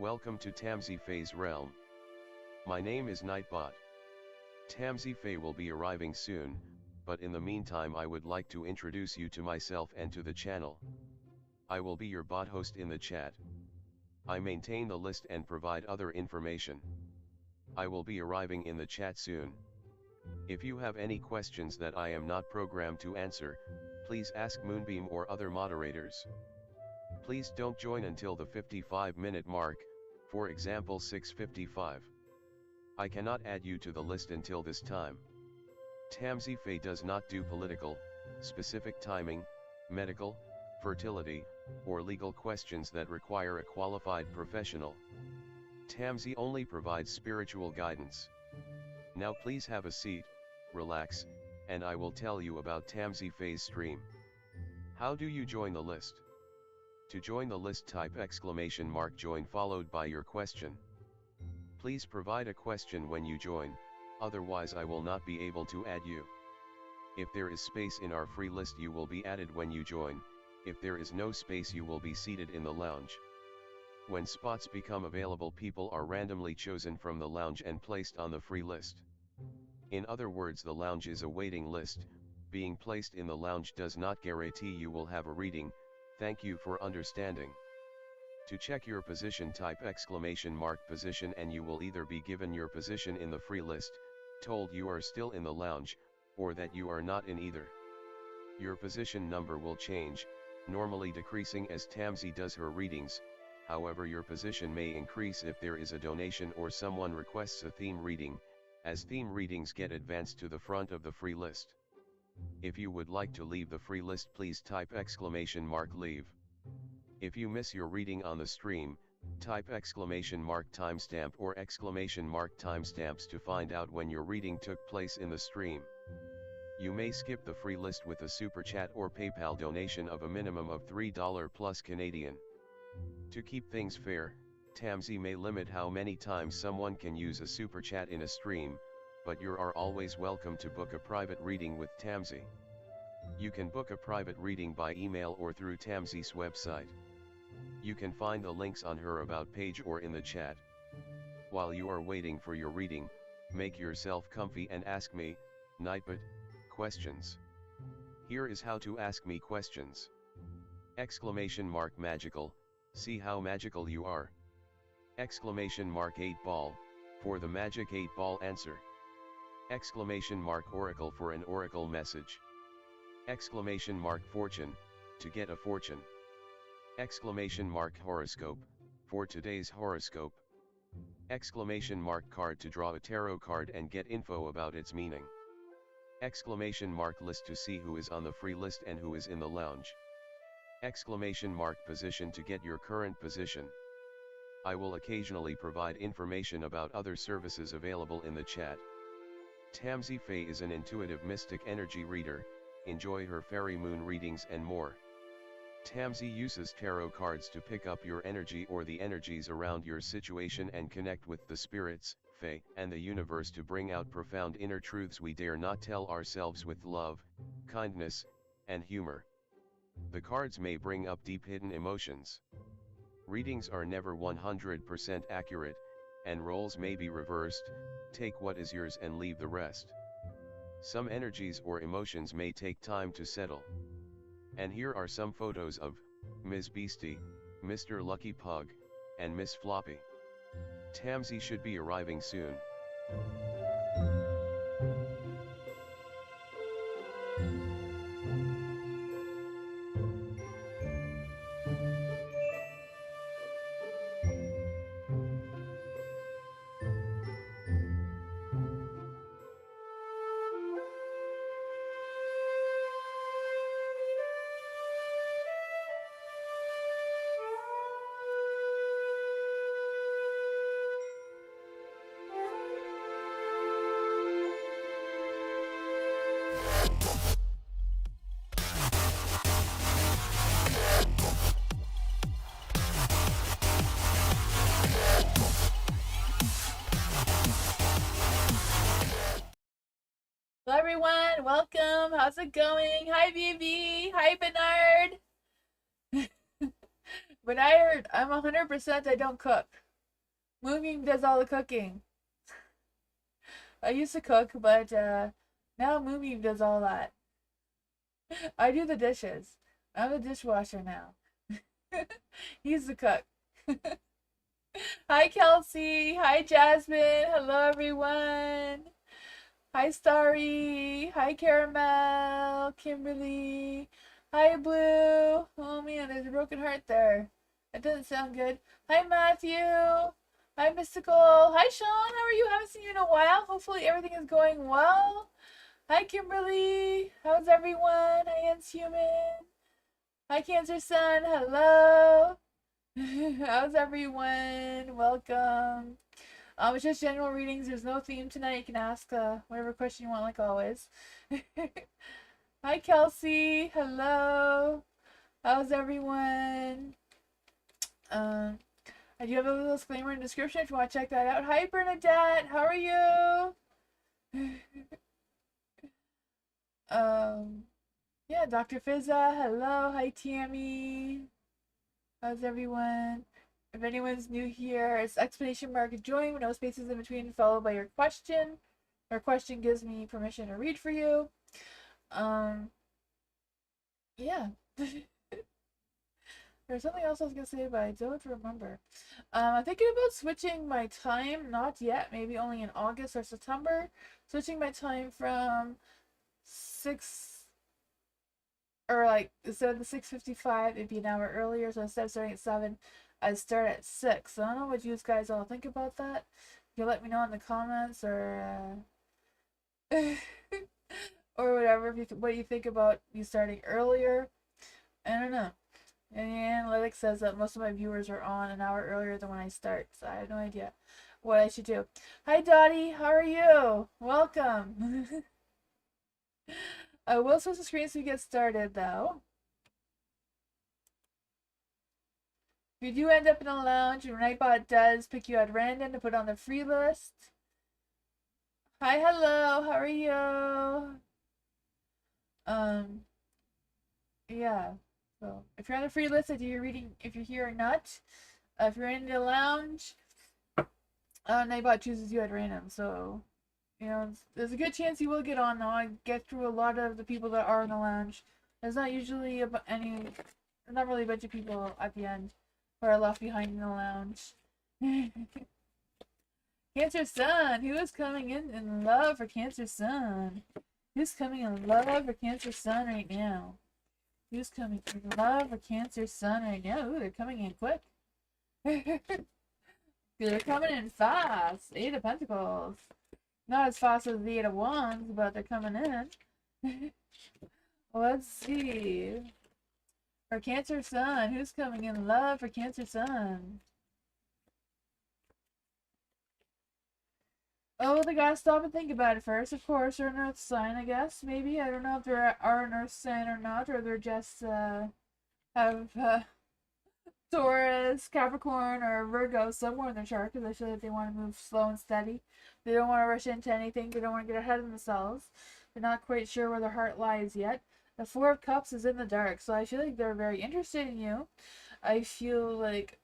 Welcome to Tamsyfae's realm. My name is Nightbot. Tamsyfae will be arriving soon, but in the meantime I would like to introduce you to myself and to the channel. I will be your bot host in the chat. I maintain the list and provide other information. I will be arriving in the chat soon. If you have any questions that I am not programmed to answer, please ask Moonbeam or other moderators. Please don't join until the 55-minute mark, for example 6:55. I cannot add you to the list until this time. Tamsyfae does not do political, specific timing, medical, fertility, or legal questions that require a qualified professional. Tamsy only provides spiritual guidance. Now please have a seat, relax, and I will tell you about Tamsyfae's stream. How do you join the list? To join the list, type !join followed by your question. Please provide a question when you join, otherwise I will not be able to add you. If there is space in our free list you will be added when you join. If there is no space you will be seated in the lounge. When spots become available, people are randomly chosen from the lounge and placed on the free list. In other words, the lounge is a waiting list. Being placed in the lounge does not guarantee you will have a reading. Thank you for understanding. To check your position, type !position and you will either be given your position in the free list, told you are still in the lounge, or that you are not in either. Your position number will change, normally decreasing as Tamsy does her readings. However, your position may increase if there is a donation or someone requests a theme reading, as theme readings get advanced to the front of the free list. If you would like to leave the free list, please type !leave. If you miss your reading on the stream, type !timestamp or !timestamps to find out when your reading took place in the stream. You may skip the free list with a super chat or PayPal donation of a minimum of $3 plus Canadian. To keep things fair, Tamsy may limit how many times someone can use a super chat in a stream, but you are always welcome to book a private reading with Tamsy. You can book a private reading by email or through Tamsy's website. You can find the links on her about page or in the chat. While you are waiting for your reading, make yourself comfy and ask me, Nightbot, questions. Here is how to ask me questions. !magical, see how magical you are. !8ball, for the magic 8-ball answer. !oracle for an oracle message. !fortune, to get a fortune. !horoscope, for today's horoscope. !card to draw a tarot card and get info about its meaning. !list to see who is on the free list and who is in the lounge. !position to get your current position. I will occasionally provide information about other services available in the chat. Tamsyfae is an intuitive mystic energy reader. Enjoy her fairy moon readings and more. Tamsy uses tarot cards to pick up your energy or the energies around your situation and connect with the spirits, fae, and the universe to bring out profound inner truths we dare not tell ourselves with love, kindness, and humor. The cards may bring up deep hidden emotions. Readings are never 100% accurate, and roles may be reversed. Take what is yours and leave the rest. Some energies or emotions may take time to settle. And here are some photos of Ms. Beastie, Mr. Lucky Pug, and Miss Floppy. Tamsy should be arriving soon. Hello everyone, welcome. How's it going? Hi BB. Hi Bernard. Bernard, I'm 100% I don't cook. Moonbeam does all the cooking. I used to cook, but now Moonbeam does all that. I do the dishes. I'm the dishwasher now. He's the cook. Hi, Kelsey. Hi, Jasmine. Hello, everyone. Hi, Starry. Hi, Caramel. Kimberly. Hi, Blue. Oh, man, there's a broken heart there. That doesn't sound good. Hi, Matthew. Hi, Mystical. Hi, Sean. How are you? Haven't seen you in a while. Hopefully, everything is going well. Hi, Kimberly. How's everyone? Hi, Ants Human. Hi, Cancer Sun. Hello. How's everyone? Welcome. It's just general readings. There's no theme tonight. You can ask whatever question you want, like always. Hi, Kelsey. Hello. How's everyone? I do have a little disclaimer in the description if you want to check that out. Hi, Bernadette. How are you? Yeah, Dr. Fizza. Hello. Hi, Tammy. How's everyone? If anyone's new here, it's exclamation mark join with no spaces in between, followed by your question. Your question gives me permission to read for you. Yeah. There's something else I was gonna say, but I don't remember. I'm thinking about switching my time. Not yet. Maybe only in August or September. Switching my time from 6 or like instead of the 6:55, it'd be an hour earlier. So instead of starting at 7, I'd start at 6. So I don't know what you guys all think about that. You can let me know in the comments or or whatever. If you, what you think about me starting earlier. I don't know. And the analytics says that most of my viewers are on an hour earlier than when I start. So I have no idea what I should do. Hi Dottie, how are you? Welcome. I will switch the screen so we get started though. If you do end up in a lounge, Nightbot does pick you at random to put on the free list. Hi, hello, how are you? Yeah. So if you're on the free list, I do your reading if you're here or not. If you're in the lounge, Nightbot chooses you at random. So, you know, there's a good chance you will get on though. I get through a lot of the people that are in the lounge. There's not usually not really a bunch of people at the end who are left behind in the lounge. Cancer Sun, who is coming in love for Cancer Sun? Who's coming in love for Cancer Sun right now? Who's coming in love for Cancer Sun right now? Ooh, they're coming in quick. They're coming in fast. 8 of Pentacles. Not as fast as the 8 of Wands, but they're coming in. Let's see. For Cancer Sun, who's coming in love for Cancer Sun? Oh, they gotta stop and think about it first. Of course, they're an Earth sign, I guess. Maybe. I don't know if they are an Earth sign or not, or they're just, have, Taurus, Capricorn, or Virgo somewhere in their chart because I feel like they want to move slow and steady. They don't want to rush into anything. They don't want to get ahead of themselves. They're not quite sure where their heart lies yet. The Four of Cups is in the dark, so I feel like they're very interested in you. I feel like,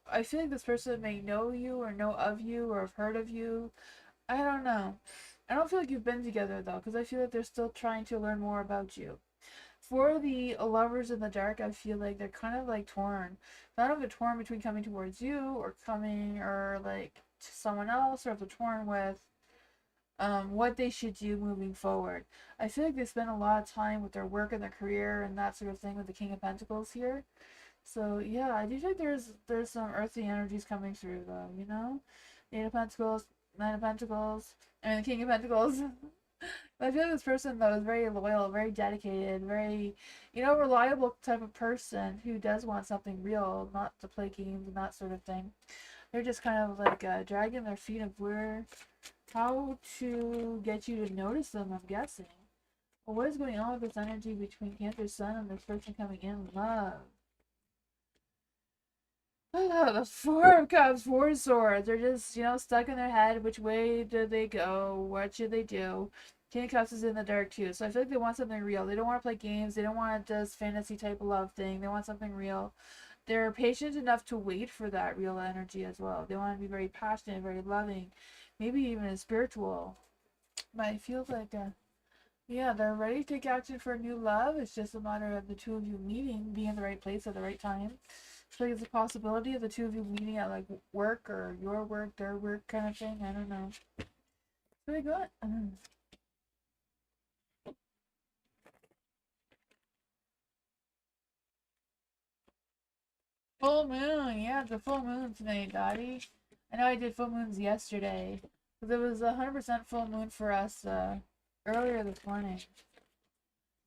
I feel like this person may know you or know of you or have heard of you. I don't know. I don't feel like you've been together though, because I feel like they're still trying to learn more about you. For the lovers in the dark, I feel like they're kind of like torn. I don't know if they're torn between coming towards you or coming or like to someone else, or if they're torn with what they should do moving forward. I feel like they spend a lot of time with their work and their career and that sort of thing with the King of Pentacles here. So yeah, I do think there's some earthly energies coming through though, you know? Eight of Pentacles, Nine of Pentacles, I mean the King of Pentacles. I feel like this person though is very loyal, very dedicated, very, reliable type of person who does want something real, not to play games and that sort of thing. They're just kind of like dragging their feet of how to get you to notice them, I'm guessing. Well, what is going on with this energy between Cancer Sun and this person coming in love? Oh, the Four of Cups, Four of Swords. They're just, stuck in their head. Which way do they go? What should they do? King of Cups is in the dark too. So I feel like they want something real. They don't want to play games. They don't want this fantasy type of love thing. They want something real. they're patient enough to wait for that real energy as well. They want to be very passionate, very loving, maybe even spiritual. But I feel like, yeah, they're ready to take action for new love. It's just a matter of the two of you meeting, being in the right place at the right time. So it's a possibility of the two of you meeting at like work or your work, their work kind of thing. I don't know. Very good. Full moon, yeah, it's a full moon tonight, Dottie. I know I did full moons yesterday, because it was 100% full moon for us earlier this morning.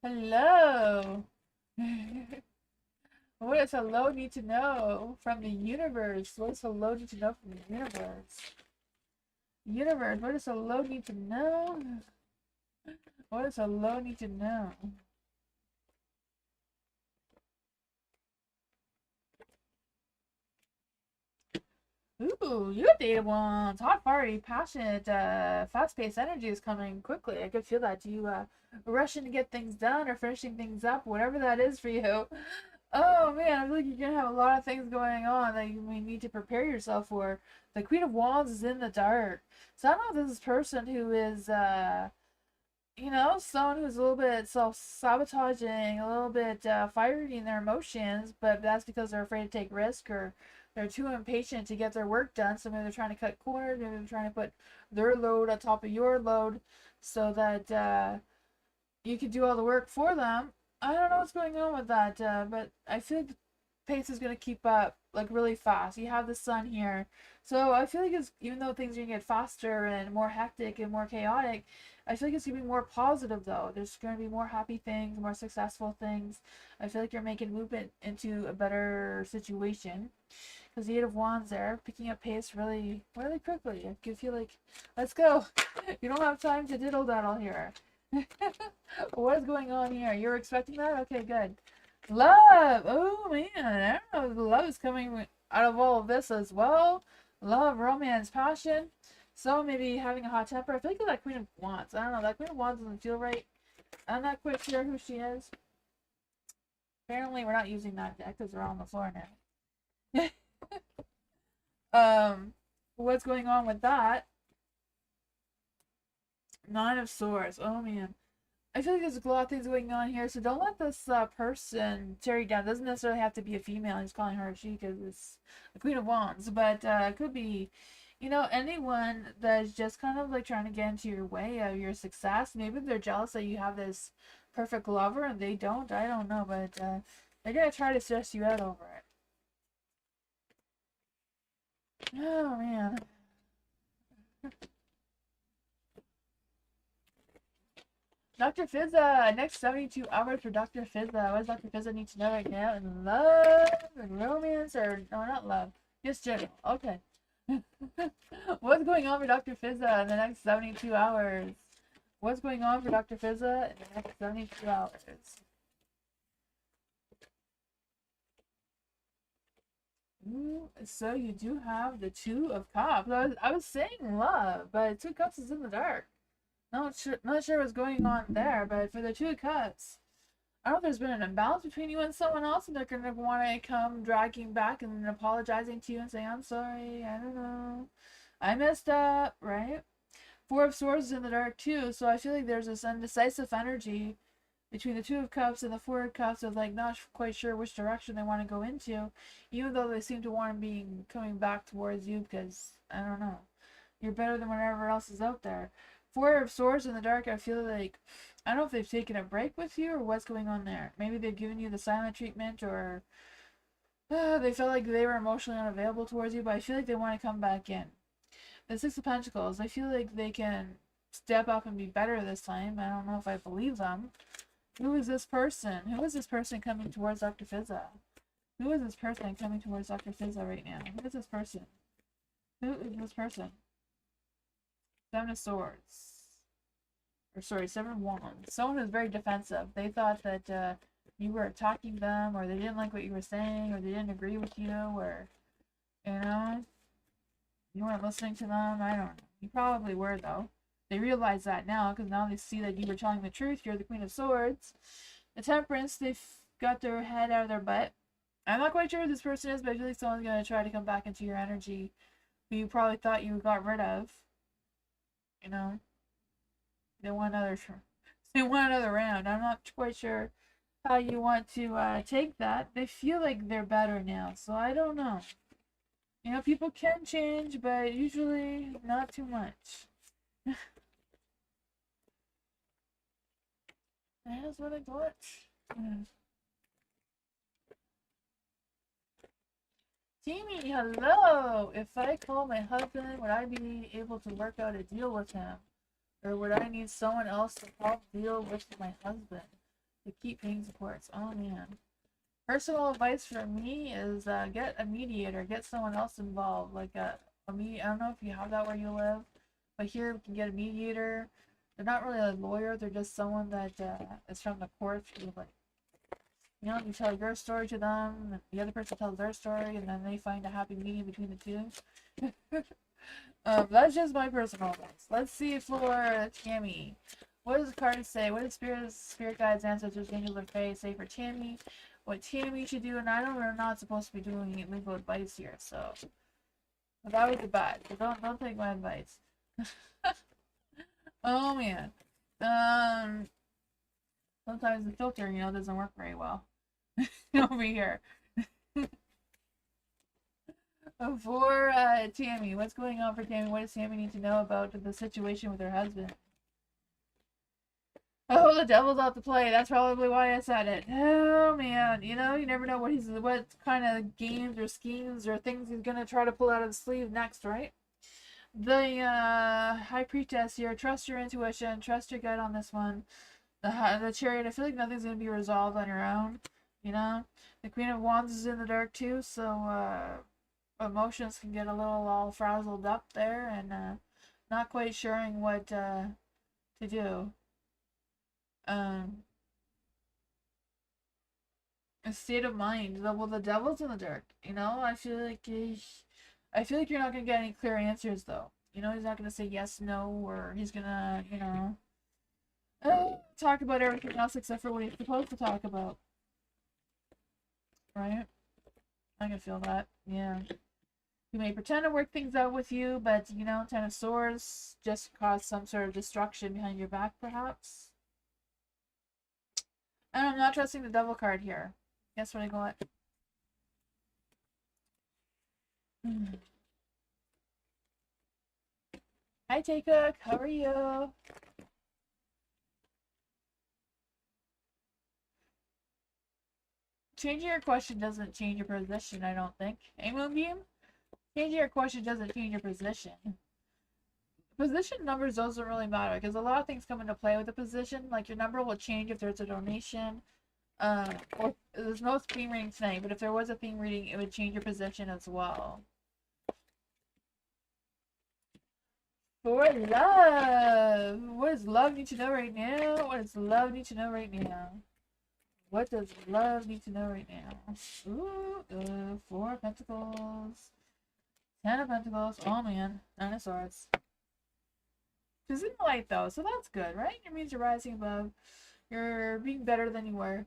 Hello! What does hello need to know from the universe? What does hello need to know from the universe? Universe, what does hello need to know? What does hello need to know? Ooh, you dated ones. Hot, fiery, passionate, fast-paced energy is coming quickly. I could feel that. You rushing to get things done or finishing things up, whatever that is for you. Oh man, I feel like you're gonna have a lot of things going on that you may need to prepare yourself for. The Queen of Wands is in the dark. So I don't know if this person who is someone who's a little bit self-sabotaging, a little bit fiery in their emotions, but that's because they're afraid to take risk or they're too impatient to get their work done. So maybe they're trying to cut corners, maybe they're trying to put their load on top of your load so that you can do all the work for them. I don't know what's going on with that, but I feel like the pace is going to keep up like really fast. You have the sun here. So I feel like even though things are going to get faster and more hectic and more chaotic, I feel like it's going to be more positive though. There's going to be more happy things, more successful things. I feel like you're making movement into a better situation. Because the Eight of Wands there, picking up pace really, really quickly. I can feel like, let's go. You don't have time to diddle daddle here. What is going on here? You're expecting that? Okay, good. Love! Oh man, I don't know. Love is coming out of all of this as well. Love, romance, passion. So maybe having a hot temper. I feel like that Queen of Wands. I don't know. That Queen of Wands doesn't feel right. I'm not quite sure who she is. Apparently, we're not using that deck because we're on the floor now. What's going on with that? Nine of Swords. Oh man, I feel like there's a lot of things going on here. So don't let this person tear you down. It doesn't necessarily have to be a female. He's calling her a she because it's the Queen of Wands, but it could be, anyone that's just kind of like trying to get into your way of your success. Maybe they're jealous that you have this perfect lover and they don't. I don't know, but they're gonna try to stress you out over it. Oh man. Dr. Fizza, next 72 hours for Dr. Fizza. What does Dr. Fizza need to know right now? In love and romance, or no, not love, just general. Okay. What's going on for Dr. Fizza in the next 72 hours? What's going on for Dr. Fizza in the next 72 hours? Ooh, so you do have the Two of Cups. I was saying love, but Two of Cups is in the dark. Not sure what's going on there, but for the Two of Cups, I don't know if there's been an imbalance between you and someone else, and they're gonna want to come dragging back and apologizing to you and saying, "I'm sorry, I don't know, I messed up," right? Four of Swords is in the dark too, so I feel like there's this indecisive energy between the Two of Cups and the Four of Cups of like not quite sure which direction they want to go into, even though they seem to want to be coming back towards you because I don't know, you're better than whatever else is out there. Four of Swords in the dark, I feel like, I don't know if they've taken a break with you or what's going on there. Maybe they've given you the silent treatment or they felt like they were emotionally unavailable towards you, but I feel like they want to come back in. The Six of Pentacles, I feel like they can step up and be better this time. I don't know if I believe them. Who is this person? Who is this person coming towards Dr. Fizza? Who is this person coming towards Dr. Fizza right now? Who is this person? Who is this person? Seven of Swords. Or sorry, Seven of Wands. Someone who's very defensive. They thought that you were attacking them, or they didn't like what you were saying, or they didn't agree with you, or, you weren't listening to them. I don't know. You probably were, though. They realize that now, because now they see that you were telling the truth. You're the Queen of Swords. The Temperance, they've got their head out of their butt. I'm not quite sure who this person is, but I feel like someone's gonna try to come back into your energy who you probably thought you got rid of. You know, they want another. They want another round. I'm not quite sure how you want to take that. They feel like they're better now, so I don't know. You know, people can change, but usually not too much. That's what I got. Jamie, hello! If I call my husband, would I be able to work out a deal with him? Or would I need someone else to help deal with my husband to keep paying supports? Oh man. Personal advice for me is get a mediator, get someone else involved, like a mediator. I don't know if you have that where you live, but here we can get a mediator. They're not really a lawyer; they're just someone that is from the courts. Like, you know, you tell your story to them, and the other person tells their story, and then they find a happy medium between the two. That's just my personal advice. Let's see for Tammy. What does the card say? What does spirit guides, ancestors, angels, or fae say for Tammy? What Tammy should do? And I know we're not supposed to be doing legal advice here, so but that would be bad. So don't take my advice. Oh man. Sometimes the filter, doesn't work very well over here. For Tammy, what's going on for Tammy? What does Tammy need to know about the situation with her husband? Oh, the devil's out to play. That's probably why I said it. Oh man, you never know what kind of games or schemes or things he's gonna try to pull out of the sleeve next, right? The High Priestess here. Trust your intuition. Trust your gut on this one. The Chariot. I feel like nothing's gonna be resolved on your own. The Queen of Wands is in the dark too, so emotions can get a little all frazzled up there and not quite sure what to do. A state of mind. Well, the devil's in the dark. I feel like you're not gonna get any clear answers though. He's not gonna say yes, no, or he's gonna, talk about everything else except for what he's supposed to talk about. Right? I can feel that. Yeah. He may pretend to work things out with you, but Ten of Swords just cause some sort of destruction behind your back, perhaps. And I'm not trusting the devil card here. Guess what I got? Hi, Taekook. How are you? Changing your question doesn't change your position, I don't think. Hey, Moonbeam? Changing your question doesn't change your position. Position numbers doesn't really matter because a lot of things come into play with the position. Like your number will change if there's a donation. Or there's no theme reading tonight, but if there was a theme reading, it would change your position as well. For love! What does love need to know right now? What does love need to know right now? What does love need to know right now? Ooh, 4 of Pentacles. 10 of Pentacles. Oh man, 9 of Swords. She's in the light though, so that's good, right? It means you're rising above. You're being better than you were.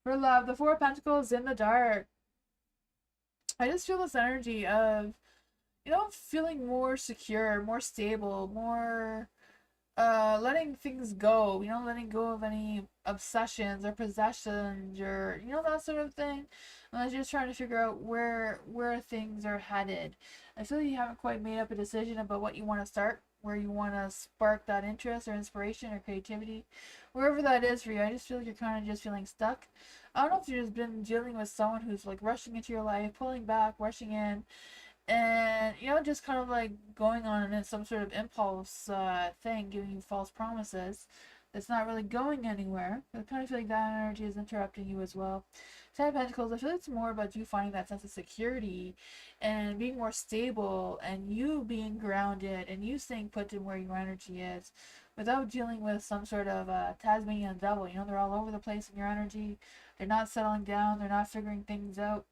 For love, the 4 of Pentacles in the dark. I just feel this energy of, feeling more secure, more stable, more letting things go, letting go of any obsessions or possessions or that sort of thing. And I was just trying to figure out where things are headed. I feel like you haven't quite made up a decision about what you want to start, where you want to spark that interest or inspiration or creativity, wherever that is for you. I just feel like you're kind of just feeling stuck. I don't know if you've just been dealing with someone who's like rushing into your life, pulling back, rushing in, and just kind of like going on in some sort of impulse thing, giving you false promises that's not really going anywhere. I kind of feel like that energy is interrupting you as well. 10 of Pentacles, I feel like it's more about you finding that sense of security and being more stable and you being grounded and you staying put in where your energy is without dealing with some sort of Tasmanian devil. They're all over the place in your energy. They're not settling down. They're not figuring things out.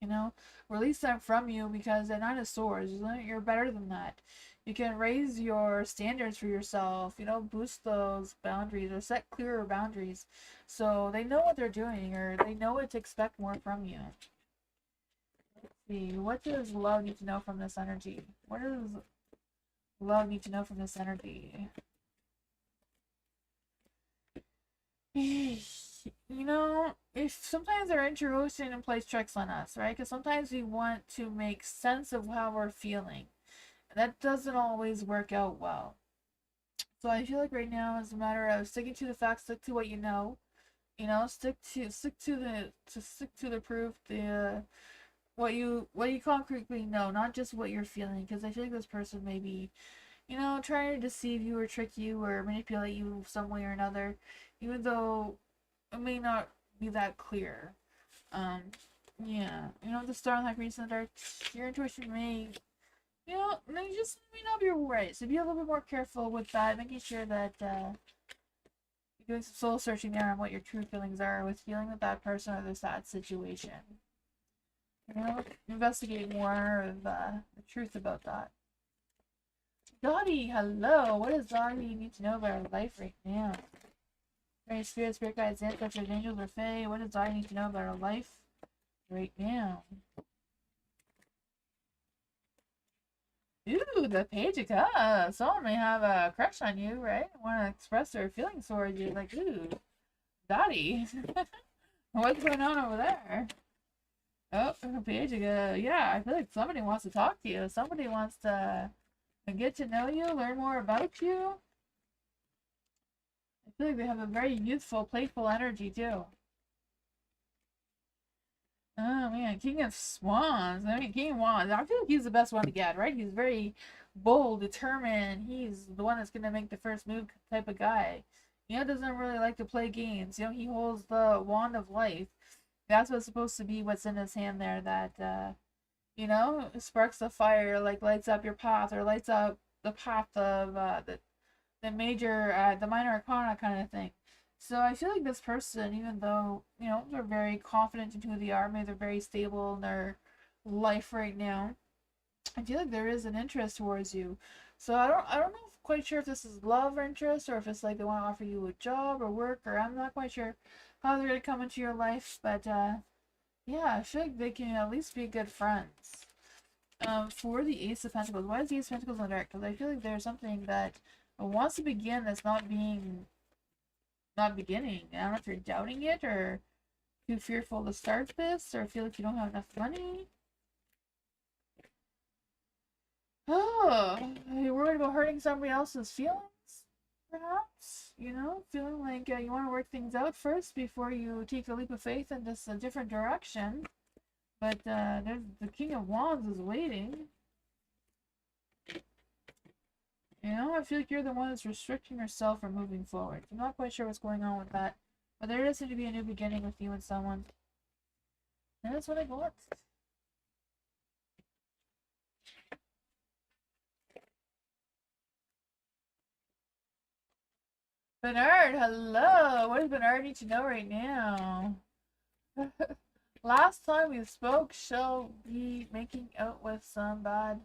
You know, release them from you because they're not as swords. You're better than that. You can raise your standards for yourself, boost those boundaries or set clearer boundaries so they know what they're doing or they know what to expect more from you. Let's see, what does love need to know from this energy? What does love need to know from this energy? If sometimes our intuition plays tricks on us, right? Because sometimes we want to make sense of how we're feeling. That doesn't always work out well. So I feel like right now is a matter of sticking to the facts, stick to what you know. Stick to the proof, the what you concretely know, not just what you're feeling. Because I feel like this person may be, trying to deceive you or trick you or manipulate you some way or another, even though it may not be that clear. Um, yeah, the star in that reason that your intuition may, they just may not be right. So be a little bit more careful with that, making sure that you're doing some soul searching there on what your true feelings are with dealing with that person or this that situation. Investigate more of the truth about that. Dottie, hello. What does Dottie need to know about her life right now? Any spirit guides, ancestors, angels, or fae? What does Dottie need to know about her life right now? Ooh, the Page of Cups. Someone may have a crush on you, right? Want to express their feelings towards you. Like, ooh, Dottie. What's going on over there? Oh, Page of Cups. Yeah, I feel like somebody wants to talk to you. Somebody wants to get to know you, learn more about you. I feel like they have a very youthful, playful energy, too. Oh man, King of Swans. I mean, King of Wands. I feel like he's the best one to get, right? He's very bold, determined. He's the one that's gonna make the first move type of guy. Doesn't really like to play games. He holds the wand of life. That's what's supposed to be what's in his hand there. That sparks the fire, like lights up your path or lights up the path of the major, the minor arcana kind of thing. So I feel like this person, even though, they're very confident in who they are, maybe they're very stable in their life right now, I feel like there is an interest towards you. So I don't know quite sure if this is love or interest or if it's like they want to offer you a job or work, or I'm not quite sure how they're going to come into your life, but yeah, I feel like they can at least be good friends. For the Ace of Pentacles, why is the Ace of Pentacles in the dark? Because I feel like there's something that wants to begin that's not beginning. I don't know if you're doubting it or too fearful to start this or feel like you don't have enough money. Oh, are you worried about hurting somebody else's feelings? Perhaps, feeling like you want to work things out first before you take a leap of faith in just a different direction. But there's the King of Wands is waiting. I feel like you're the one that's restricting yourself from moving forward. I'm not quite sure what's going on with that. But there does seem to be a new beginning with you and someone. And that's what I got. Bernard, hello! What does Bernard need to know right now? Last time we spoke, she'll be making out with some bad.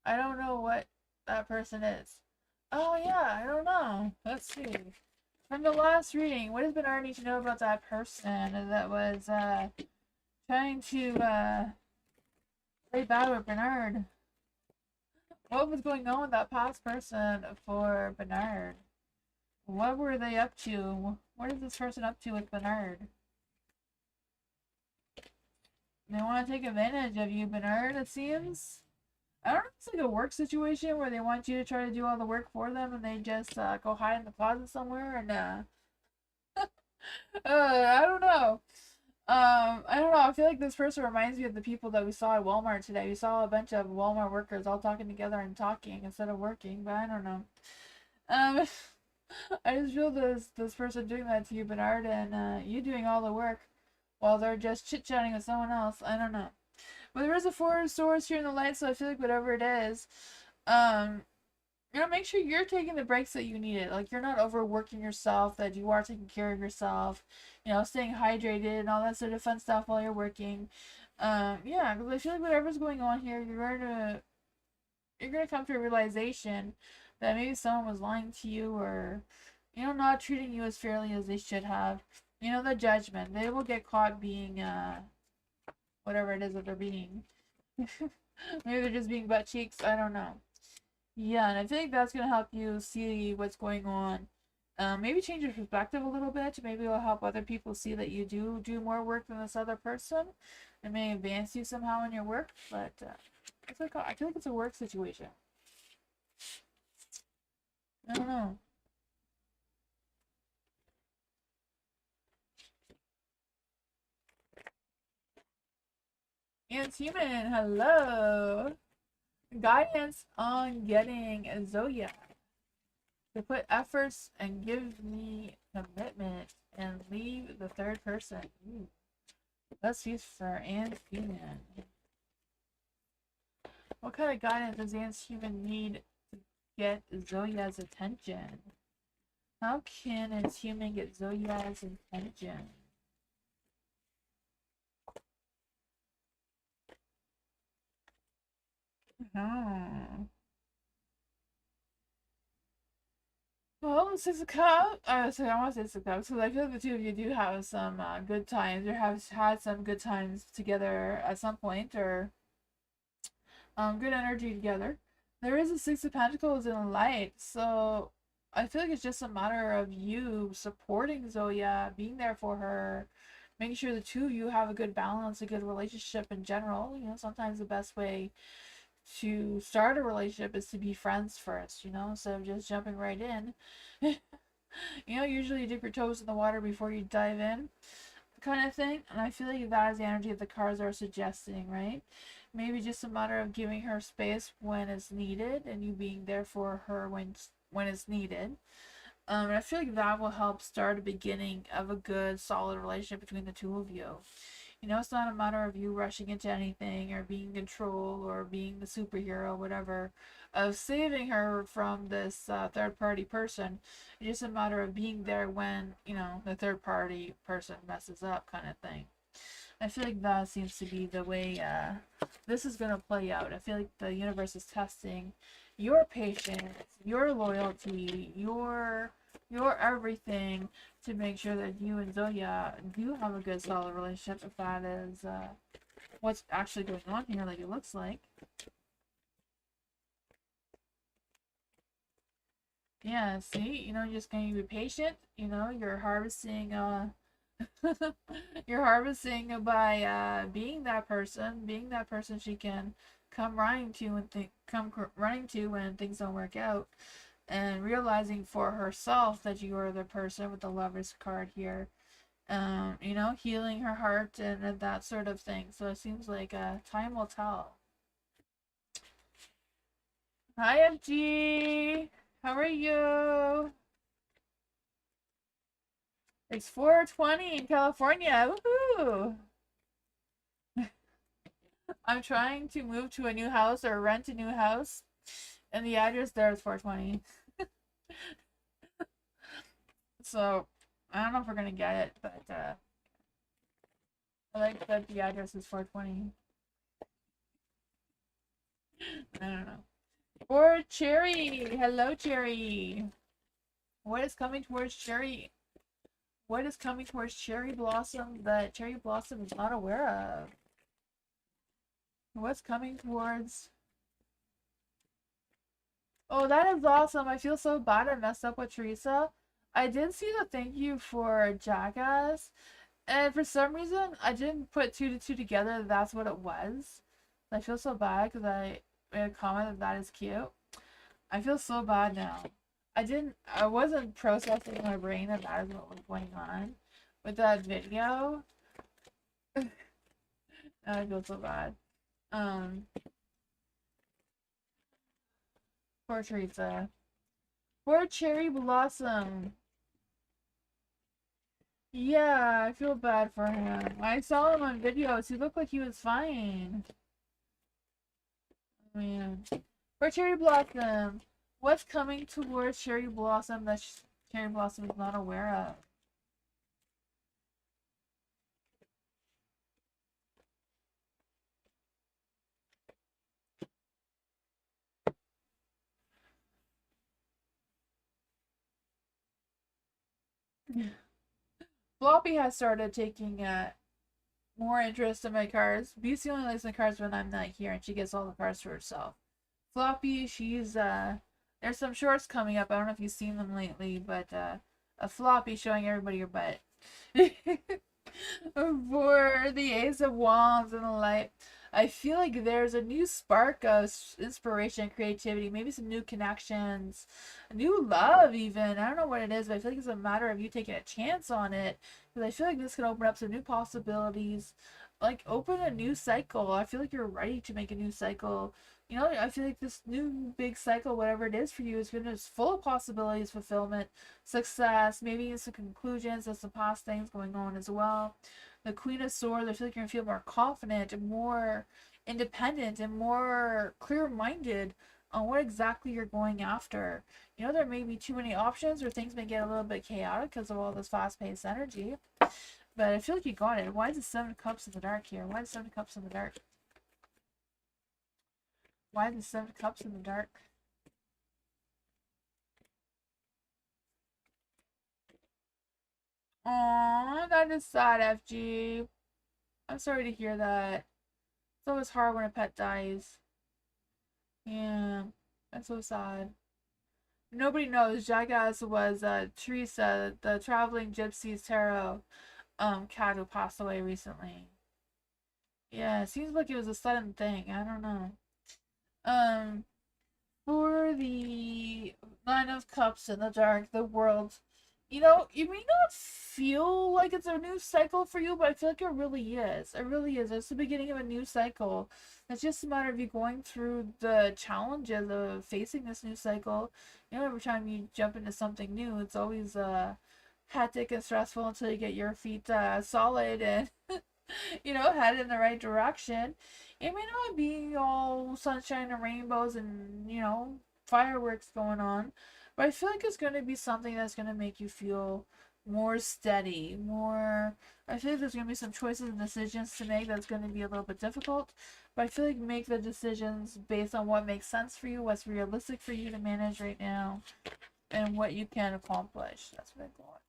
I don't know what that person is. Oh yeah, I don't know. Let's see. From the last reading, what does Bernard need to know about that person that was trying to play bad with Bernard? What was going on with that past person for Bernard? What were they up to? What is this person up to with Bernard? They want to take advantage of you, Bernard, it seems. I don't know if it's like a work situation where they want you to try to do all the work for them and they just go hide in the closet somewhere and I don't know. I don't know. I feel like this person reminds me of the people that we saw at Walmart today. We saw a bunch of Walmart workers all talking together and talking instead of working, but I don't know. I just feel this person doing that to you, Bernard, and you doing all the work while they're just chit chatting with someone else. I don't know. But there is a Four of Swords here in the light, so I feel like whatever it is, make sure you're taking the breaks that you needed. Like, you're not overworking yourself, that you are taking care of yourself, staying hydrated and all that sort of fun stuff while you're working. Yeah, because I feel like whatever's going on here, you're gonna come to a realization that maybe someone was lying to you, or not treating you as fairly as they should have. The judgment. They will get caught being whatever it is that they're being. Maybe they're just being butt cheeks. I don't know. Yeah, and I feel like that's gonna help you see what's going on. Maybe change your perspective a little bit. Maybe it'll help other people see that you do more work than this other person. It may advance you somehow in your work, but I feel like it's a work situation. I don't know. And human, hello. Guidance on getting Zoya to put efforts and give me commitment and leave the third person. Ooh. Let's use for Anne's human. What kind of guidance does Anne's human need to get Zoya's attention? How can Anne's human get Zoya's attention? Hmm. Well, Six of Cups. So I want to say Six of Cups because I feel like the two of you do have some good times, or have had some good times together at some point, or good energy together. There is a Six of Pentacles in light, so I feel like it's just a matter of you supporting Zoya, being there for her, making sure the two of you have a good balance, a good relationship in general. Sometimes the best way to start a relationship is to be friends first, instead of just jumping right in. Usually you dip your toes in the water before you dive in, kind of thing. And I feel like that is the energy that the cards are suggesting, right? Maybe just a matter of giving her space when it's needed, and you being there for her when it's needed. And I feel like that will help start a beginning of a good, solid relationship between the two of you. It's not a matter of you rushing into anything, or being in control, or being the superhero, whatever, of saving her from this third party person. It's just a matter of being there when, the third party person messes up, kind of thing. I feel like that seems to be the way this is going to play out. I feel like the universe is testing your patience, your loyalty, your everything, to make sure that you and Zoya do have a good, solid relationship, if that is what's actually going on here, like it looks like. Yeah, see, just going to be patient. You're harvesting, you're harvesting by being that person she can come running to when things don't work out, and realizing for herself that you are the person with the Lover's card here. Healing her heart and that sort of thing. So it seems like time will tell. Hi, FG. How are you? It's 4:20 in California. Woohoo! I'm trying to move to a new house or rent a new house, and the address there is 4:20. So I don't know if we're gonna get it, but I like that the address is 4:20. I don't know. For Cherry, hello Cherry. What is coming towards Cherry? What is coming towards Cherry Blossom that Cherry Blossom is not aware of? What's coming towards? Oh, that is awesome. I feel so bad I messed up with Teresa. I did see the thank you for Jackass, and for some reason I didn't put two to two together. That's what it was. I feel so bad because I made a comment that is cute. I feel so bad now. I wasn't processing in my brain that that is what was going on with that video. I feel so bad. Poor Teresa. Poor Cherry Blossom. Yeah, I feel bad for him. I saw him on videos. He looked like he was fine. Oh, man. For Cherry Blossom, what's coming towards Cherry Blossom that Cherry Blossom is not aware of? Floppy has started taking more interest in my cards. Busey only likes my cards when I'm not here, and she gets all the cards for herself. Floppy, she's there's some shorts coming up. I don't know if you've seen them lately, but a floppy showing everybody your butt. For the Ace of Wands and the Light, I feel like there's a new spark of inspiration, creativity, maybe some new connections, a new love, even. I don't know what it is, but I feel like it's a matter of you taking a chance on it. Because I feel like this could open up some new possibilities, like open a new cycle. I feel like you're ready to make a new cycle. You know, I feel like this new big cycle, whatever it is for you, is going to be full of possibilities, fulfillment, success, maybe some conclusions of some past things going on as well. The Queen of Swords, I feel like you're going to feel more confident and more independent and more clear minded on what exactly you're going after. You know, there may be too many options or things may get a little bit chaotic because of all this fast paced energy. But I feel like you got it. Why is the Seven of Cups in the dark here? Why is the Seven of Cups in the dark? Why is the Seven of Cups in the dark? Aww, that is sad, FG. I'm sorry to hear that. It's always hard when a pet dies. Yeah, that's so sad. Nobody knows. Jackass was Teresa, the traveling gypsy's tarot cat who passed away recently. Yeah, it seems like it was a sudden thing. I don't know. Um, for the Nine of Cups in the dark, the world, you know, you may not feel like it's a new cycle for you, but I feel like it really is. It really is. It's the beginning of a new cycle. It's just a matter of you going through the challenges of facing this new cycle. You know, every time you jump into something new, it's always hectic and stressful until you get your feet solid and you know, head in the right direction. It may not be all sunshine and rainbows and, you know, fireworks going on, but I feel like it's going to be something that's going to make you feel more steady, more. I feel like there's going to be some choices and decisions to make that's going to be a little bit difficult, but I feel like make the decisions based on what makes sense for you, what's realistic for you to manage right now, and what you can accomplish. That's what I got.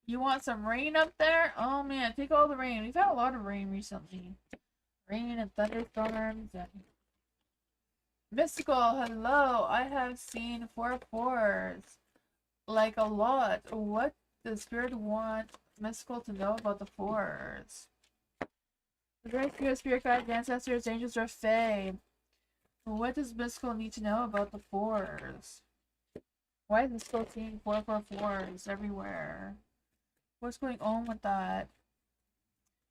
You want some rain up there? Oh man, take all the rain. We've had a lot of rain recently. Rain and thunderstorms and mystical. Hello, I have seen 4 4s. Like a lot. What does spirit want mystical to know about the 4s? The great spirit guides, ancestors, angels, or fae. What does mystical need to know about the 4s? Why is mystical seeing 4 4 4s everywhere? What's going on with that?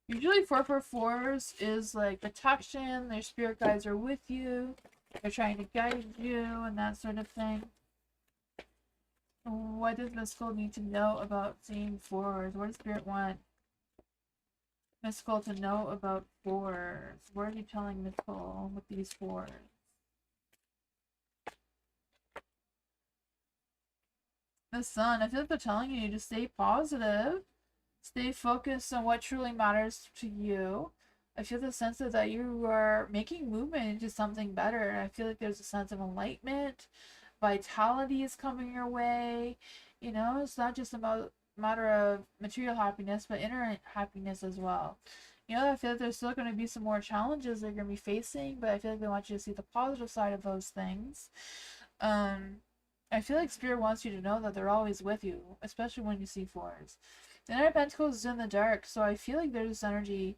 Usually 4 4 4s is like protection, their spirit guides are with you, they're trying to guide you, and that sort of thing. What does Mystical need to know about seeing 4s? What does Spirit want Mystical to know about 4s? What are you telling Mystical with these 4s? The Sun, I feel like they're telling you to stay positive. Stay focused on what truly matters to you. I feel the sense of that you are making movement into something better. I feel like there's a sense of enlightenment, vitality is coming your way. You know, it's not just about matter of material happiness, but inner happiness as well. You know, I feel like there's still going to be some more challenges they're going to be facing, but I feel like they want you to see the positive side of those things. I feel like Spirit wants you to know that they're always with you, especially when you see 4s. The Knight of Pentacles is in the dark, so I feel like there's this energy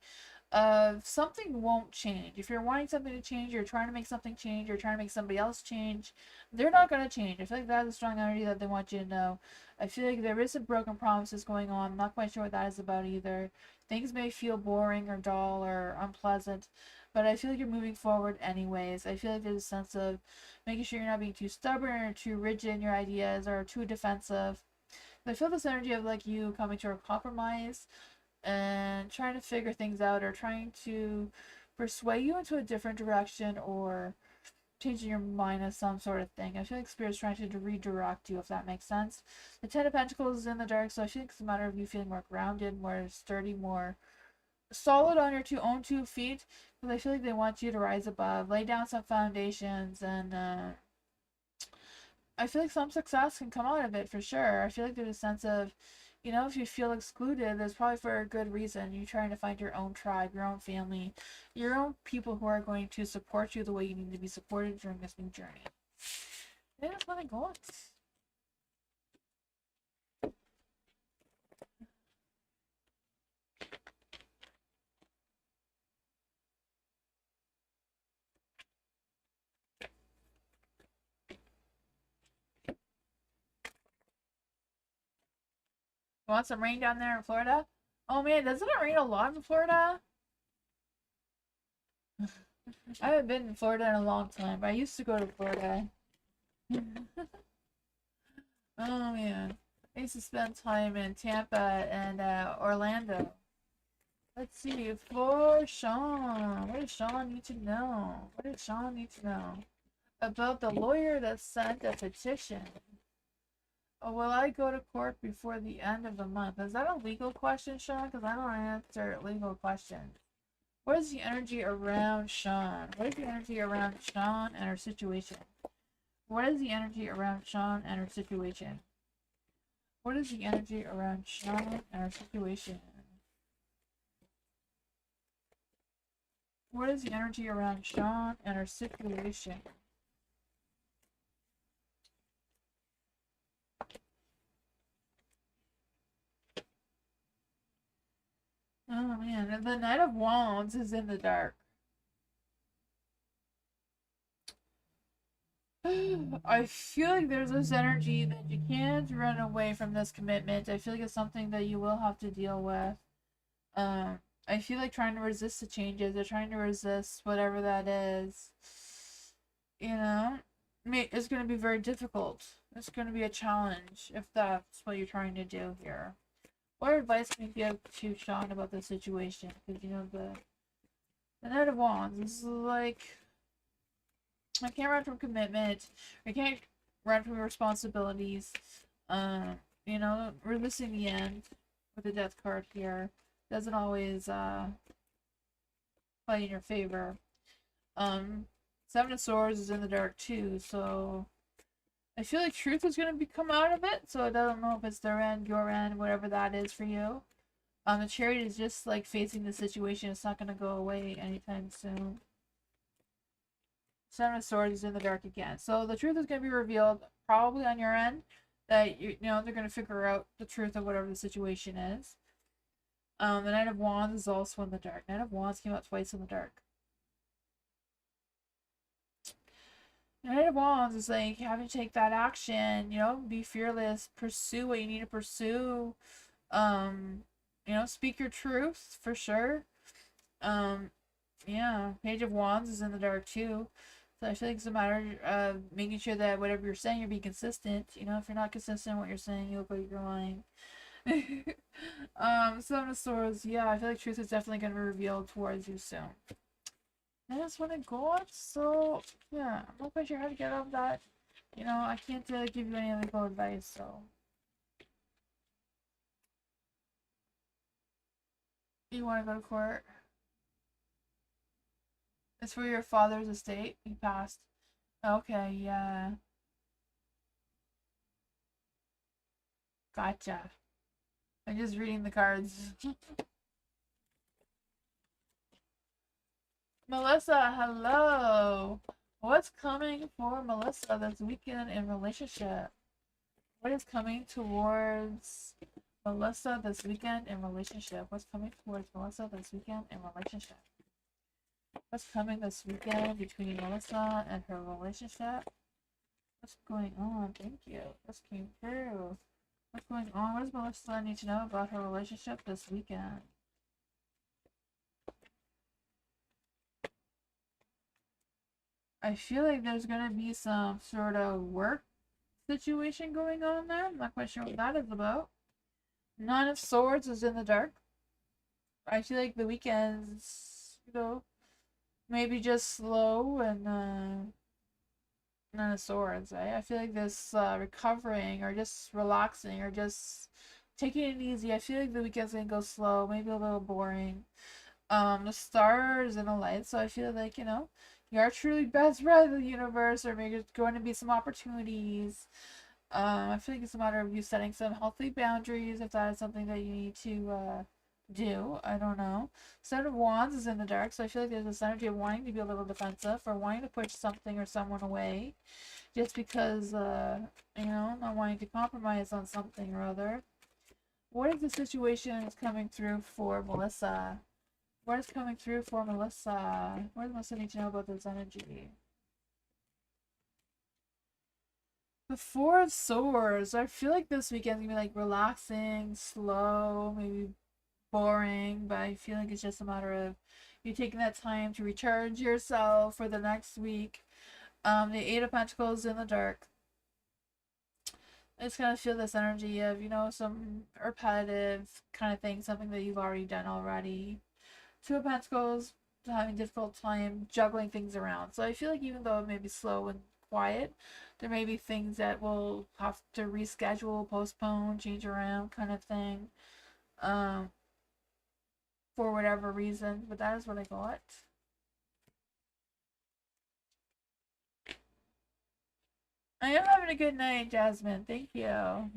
of something won't change. If you're wanting something to change, you're trying to make something change, you're trying to make somebody else change, they're not going to change. I feel like that's a strong energy that they want you to know. I feel like there is some broken promises going on. I'm not quite sure what that is about either. Things may feel boring or dull or unpleasant, but I feel like you're moving forward anyways. I feel like there's a sense of making sure you're not being too stubborn or too rigid in your ideas or too defensive. I feel this energy of like you coming to a compromise and trying to figure things out or trying to persuade you into a different direction or changing your mind of some sort of thing. I feel like Spirit's trying to redirect you, if that makes sense. The Ten of Pentacles is in the dark, so I feel like it's a matter of you feeling more grounded, more sturdy, more solid on your own 2 feet, because I feel like they want you to rise above, lay down some foundations, and I feel like some success can come out of it for sure. I feel like there's a sense of, if you feel excluded, there's probably for a good reason. You're trying to find your own tribe, your own family, your own people who are going to support you the way you need to be supported during this new journey. Yeah, that's what I got. You want some rain down there in Florida? Oh man, doesn't it rain a lot in Florida? I haven't been in Florida in a long time, but I used to go to Florida. Oh man. I used to spend time in Tampa and Orlando. Let's see, for Sean. What does Sean need to know? What does Sean need to know? About the lawyer that sent a petition. Oh, will I go to court before the end of the month? Is that a legal question, Sean? Because I don't answer legal questions. What is the energy around Sean? What is the energy around Sean and her situation? What is the energy around Sean and her situation? What is the energy around Sean and her situation? What is the energy around Sean and her situation? Oh man, the Knight of Wands is in the dark. I feel like there's this energy that you can't run away from this commitment. I feel like it's something that you will have to deal with. I feel like trying to resist the changes or trying to resist whatever that is, it's going to be very difficult. It's going to be a challenge if that's what you're trying to do here. What advice can you give to Sean about the situation? Because, the Knight of Wands is like, I can't run from commitment. I can't run from responsibilities. We're missing the end with the Death card here. Doesn't always play in your favor. Seven of Swords is in the dark too, so I feel like truth is going to come out of it. So I don't know if it's their end, your end, whatever that is for you. The Chariot is just like facing the situation. It's not going to go away anytime soon. Seven of Swords is in the dark again. So the truth is going to be revealed probably on your end. That they're going to figure out the truth of whatever the situation is. The Knight of Wands is also in the dark. Knight of Wands came out twice in the dark. Knight of Wands is like having to take that action, be fearless, pursue what you need to pursue. Speak your truth for sure. Yeah, Page of Wands is in the dark too. So I feel like it's a matter of making sure that whatever you're saying, you're being consistent. If you're not consistent in what you're saying, you look like you're lying. Seven of Swords, yeah, I feel like truth is definitely going to be revealed towards you soon. That's what I got, so, yeah, I'm not quite sure how to get off that. I can't really give you any legal advice, so. You want to go to court? It's for your father's estate. He passed. Okay, yeah. Gotcha. I'm just reading the cards. Melissa, hello. What's coming for Melissa this weekend in relationship? What is coming towards Melissa this weekend in relationship? What's coming towards Melissa this weekend in relationship? What's coming this weekend between Melissa and her relationship? What's going on? Thank you. This came through. What's going on? What does Melissa need to know about her relationship this weekend? I feel like there's going to be some sort of work situation going on there. I'm not quite sure what that is about. Nine of Swords is in the dark. I feel like the weekends, maybe just slow and Nine of Swords. I feel like this recovering or just relaxing or just taking it easy. I feel like the weekend's gonna go slow, maybe a little boring. The stars and the light, so I feel like, you are truly best friend of the universe, or maybe there's going to be some opportunities. I feel like it's a matter of you setting some healthy boundaries if that is something that you need to do. I don't know. Seven of Wands is in the dark, so I feel like there's this energy of wanting to be a little defensive or wanting to push something or someone away just because, not wanting to compromise on something or other. What is the situation that's coming through for Melissa? What is coming through for Melissa? What does Melissa need to know about this energy? The Four of Swords. I feel like this weekend's gonna be like relaxing, slow, maybe boring, but I feel like it's just a matter of you taking that time to recharge yourself for the next week. The Eight of Pentacles in the dark. I just kind of feel this energy of, some repetitive kind of thing, something that you've already done already. Two of Pentacles, having a difficult time juggling things around. So I feel like even though it may be slow and quiet, there may be things that will have to reschedule, postpone, change around kind of thing. For whatever reason, but that is what I got. I am having a good night, Jasmine. Thank you.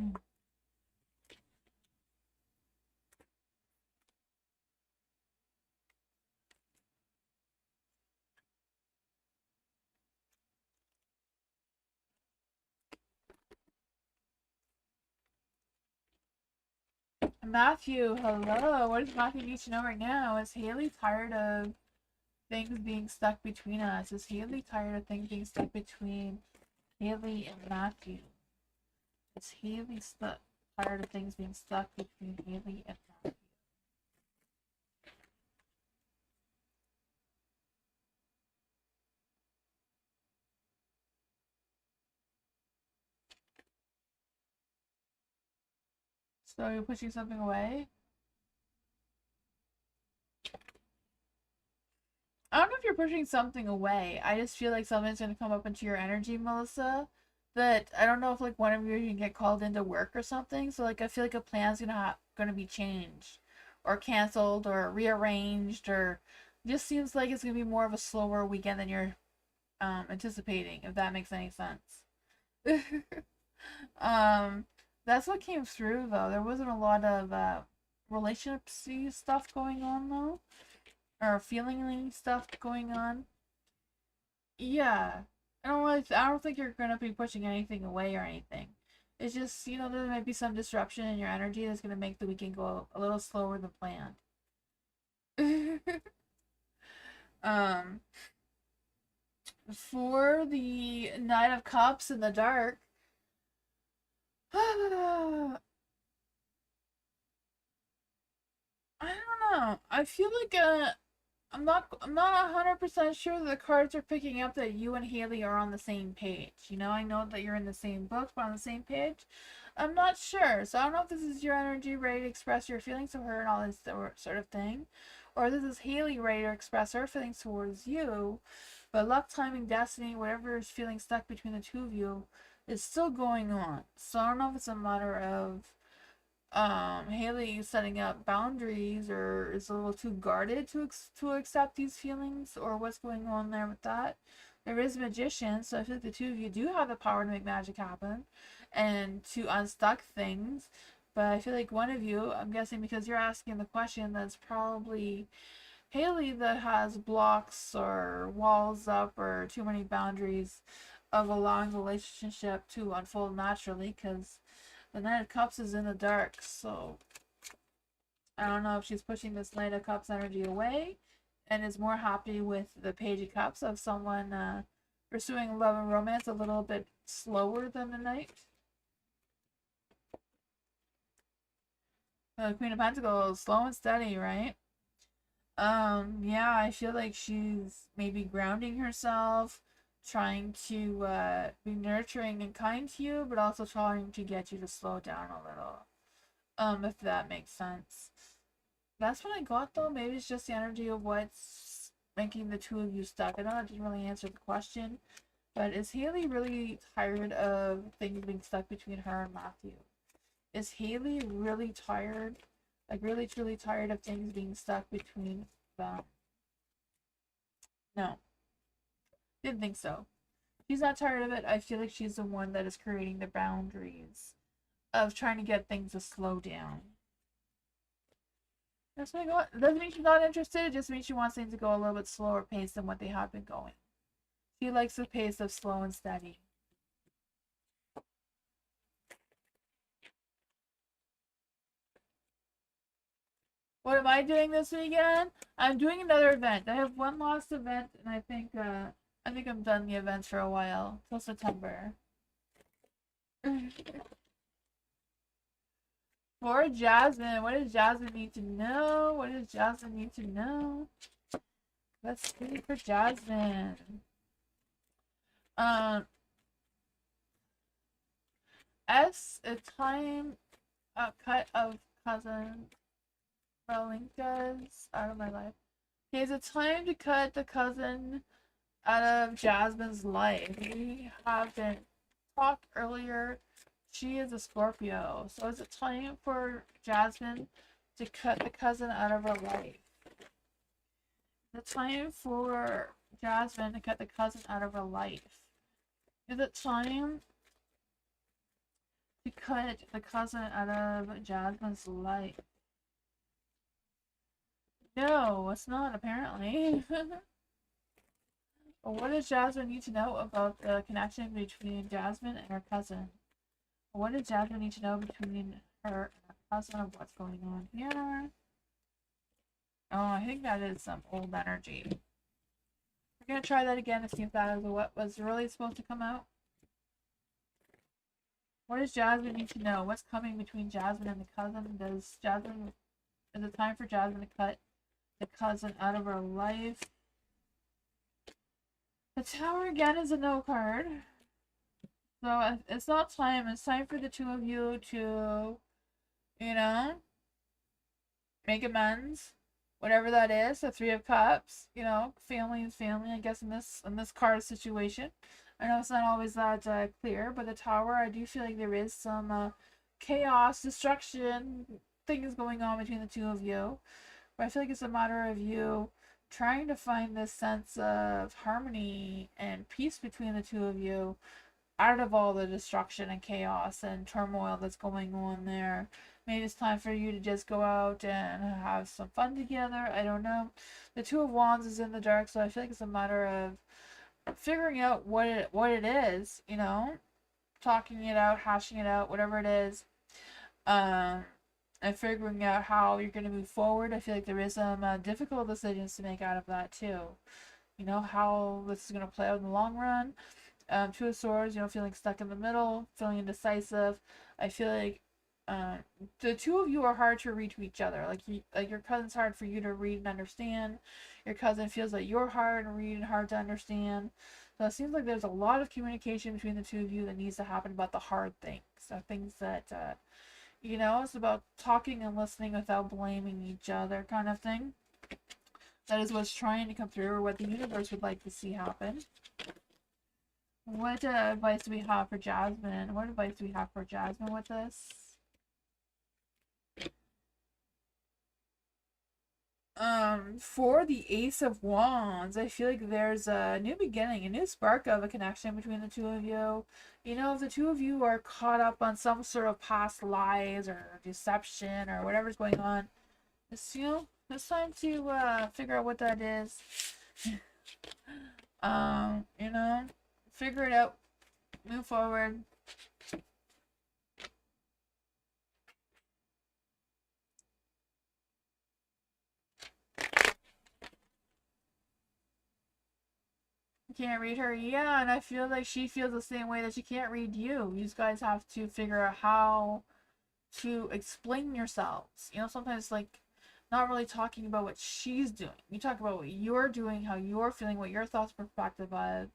Matthew, hello. What does Matthew need to know right now? Is Haley tired of things being stuck between us? Is Haley tired of things being stuck between Haley and Matthew? Is Haley tired of things being stuck between Haley and Matthew? So you're pushing something away? I don't know if you're pushing something away. I just feel like something's gonna come up into your energy, Melissa. That I don't know if like one of you can get called into work or something. So like I feel like a plan's gonna be changed, or canceled, or rearranged, or just seems like it's gonna be more of a slower weekend than you're anticipating. If that makes any sense. um, that's what came through though. There wasn't a lot of relationship stuff going on though, or feeling stuff going on. Yeah. I don't think you're gonna be pushing anything away or anything. It's just, there might be some disruption in your energy that's gonna make the weekend go a little slower than planned. um for the Knight of Cups in the dark. I don't know. I feel like I'm not 100% sure that the cards are picking up that you and Haley are on the same page. I know that you're in the same book, but on the same page. I'm not sure. So I don't know if this is your energy ready to express your feelings to her and all this sort of thing. Or this is Haley ready to express her feelings towards you. But luck, timing, destiny, whatever is feeling stuck between the two of you is still going on. So I don't know if it's a matter of Haley setting up boundaries or is a little too guarded to accept these feelings, or what's going on there with that. There is a magician, so I feel like the two of you do have the power to make magic happen and to unstuck things. But I feel like one of you, I'm guessing because you're asking the question, that's probably Haley that has blocks or walls up or too many boundaries of allowing the relationship to unfold naturally, because the Knight of Cups is in the dark, so I don't know if she's pushing this Knight of Cups energy away and is more happy with the Page of Cups of someone pursuing love and romance a little bit slower than the Knight. The Queen of Pentacles, slow and steady, right? Yeah, I feel like she's maybe grounding herself, trying to be nurturing and kind to you, but also trying to get you to slow down a little. If that makes sense. That's what I got though. Maybe it's just the energy of what's making the two of you stuck. I know that didn't really answer the question, but is Haley really tired of things being stuck between her and Matthew? Is Haley really tired? Like, really, truly tired of things being stuck between them? No. Didn't think so. She's not tired of it. I feel like she's the one that is creating the boundaries of trying to get things to slow down. That's what I got. It doesn't mean she's not interested. It just means she wants things to go a little bit slower pace than what they have been going. She likes the pace of slow and steady. What am I doing this weekend? I'm doing another event. I have one last event, and I think I'm done the events for a while till September. For Jasmine, what does Jasmine need to know? What does Jasmine need to know? Let's see for Jasmine. A time cut of cousin Rolinka's out of my life. Okay, is it time to cut the cousin out of Jasmine's life? We haven't talked earlier. She is a Scorpio, so is it time for Jasmine to cut the cousin out of her life? Is it time for Jasmine to cut the cousin out of her life? Is it time to cut the cousin out of Jasmine's life? No, it's not, apparently. What does Jasmine need to know about the connection between Jasmine and her cousin? What does Jasmine need to know between her and her cousin of what's going on here? Oh, I think that is some old energy. We're going to try that again to see if that is what was really supposed to come out. What does Jasmine need to know? What's coming between Jasmine and the cousin? Is it time for Jasmine to cut the cousin out of her life? The Tower again is a no card. So it's not time. It's time for the two of you to, make amends. Whatever that is. The Three of Cups. Family is family, I guess, in this card situation. I know it's not always that clear, but the Tower, I do feel like there is some chaos, destruction, things going on between the two of you. But I feel like it's a matter of you trying to find this sense of harmony and peace between the two of you out of all the destruction and chaos and turmoil that's going on there. Maybe it's time for you to just go out and have some fun together. I don't know. The Two of Wands is in the dark, so I feel like it's a matter of figuring out what it is, talking it out, hashing it out, whatever it is, and figuring out how you're going to move forward. I feel like there is some difficult decisions to make out of that too. How this is going to play out in the long run. Two of Swords, feeling stuck in the middle, feeling indecisive. I feel like the two of you are hard to read to each other. Like your cousin's hard for you to read and understand. Your cousin feels like you're hard to read and hard to understand. So it seems like there's a lot of communication between the two of you that needs to happen about the hard things. So things that, it's about talking and listening without blaming each other kind of thing. That is what's trying to come through, or what the universe would like to see happen. What advice do we have for Jasmine? What advice do we have for Jasmine with this? For the Ace of Wands, I feel like there's a new beginning, a new spark of a connection between the two of you. If the two of you are caught up on some sort of past lies or deception or whatever's going on, it's time to figure out what that is. Figure it out, move forward. Can't read her. Yeah, and I feel like she feels the same way that she can't read you. You guys have to figure out how to explain yourselves. Sometimes not really talking about what she's doing. You talk about what you're doing, how you're feeling, what your thoughts perspective are,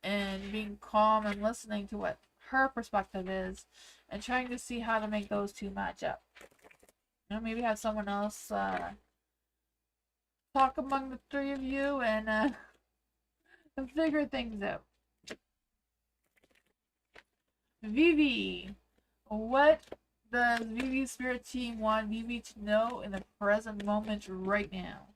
and being calm and listening to what her perspective is, and trying to see how to make those two match up. Maybe have someone else talk among the three of you and figure things out. Vivi, what Does VV Spirit Team want VV to know in the present moment right now?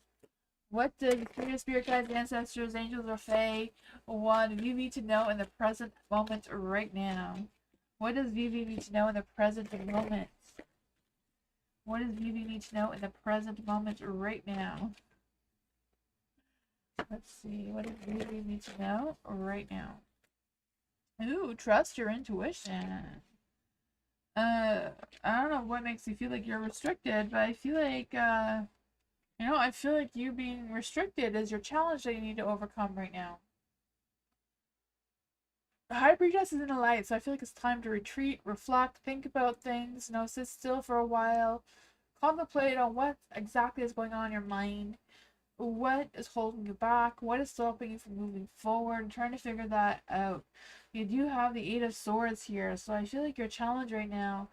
What does Spirit Guides, Ancestors, Angels, or Fae want VV to know in the present moment right now? What does VV need to know in the present moment? What does VV need to know in the present moment right now? Let's see. What does VV need to know right now? Ooh, trust your intuition. I don't know what makes you feel like you're restricted, but I feel like, I feel like you being restricted is your challenge that you need to overcome right now. The High Priestess is in the light, so I feel like it's time to retreat, reflect, think about things, sit still for a while, contemplate on what exactly is going on in your mind, what is holding you back, what is stopping you from moving forward, trying to figure that out. You do have the Eight of Swords here, so I feel like your challenge right now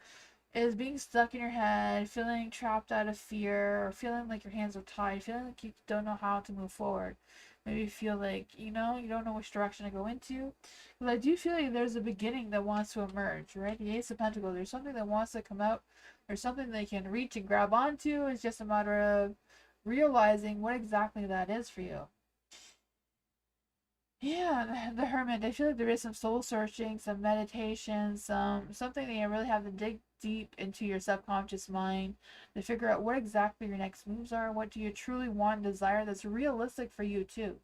is being stuck in your head, feeling trapped out of fear, or feeling like your hands are tied, feeling like you don't know how to move forward. Maybe you feel like, you don't know which direction to go into. But I do feel like there's a beginning that wants to emerge, right? The Ace of Pentacles, there's something that wants to come out. There's something they can reach and grab onto. It's just a matter of realizing what exactly that is for you. Yeah, the Hermit. I feel like there is some soul searching, some meditation, something that you really have to dig deep into your subconscious mind to figure out what exactly your next moves are. What do you truly want and desire that's realistic for you too?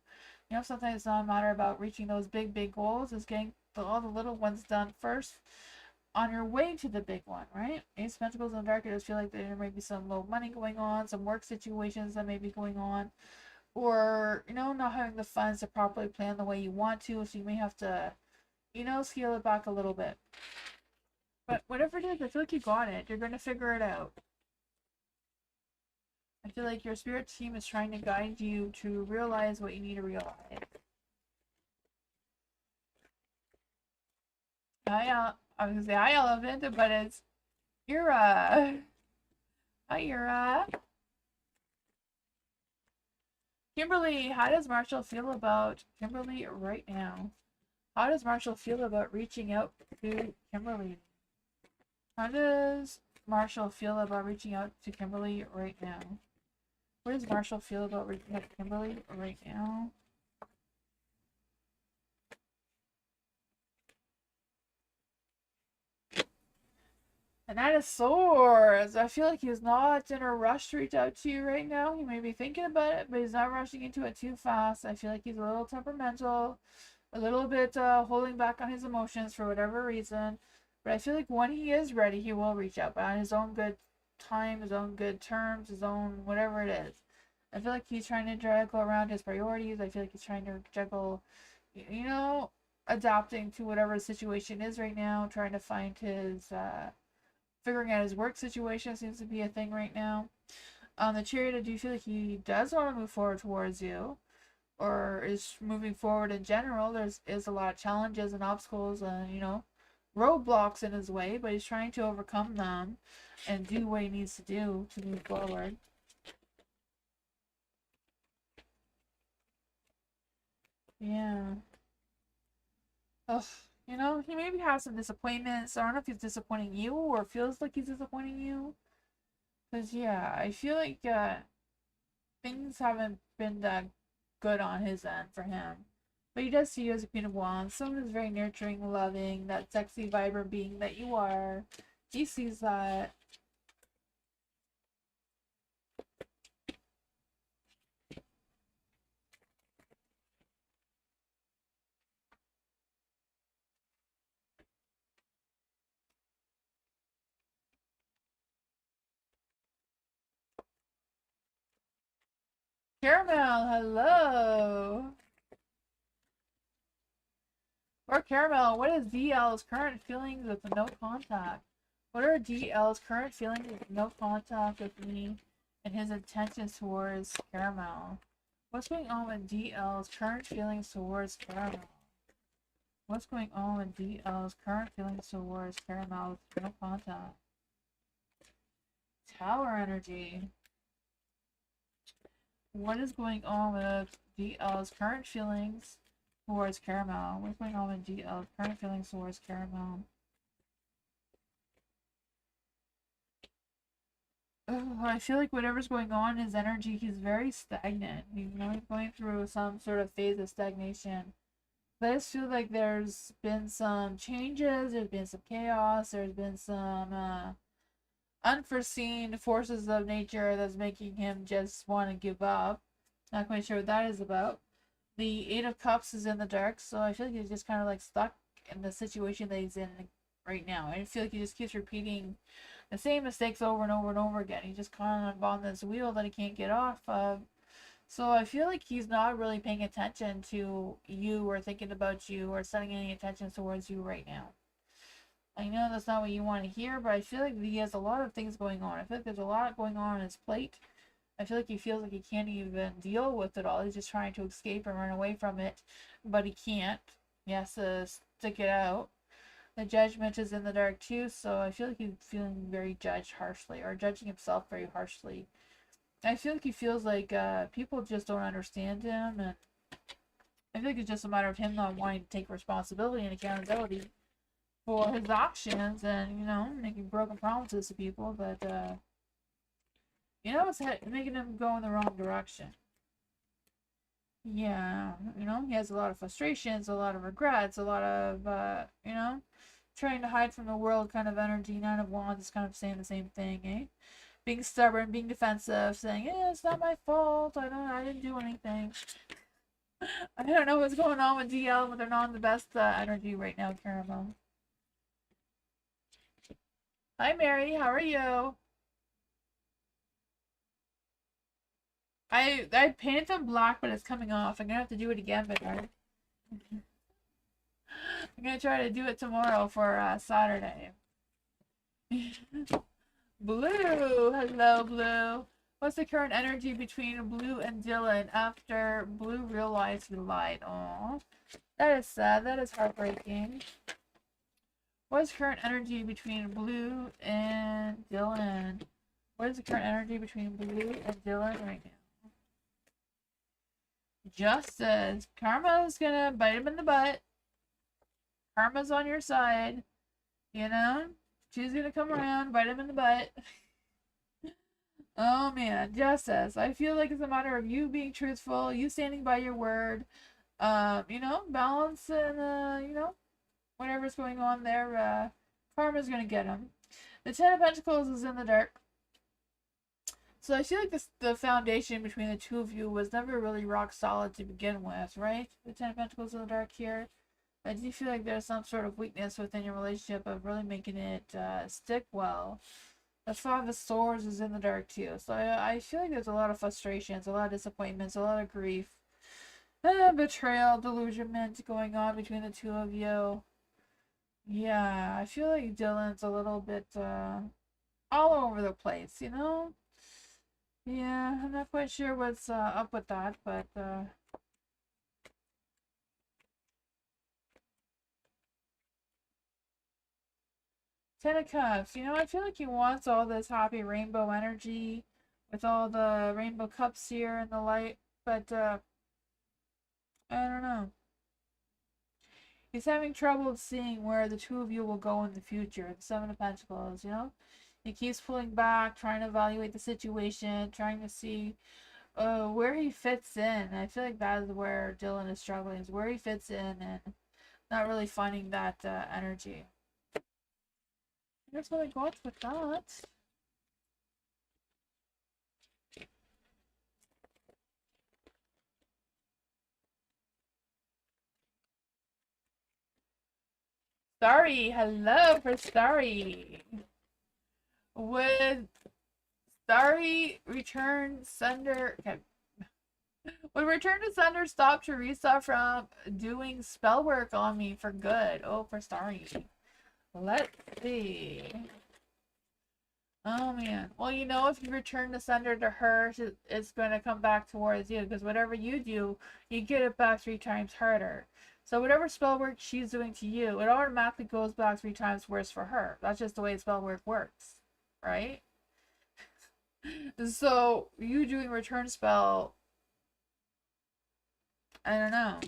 Sometimes it's not a matter about reaching those big, big goals. It's getting all the little ones done first on your way to the big one, right? Ace of Pentacles in the dark, I just feel like there might be some low money going on, some work situations that may be going on, or not having the funds to properly plan the way you want to, so you may have to scale it back a little bit. But whatever it is, I feel like you got it. You're going to figure it out. I feel like your spirit team is trying to guide you to realize what you need to realize. I was gonna say hi elephant, but it's Ira. Hi Ira. Kimberly, how does Marshall feel about Kimberly right now? How does Marshall feel about reaching out to Kimberly? How does Marshall feel about reaching out to Kimberly right now? What does Marshall feel about reaching out to Kimberly right now? And that is Swords. I feel like he's not in a rush to reach out to you right now. He may be thinking about it, but he's not rushing into it too fast. I feel like he's a little temperamental, a little bit holding back on his emotions for whatever reason. But I feel like when he is ready, he will reach out, but on his own good time, his own good terms, his own whatever it is. I feel like he's trying to juggle around his priorities. I feel like he's trying to juggle, adapting to whatever the situation is right now, trying to find his, figuring out his work situation seems to be a thing right now. On the Chariot, I do feel like he does want to move forward towards you, or is moving forward in general. Is a lot of challenges and obstacles and roadblocks in his way, but he's trying to overcome them and do what he needs to do to move forward. Yeah. Ugh. He maybe has some disappointments. I don't know if he's disappointing you or feels like he's disappointing you. Because, yeah, I feel like things haven't been that good on his end for him. But he does see you as a Queen of Wands, someone who's very nurturing, loving, that sexy, vibrant being that you are. He sees that. Caramel, hello. Or Caramel, what is DL's current feelings with no contact? What are DL's current feelings with no contact with me and his intentions towards Caramel? What's going on with DL's current feelings towards Caramel? What's going on with DL's current feelings towards Caramel with no contact? Tower energy. What is going on with DL's current feelings towards Caramel? What's going on with DL's current feelings towards Caramel? I feel like whatever's going on in his energy, he's very stagnant. He's going through some sort of phase of stagnation. But I just feel like there's been some changes, there's been some chaos, there's been some unforeseen forces of nature that's making him just want to give up. Not quite sure what that is about. The Eight of Cups is in the dark, so I feel like he's just kind of like stuck in the situation that he's in right now. I feel like he just keeps repeating the same mistakes over and over and over again. He's just kind of on this wheel that he can't get off of. So I feel like he's not really paying attention to you or thinking about you or setting any attention towards you right now. I know that's not what you want to hear, but I feel like he has a lot of things going on. I feel like there's a lot going on his plate. I feel like he feels like he can't even deal with it all. He's just trying to escape and run away from it, but he can't. He has to stick it out. The Judgment is in the dark too, so I feel like he's feeling very judged harshly, or judging himself very harshly. I feel like he feels like people just don't understand him, and I feel like it's just a matter of him not wanting to take responsibility and accountability for his actions, and making broken promises to people, but it's making him go in the wrong direction. Yeah, he has a lot of frustrations, a lot of regrets, a lot of trying to hide from the world kind of energy. Nine of Wands is kind of saying the same thing, eh? Being stubborn, being defensive, saying, "Yeah, it's not my fault. I didn't do anything." I don't know what's going on with DL, but they're not in the best energy right now, Caramel. Hi, Mary. How are you? I painted them black, but it's coming off. I'm gonna have to do it again, but I'm gonna try to do it tomorrow for Saturday. Blue, hello, Blue. What's the current energy between Blue and Dylan after Blue realized he lied? Aww, that is sad. That is heartbreaking. What's the current energy between Blue and Dylan? What is the current energy between Blue and Dylan right now? Justice. Karma's gonna bite him in the butt. Karma's on your side. She's gonna come around, bite him in the butt. Oh man, Justice. I feel like it's a matter of you being truthful, you standing by your word. Balance and whatever's going on there. Karma's gonna get him. The Ten of Pentacles is in the dark. So I feel like the foundation between the two of you was never really rock solid to begin with, right? The Ten of Pentacles in the dark here. I do feel like there's some sort of weakness within your relationship of really making it stick well. The Five of Swords is in the dark too. So I feel like there's a lot of frustrations, a lot of disappointments, a lot of grief. Betrayal, delusionment going on between the two of you. Yeah, I feel like Dylan's a little bit all over the place, Yeah, I'm not quite sure what's up with that, but Ten of Cups. I feel like he wants all this happy rainbow energy with all the rainbow cups here in the light, but I don't know. He's having trouble seeing where the two of you will go in the future. The Seven of Pentacles, He keeps pulling back, trying to evaluate the situation, trying to see where he fits in. I feel like that is where Dylan is struggling, is where he fits in and not really finding that energy. That's what I got with that. Starry, hello for Starry. Would Starry return Sunder? Okay. Would Return to Sunder stop Teresa from doing spell work on me for good? Oh, for Starry. Let's see. Oh man. Well, if you return the Sunder to her, it's going to come back towards you, because whatever you do, you get it back 3 times harder. So whatever spell work she's doing to you, it automatically goes back 3 times worse for her. That's just the way spell work works, right? So you doing return spell, I don't know,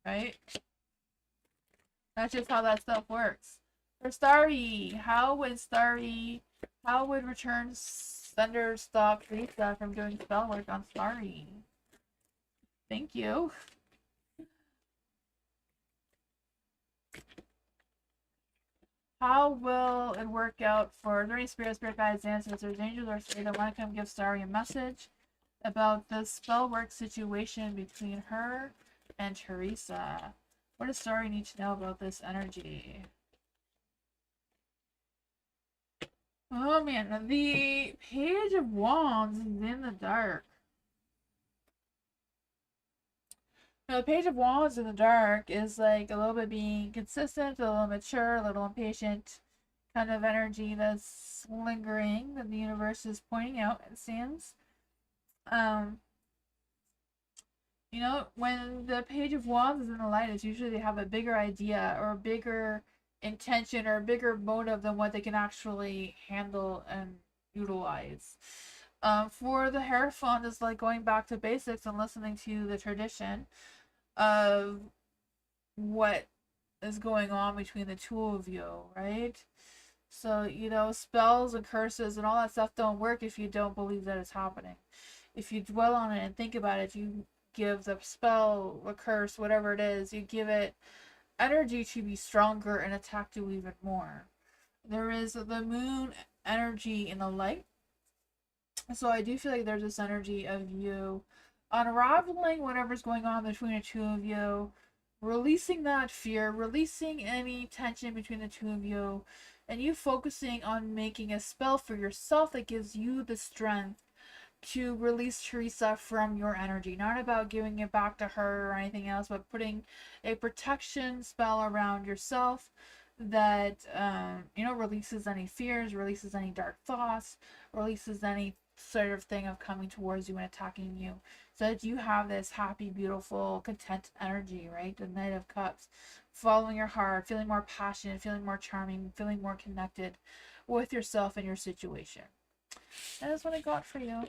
right? That's just how that stuff works. For Starry, how would return Thunder stopped Lisa from doing spell work on Starry. Thank you. How will it work out for the spirit guides, ancestors, angels, or say that want to come give Starry a message about the spell work situation between her and Teresa? What does Starry need to know about this energy? Oh man, the Page of Wands is in the dark. Now, the Page of Wands in the dark is like a little bit being consistent, a little mature, a little impatient kind of energy that's lingering that the universe is pointing out, it seems. You know, when the Page of Wands is in the light, it's usually they have a bigger idea or a bigger intention or a bigger motive than what they can actually handle and utilize. For the Hierophant, is like going back to basics and listening to the tradition of what is going on between the two of you, right? So, you know, spells and curses and all that stuff don't work if you don't believe that it's happening. If you dwell on it and think about it, you give the spell, a curse, whatever it is, you give it energy to be stronger and attack you even more. There is the moon energy in the light. So I do feel like there's this energy of you unraveling whatever's going on between the two of you, releasing that fear, releasing any tension between the two of you, and you focusing on making a spell for yourself that gives you the strength to release Teresa from your energy. Not about giving it back to her or anything else, but putting a protection spell around yourself that, you know, releases any fears, releases any dark thoughts, releases any sort of thing of coming towards you and attacking you, so that you have this happy, beautiful, content energy, right? The Knight of Cups, following your heart, feeling more passionate, feeling more charming, feeling more connected with yourself and your situation. That is what I got for you.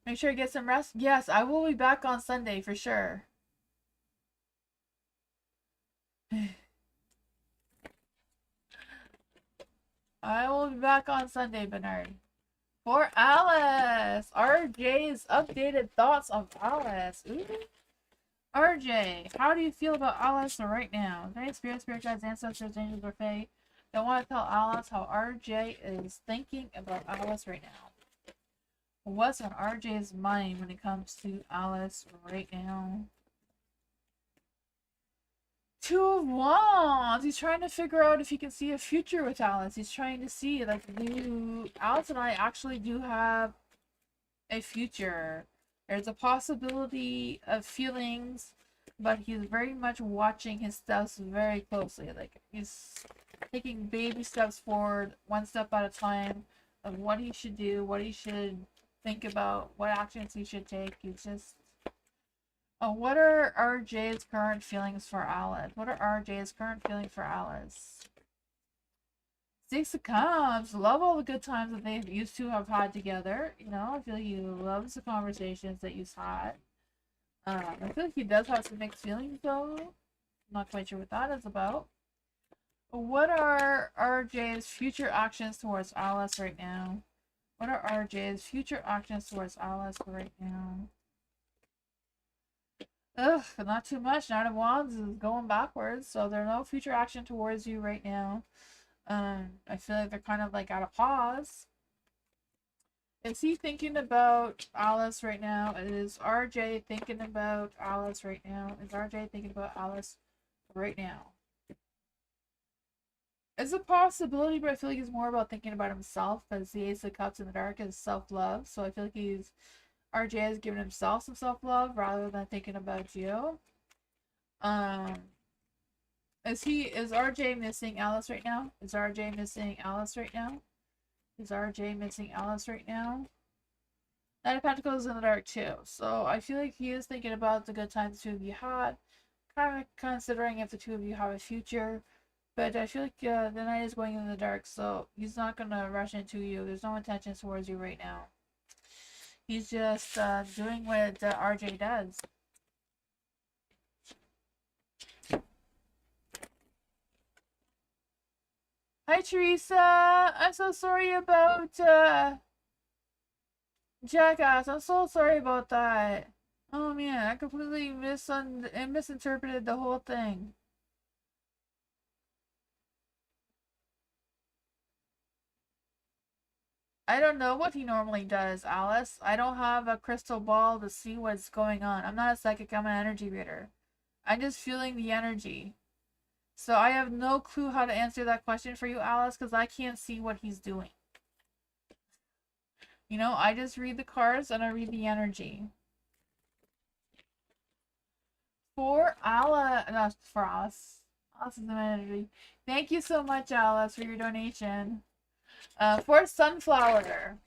Make sure you get some rest. Yes, I will be back on Sunday for sure. I will be back on Sunday, Bernard. For Alice! RJ's updated thoughts on Alice. Ooh. RJ, how do you feel about Alice right now? Is there any spirit guides, ancestors, angels, or fae that want to tell Alice how RJ is thinking about Alice right now? What's on RJ's mind when it comes to Alice right now? Two of Wands. He's trying to figure out if he can see a future with Alice. He's trying to see, like, Alice and I actually do have a future. There's a possibility of feelings, but he's very much watching his steps very closely. Like, he's taking baby steps forward, one step at a time, of what he should do, what he should think about, what actions he should take. He's just... Oh, what are RJ's current feelings for Alice? What are RJ's current feelings for Alice? Six of Cups. Love all the good times that they used to have had together. You know, I feel like he loves the conversations that you've had. I feel like he does have some mixed feelings, though. I'm not quite sure what that is about. What are RJ's future actions towards Alice right now? What are RJ's future actions towards Alice right now? Ugh, not too much. Knight of Wands is going backwards, so there's no future action towards you right now. I feel like they're kind of like at a pause. Is he thinking about Alice right now? Is RJ thinking about Alice right now? Is RJ thinking about Alice right now? It's a possibility, but I feel like he's more about thinking about himself, because the Ace of Cups in the dark is self-love. So I feel like RJ has given himself some self-love rather than thinking about you. Is RJ missing Alice right now? Is RJ missing Alice right now? Is RJ missing Alice right now? Knight of Pentacles in the dark too. So I feel like he is thinking about the good times the two of you had. Kind of considering if the two of you have a future. But I feel like the night is going in the dark, so he's not going to rush into you. There's no intentions towards you right now. He's just doing what RJ does. Hi, Teresa. I'm so sorry about, Jackass. I'm so sorry about that. Oh, man. I completely misinterpreted the whole thing. I don't know what he normally does, Alice. I don't have a crystal ball to see what's going on. I'm not a psychic, I'm an energy reader. I'm just feeling the energy. So I have no clue how to answer that question for you, Alice, because I can't see what he's doing. You know, I just read the cards and I read the energy. For Alice, no, for Alice. Alice is the energy. Thank you so much, Alice, for your donation. For Sunflower.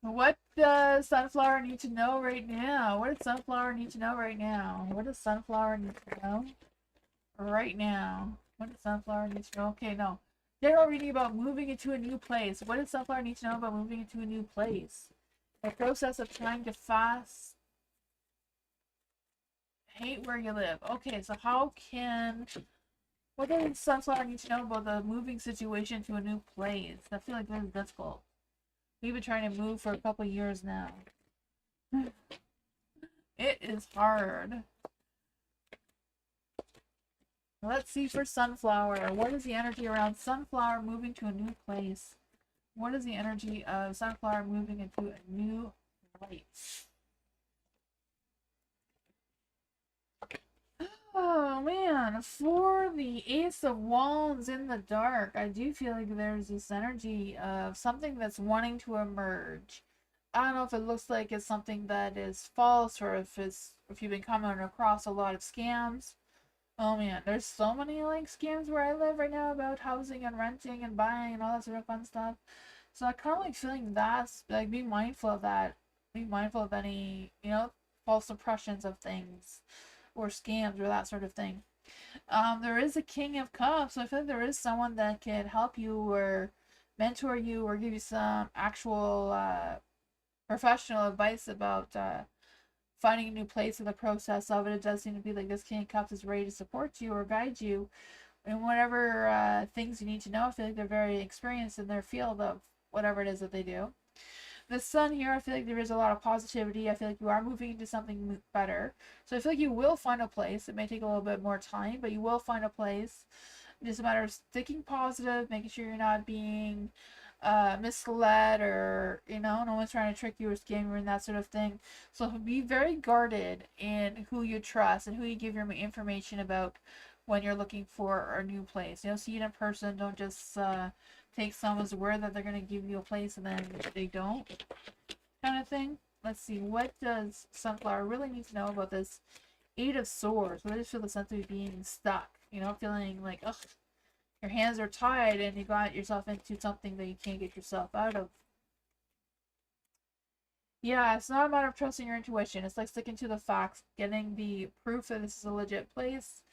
What does Sunflower need to know right now? What does Sunflower need to know right now? What does Sunflower need to know right now? What does Sunflower need to know? Okay, no. General reading about moving into a new place. What does Sunflower need to know about moving into a new place? The process of trying to fast. Hate where you live. Okay, so how can... What does Sunflower need to know about the moving situation to a new place? I feel like this is difficult. We've been trying to move for a couple years now. It is hard. Let's see for Sunflower. What is the energy around Sunflower moving to a new place? What is the energy of Sunflower moving into a new place? Oh man, for the Ace of Wands in the dark, I do feel like there's this energy of something that's wanting to emerge. I don't know if it looks like it's something that is false or if you've been coming across a lot of scams. Oh man, there's so many like scams where I live right now about housing and renting and buying and all that sort of fun stuff. So I kind of like feeling that's like being mindful of that, being mindful of any false impressions of things or scams or that sort of thing. There is a King of Cups, so I feel like there is someone that can help you or mentor you or give you some actual professional advice about finding a new place in the process of it. It does seem to be like this King of Cups is ready to support you or guide you in whatever things you need to know. I feel like they're very experienced in their field of whatever it is that they do. The Sun here, I feel like there is a lot of positivity. I feel like you are moving into something better. So I feel like you will find a place. It may take a little bit more time, but you will find a place. It's just a matter of sticking positive, making sure you're not being misled or no one's trying to trick you or scam you and that sort of thing. So be very guarded in who you trust and who you give your information about when you're looking for a new place. See it in person. Don't just take someone's word that they're going to give you a place and then they don't, kind of thing. Let's see, what does Sunflower really need to know about this Eight of Swords? What does feel the sense of being stuck? Feeling like, ugh, your hands are tied and you got yourself into something that you can't get yourself out of. Yeah, it's not a matter of trusting your intuition. It's like sticking to the facts, getting the proof that this is a legit place.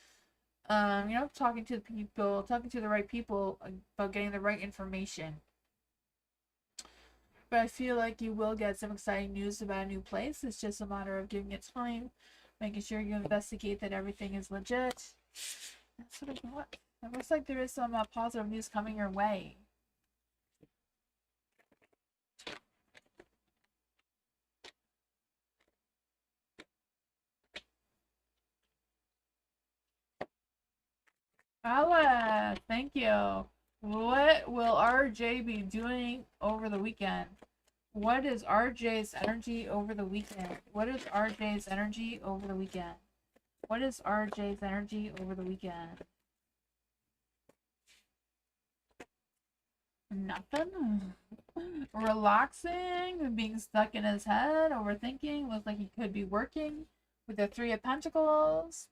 Talking to the people, talking to the right people about getting the right information. But I feel like you will get some exciting news about a new place. It's just a matter of giving it time, making sure you investigate that everything is legit. That's what I got. It looks like there is some positive news coming your way. Ella, thank you. What will RJ be doing over the weekend? What is RJ's energy over the weekend? What is RJ's energy over the weekend? What is RJ's energy over the weekend? Nothing. Relaxing, being stuck in his head, overthinking. Looks like he could be working with the Three of Pentacles.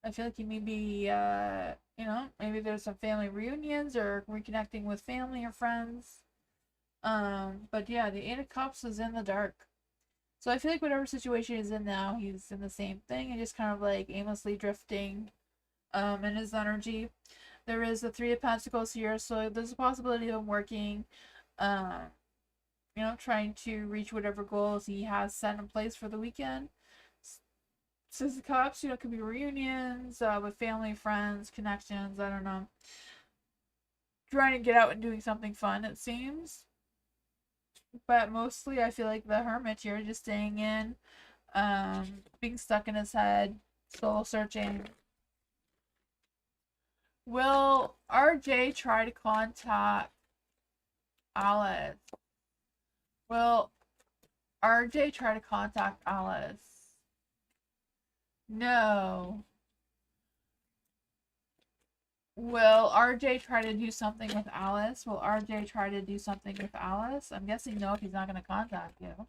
I feel like he may be, maybe there's some family reunions or reconnecting with family or friends. But yeah, the Eight of Cups is in the dark. So I feel like whatever situation he's in now, he's in the same thing and just kind of like aimlessly drifting in his energy. There is the Three of Pentacles here, so there's a possibility of him working, trying to reach whatever goals he has set in place for the weekend. Six of Cups, could be reunions with family, friends, connections, I don't know. trying to get out and doing something fun, it seems. But mostly I feel like the hermit here just staying in, being stuck in his head, soul searching. Will RJ try to contact Alice? Will RJ try to contact Alice? No. Will RJ try to do something with Alice? Will RJ try to do something with Alice? I'm guessing no if he's not going to contact you.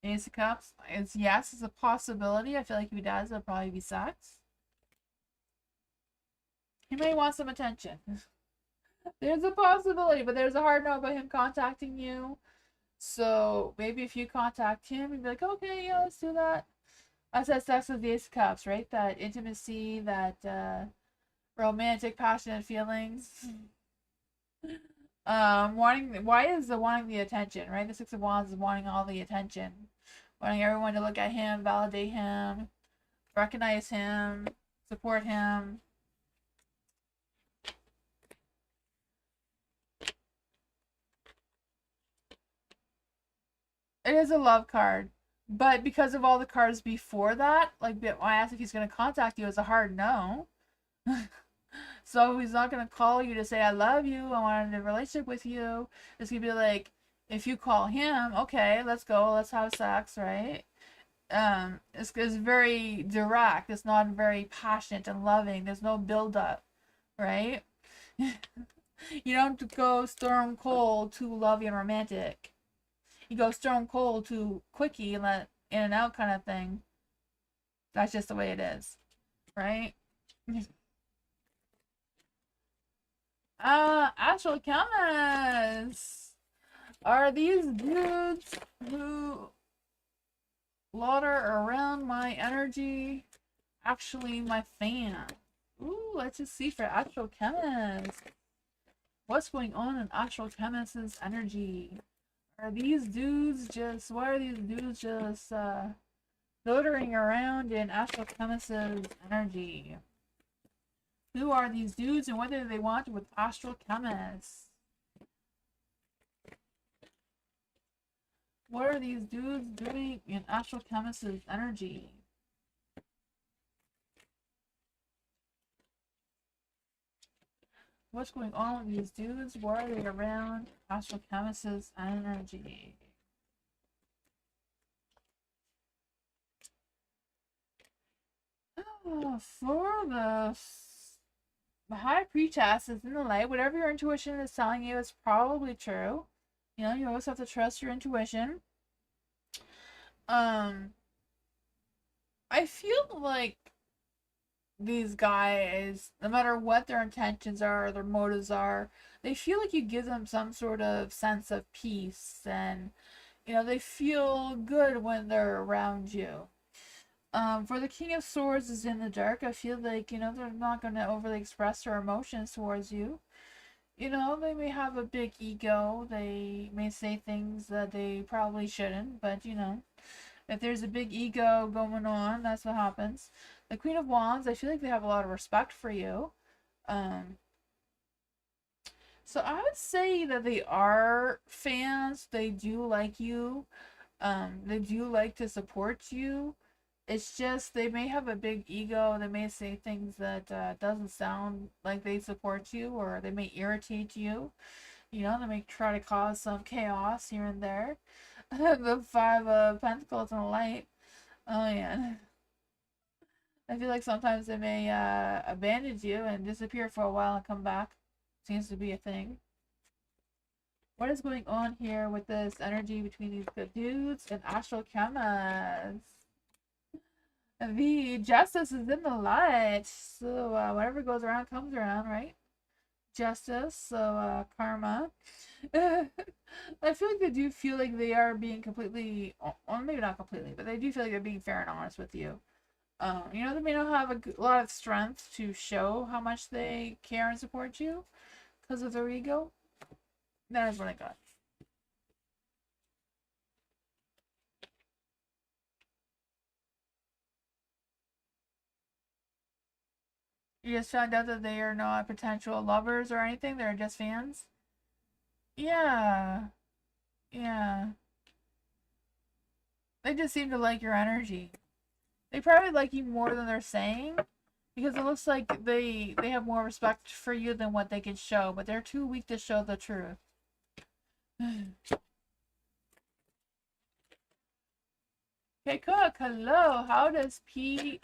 Ace of Cups. It's yes, it's a possibility. I feel like if he does, it'll probably be sex. He may want some attention. There's a possibility, but there's a hard no about him contacting you. So maybe if you contact him, you'd be like, okay, yeah, let's do that. I said sex with the Ace of Cups, right? That intimacy, that romantic, passionate feelings. Why is the wanting the attention, right? The Six of Wands is wanting all the attention, wanting everyone to look at him, validate him, recognize him, support him. It is a love card, but because of all the cards before that, like I asked if he's going to contact you, it's a hard no. So he's not going to call you to say, I love you, I want a relationship with you. It's going to be like, if you call him, okay, let's go, let's have sex, right? It's very direct. It's not very passionate and loving. There's no build up, right? You don't go stone cold too lovey and romantic. You go stone cold too quickie and let in and out kind of thing. That's just the way it is, right? Astral chemists. Are these dudes who lauder around my energy actually my fan? Ooh, let's just see for Astral chemists. What's going on in Astral chemists' energy? Are these dudes just, why are these dudes just loitering around in Astral chemists' energy? Who are these dudes and what do they want with Astral chemists? What are these dudes doing in Astral chemists' energy? What's going on with these dudes? Why are they around Astral chemists' energy? For the High Priestess is in the light. Whatever your intuition is telling you is probably true. You know, you always have to trust your intuition. I feel like these guys, no matter what their intentions are, their motives are, they feel like you give them some sort of sense of peace and, you know, they feel good when they're around you. For the King of Swords is in the dark, I feel like, you know, they're not going to overly express their emotions towards you. You know, they may have a big ego, they may say things that they probably shouldn't, but, you know, if there's a big ego going on, that's what happens. The Queen of Wands, I feel like they have a lot of respect for you. So I would say that they are fans. They do like you. They do like to support you. It's just they may have a big ego. They may say things that doesn't sound like they support you, or they may irritate you. You know, they may try to cause some chaos here and there. The Five of Pentacles and the Light. Oh yeah. I feel like sometimes they may abandon you and disappear for a while and come back. Seems to be a thing. What is going on here with this energy between these good dudes and Astral chemists? The Justice is in the light. So whatever goes around comes around, right? Justice, so karma. I feel like they do feel like they are being completely, well, maybe not completely, but they do feel like they're being fair and honest with you. You know, they may not have a lot of strength to show how much they care and support you because of their ego. That is what I got. You just found out that they are not potential lovers or anything, they're just fans? Yeah. Yeah. They just seem to like your energy. They probably like you more than they're saying because it looks like they have more respect for you than what they can show, but they're too weak to show the truth. Hey Cook, hello. How is P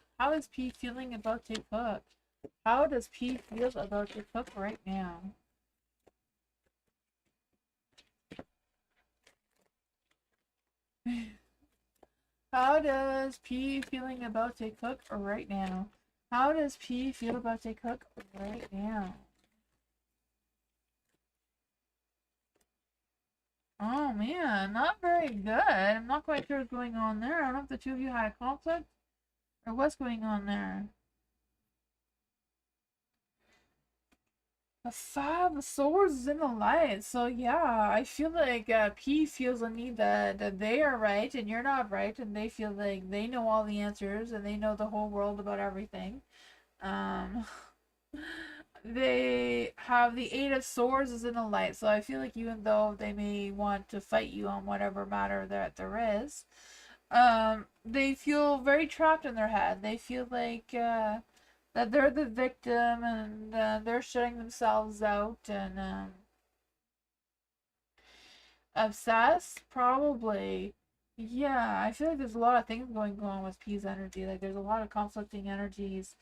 feeling about Tay Cook? How does P feel about Tay Cook right now? How does P feeling about Tay Cook right now? How does P feel about Tay Cook right now? Oh man, not very good. I'm not quite sure what's going on there. I don't know if the two of you had a conflict or what's going on there. The Five of Swords is in the light, so yeah, I feel like P feels the need that they are right and you're not right, and they feel like they know all the answers and they know the whole world about everything. Um, they have the Eight of Swords is in the light, so I feel like even though they may want to fight you on whatever matter that there is, they feel very trapped in their head. They feel like that they're the victim and they're shutting themselves out and obsessed, probably. Yeah, I feel like there's a lot of things going on with P's energy. Like there's a lot of conflicting energies.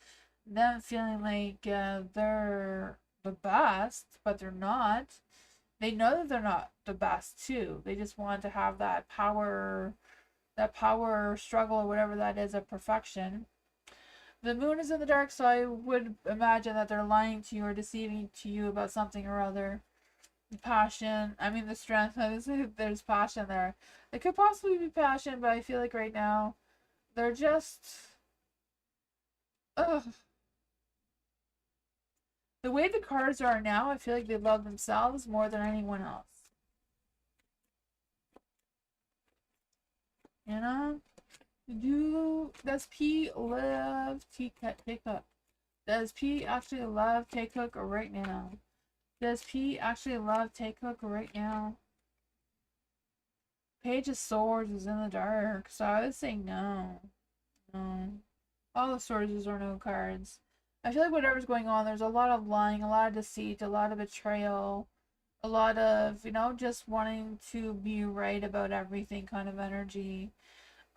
Them feeling like they're the best, but they're not. They know that they're not the best too. They just want to have that power struggle or whatever that is of perfection. The moon is in the dark, so I would imagine that they're lying to you or deceiving to you about something or other. The passion, I mean the strength. There's passion there. It could possibly be passion, but I feel like right now they're just, ugh. The way the cards are now, I feel like they love themselves more than anyone else. You know? Does P love Take Up? Does P actually love Take Cook right now? Does P actually love Take Cook right now? Page of Swords is in the dark, so I would say no. No. All the swords are no cards. I feel like whatever's going on, there's a lot of lying, a lot of deceit, a lot of betrayal, a lot of, just wanting to be right about everything kind of energy.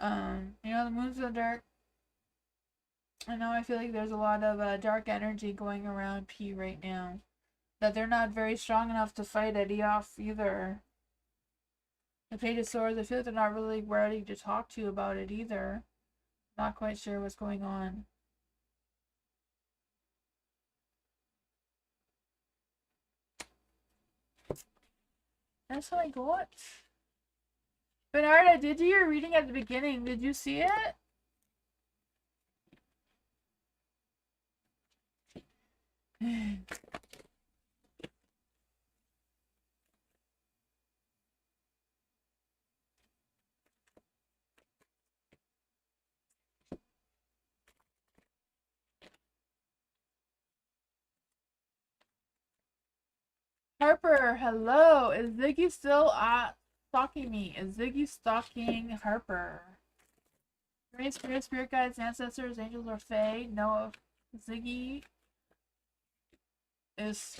The moon's in the dark. I know I feel like there's a lot of dark energy going around P right now. That they're not very strong enough to fight Eddie off either. The Page of Swords, I feel like they're not really ready to talk to you about it either. Not quite sure what's going on. That's what I got. Bernard, I did do your reading at the beginning. Did you see it? Harper, hello. Is Ziggy still stalking me? Is Ziggy stalking Harper? Spirit guides, ancestors, angels, or fae know if Ziggy is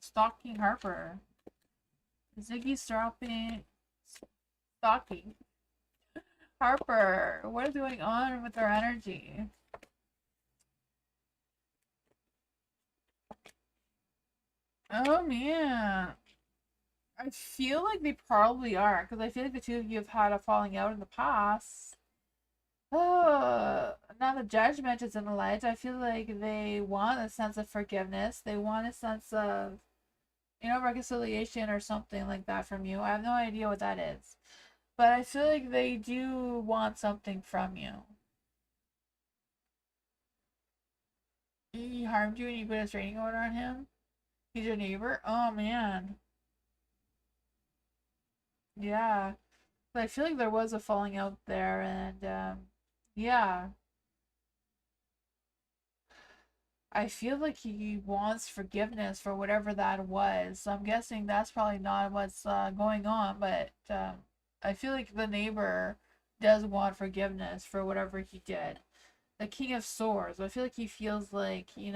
stalking Harper. Ziggy stalking Harper. What is going on with their energy? Oh man. I feel like they probably are, because I feel like the two of you have had a falling out in the past. Oh, now the judgment is in the light. I feel like they want a sense of forgiveness. They want a sense of, reconciliation or something like that from you. I have no idea what that is. But I feel like they do want something from you. He harmed you and you put a restraining order on him? He's your neighbor? Oh man. Yeah. But I feel like there was a falling out there and yeah. I feel like he wants forgiveness for whatever that was. So I'm guessing that's probably not what's going on, but I feel like the neighbor does want forgiveness for whatever he did. The King of Swords, I feel like he feels like, he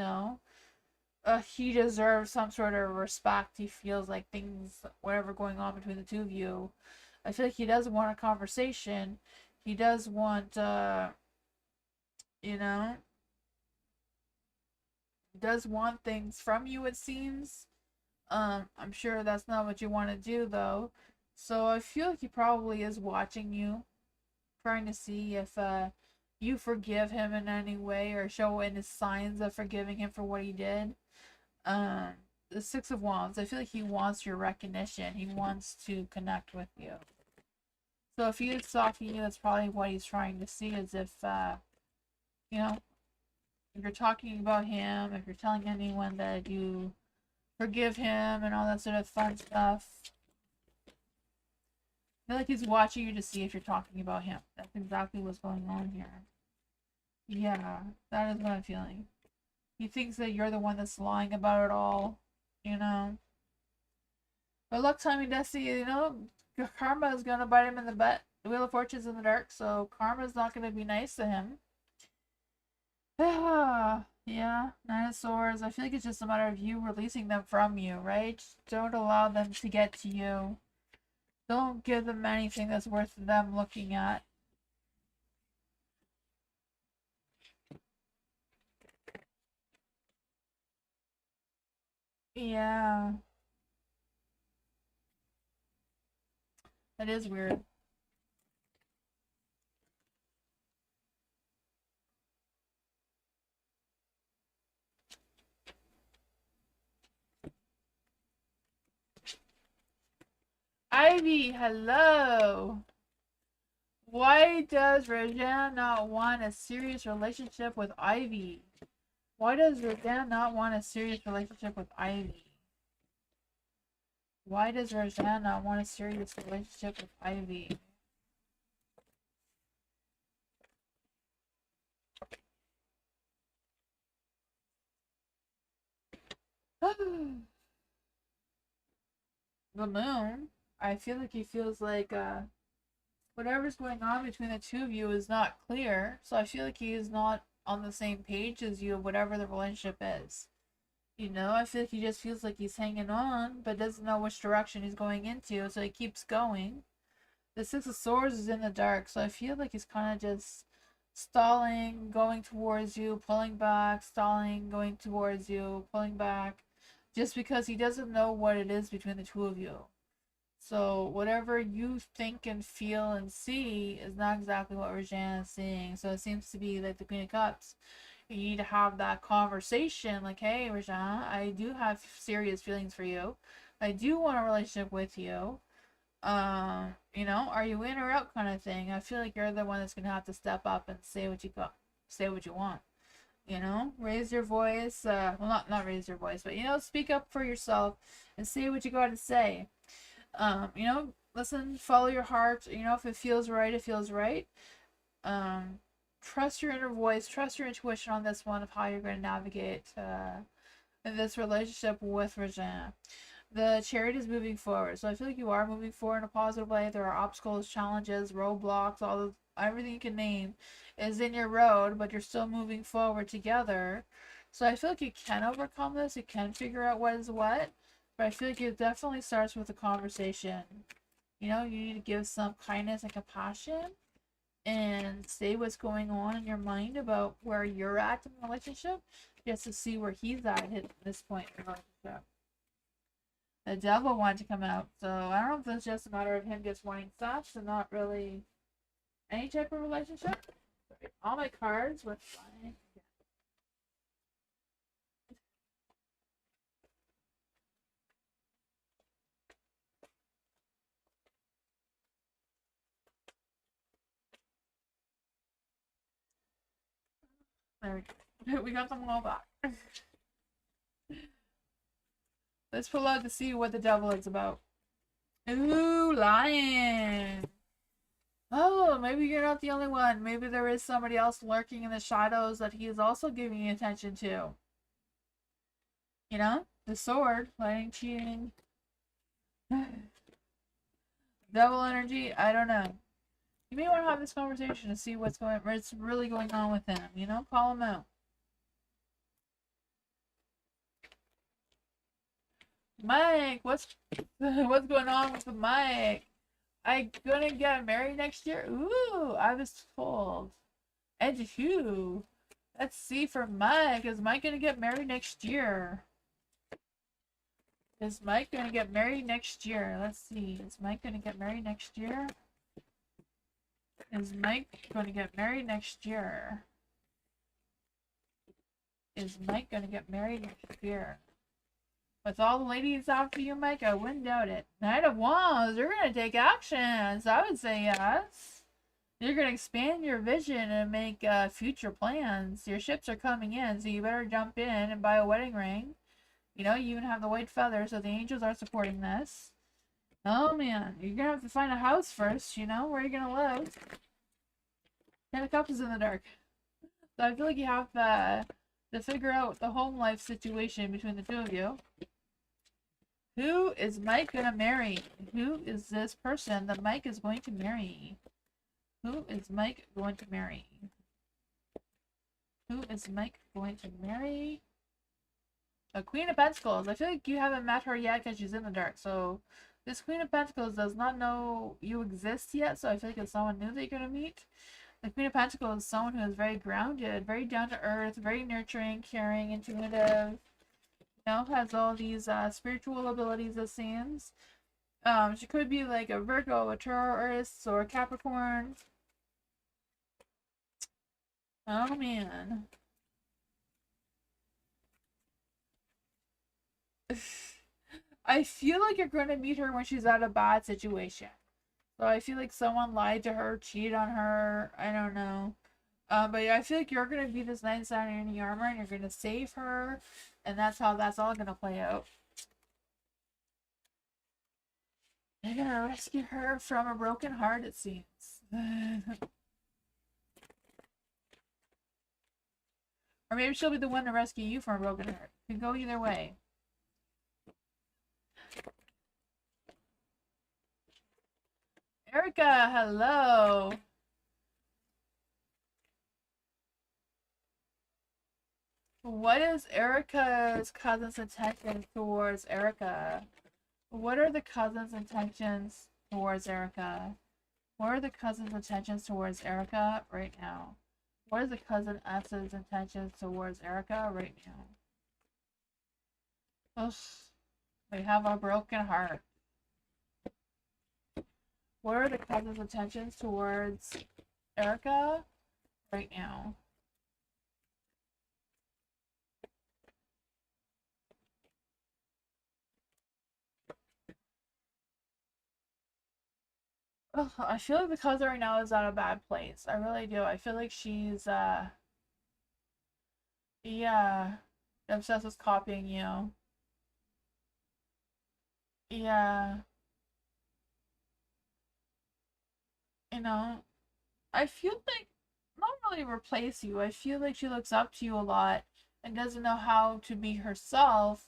deserves some sort of respect. He feels like things, whatever going on between the two of you, I feel like he does want a conversation. He does want, you know, does want things from you, it seems. I'm sure that's not what you want to do, though. So I feel like he probably is watching you, trying to see if you forgive him in any way or show any signs of forgiving him for what he did. Um, the Six of Wands, I feel like he wants your recognition. He wants to connect with you. So if he is talking to you, that's probably what he's trying to see, is if, you know, if you're talking about him, if you're telling anyone that you forgive him and all that sort of fun stuff. I feel like he's watching you to see if you're talking about him. That's exactly what's going on here. Yeah, that is what I'm feeling. He thinks that you're the one that's lying about it all, you know. But luck, time, and destiny, karma is gonna bite him in the butt. The Wheel of Fortune's in the dark, so karma's not gonna be nice to him. Yeah, Nine of Swords. I feel like it's just a matter of you releasing them from you, right? Don't allow them to get to you. Don't give them anything that's worth them looking at. Yeah. That is weird. Ivy, hello. Why does Regina not want a serious relationship with Ivy? Why does Regina not want a serious relationship with Ivy? Why does Regina not want a serious relationship with Ivy? The moon. I feel like he feels like whatever's going on between the two of you is not clear. So I feel like he is not on the same page as you, whatever the relationship is. I feel like he just feels like he's hanging on, but doesn't know which direction he's going into, so he keeps going. The Six of Swords is in the dark, so I feel like he's kind of just stalling, going towards you, pulling back, stalling, going towards you, pulling back, just because he doesn't know what it is between the two of you. So whatever you think and feel and see is not exactly what Regina is seeing. So it seems to be like the Queen of Cups. You need to have that conversation, like, hey, Regina, I do have serious feelings for you. I do want a relationship with you. Are you in or out kind of thing. I feel like you're the one that's gonna have to step up and say what you got, say what you want. Raise your voice. Well, not raise your voice, but speak up for yourself and say what you got to say. Listen, follow your heart. If it feels right, it feels right. Trust your inner voice, trust your intuition on this one of how you're going to navigate in this relationship with Regina. The Chariot is moving forward, so I feel like you are moving forward in a positive way. There are obstacles, challenges, roadblocks, everything you can name is in your road, but you're still moving forward together. So I feel like you can overcome this. You can figure out what is what, but I feel like it definitely starts with a conversation. You need to give some kindness and compassion and say what's going on in your mind about where you're at in the relationship, just to see where he's at this point in the relationship. The devil wanted to come out, so I don't know if it's just a matter of him just wanting sex and not really any type of relationship. Sorry, all my cards were fine. There we go. We got them all back. Let's pull out to see what the devil is about. Ooh, lion. Oh, maybe you're not the only one. Maybe there is somebody else lurking in the shadows that he is also giving attention to. You know? The sword, lying, cheating. Devil energy, I don't know. You may want to have this conversation to see what's really going on with him, you know? Call him out. Mike, what's going on with the Mike? I gonna get married next year? Ooh, I was told. And who? Let's see for Mike. Is Mike gonna get married next year? Is Mike gonna get married next year? Let's see. Is Mike gonna get married next year? Is Mike gonna get married next year? Is Mike gonna get married next year? With all the ladies after you, Mike, I wouldn't doubt it. Knight of Wands, you're gonna take actions. I would say yes. You're gonna expand your vision and make future plans. Your ships are coming in, so you better jump in and buy a wedding ring. You know, you even have the white feather, so the angels are supporting this. Oh man, you're gonna have to find a house first, you know, where you're gonna live. Ten of Cups is in the dark. So I feel like you have to figure out the home life situation between the two of you. Who is Mike gonna marry? Who is this person that Mike is going to marry? Who is Mike going to marry? Who is Mike going to marry? A Queen of Pentacles. I feel like you haven't met her yet because she's in the dark. So this Queen of Pentacles does not know you exist yet. So I feel like it's someone new that you're going to meet. The Queen of Pentacles is someone who is very grounded, very down to earth, very nurturing, caring, intuitive. You know, has all these spiritual abilities, it seems. She could be like a Virgo, a Taurus, or a Capricorn. Oh man. I feel like you're going to meet her when she's at a bad situation. So I feel like someone lied to her, cheated on her. I don't know. But yeah, I feel like you're going to be this knight in shining armor and you're going to save her. And that's how that's all going to play out. You're going to rescue her from a broken heart, it seems. Or maybe she'll be the one to rescue you from a broken heart. It can go either way. Erica, hello. What is Erica's cousin's intention towards Erica? What are the cousin's intentions towards Erica? What are the cousin's intentions towards Erica right now? What is the cousin S's intentions towards Erica right now? Ugh, we have a broken heart. What are the cousin's intentions towards Erica right now? Ugh, I feel like the cousin right now is at a bad place. I really do. I feel like she's yeah, obsessed with copying you. Yeah, you know, I feel like not really replace you. I feel like she looks up to you a lot and doesn't know how to be herself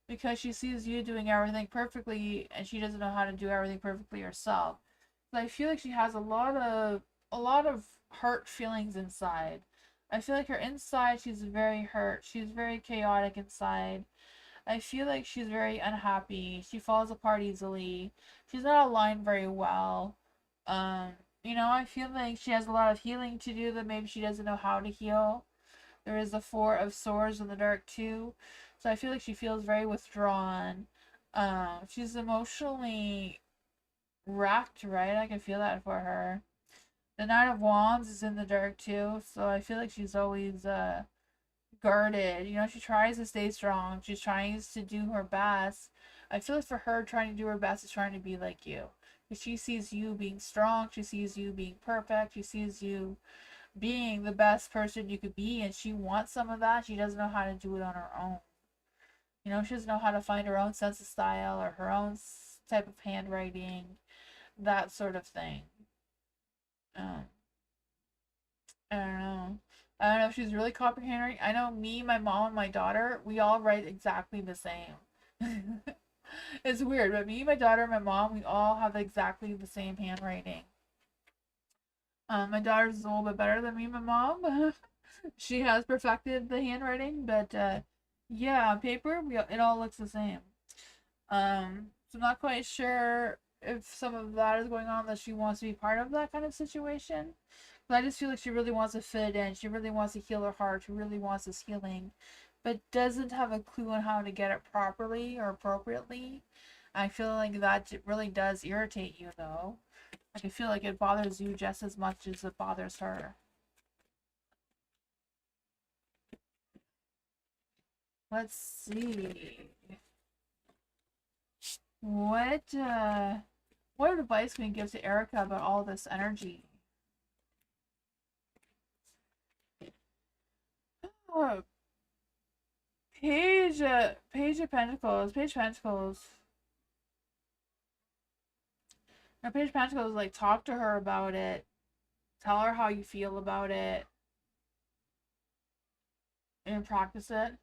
because she sees you doing everything perfectly and she doesn't know how to do everything perfectly herself. So I feel like she has a lot of hurt feelings inside. I feel like her inside she's very hurt. She's very chaotic inside. I feel like she's very unhappy. She falls apart easily. She's not aligned very well. Um, I feel like she has a lot of healing to do that maybe she doesn't know how to heal. There is the Four of Swords in the dark too. So I feel like she feels very withdrawn. She's emotionally wrecked, right? I can feel that for her. The Knight of Wands is in the dark too, so I feel like she's always guarded. She tries to stay strong. She tries to do her best. I feel like for her, trying to do her best is trying to be like you. Because she sees you being strong. She sees you being perfect. She sees you being the best person you could be. And she wants some of that. She doesn't know how to do it on her own. She doesn't know how to find her own sense of style or her own type of handwriting. That sort of thing. Um, I don't know. I don't know if she's really copying handwriting. I know me, my mom, and my daughter, we all write exactly the same. It's weird, but me, my daughter, and my mom, we all have exactly the same handwriting. My daughter's a little bit better than me and my mom. She has perfected the handwriting, but yeah, on paper, it all looks the same. So I'm not quite sure if some of that is going on, that she wants to be part of that kind of situation. But I just feel like she really wants to fit in. She really wants to heal her heart. She really wants this healing, but doesn't have a clue on how to get it properly or appropriately. I feel like that really does irritate you, though. Like, I feel like it bothers you just as much as it bothers her. Let's see. What uh what advice can you give to Erica about all this energy? Oh, Page of Pentacles, Page of Pentacles. Now, Page of Pentacles, like, talk to her about it. Tell her how you feel about it and practice it.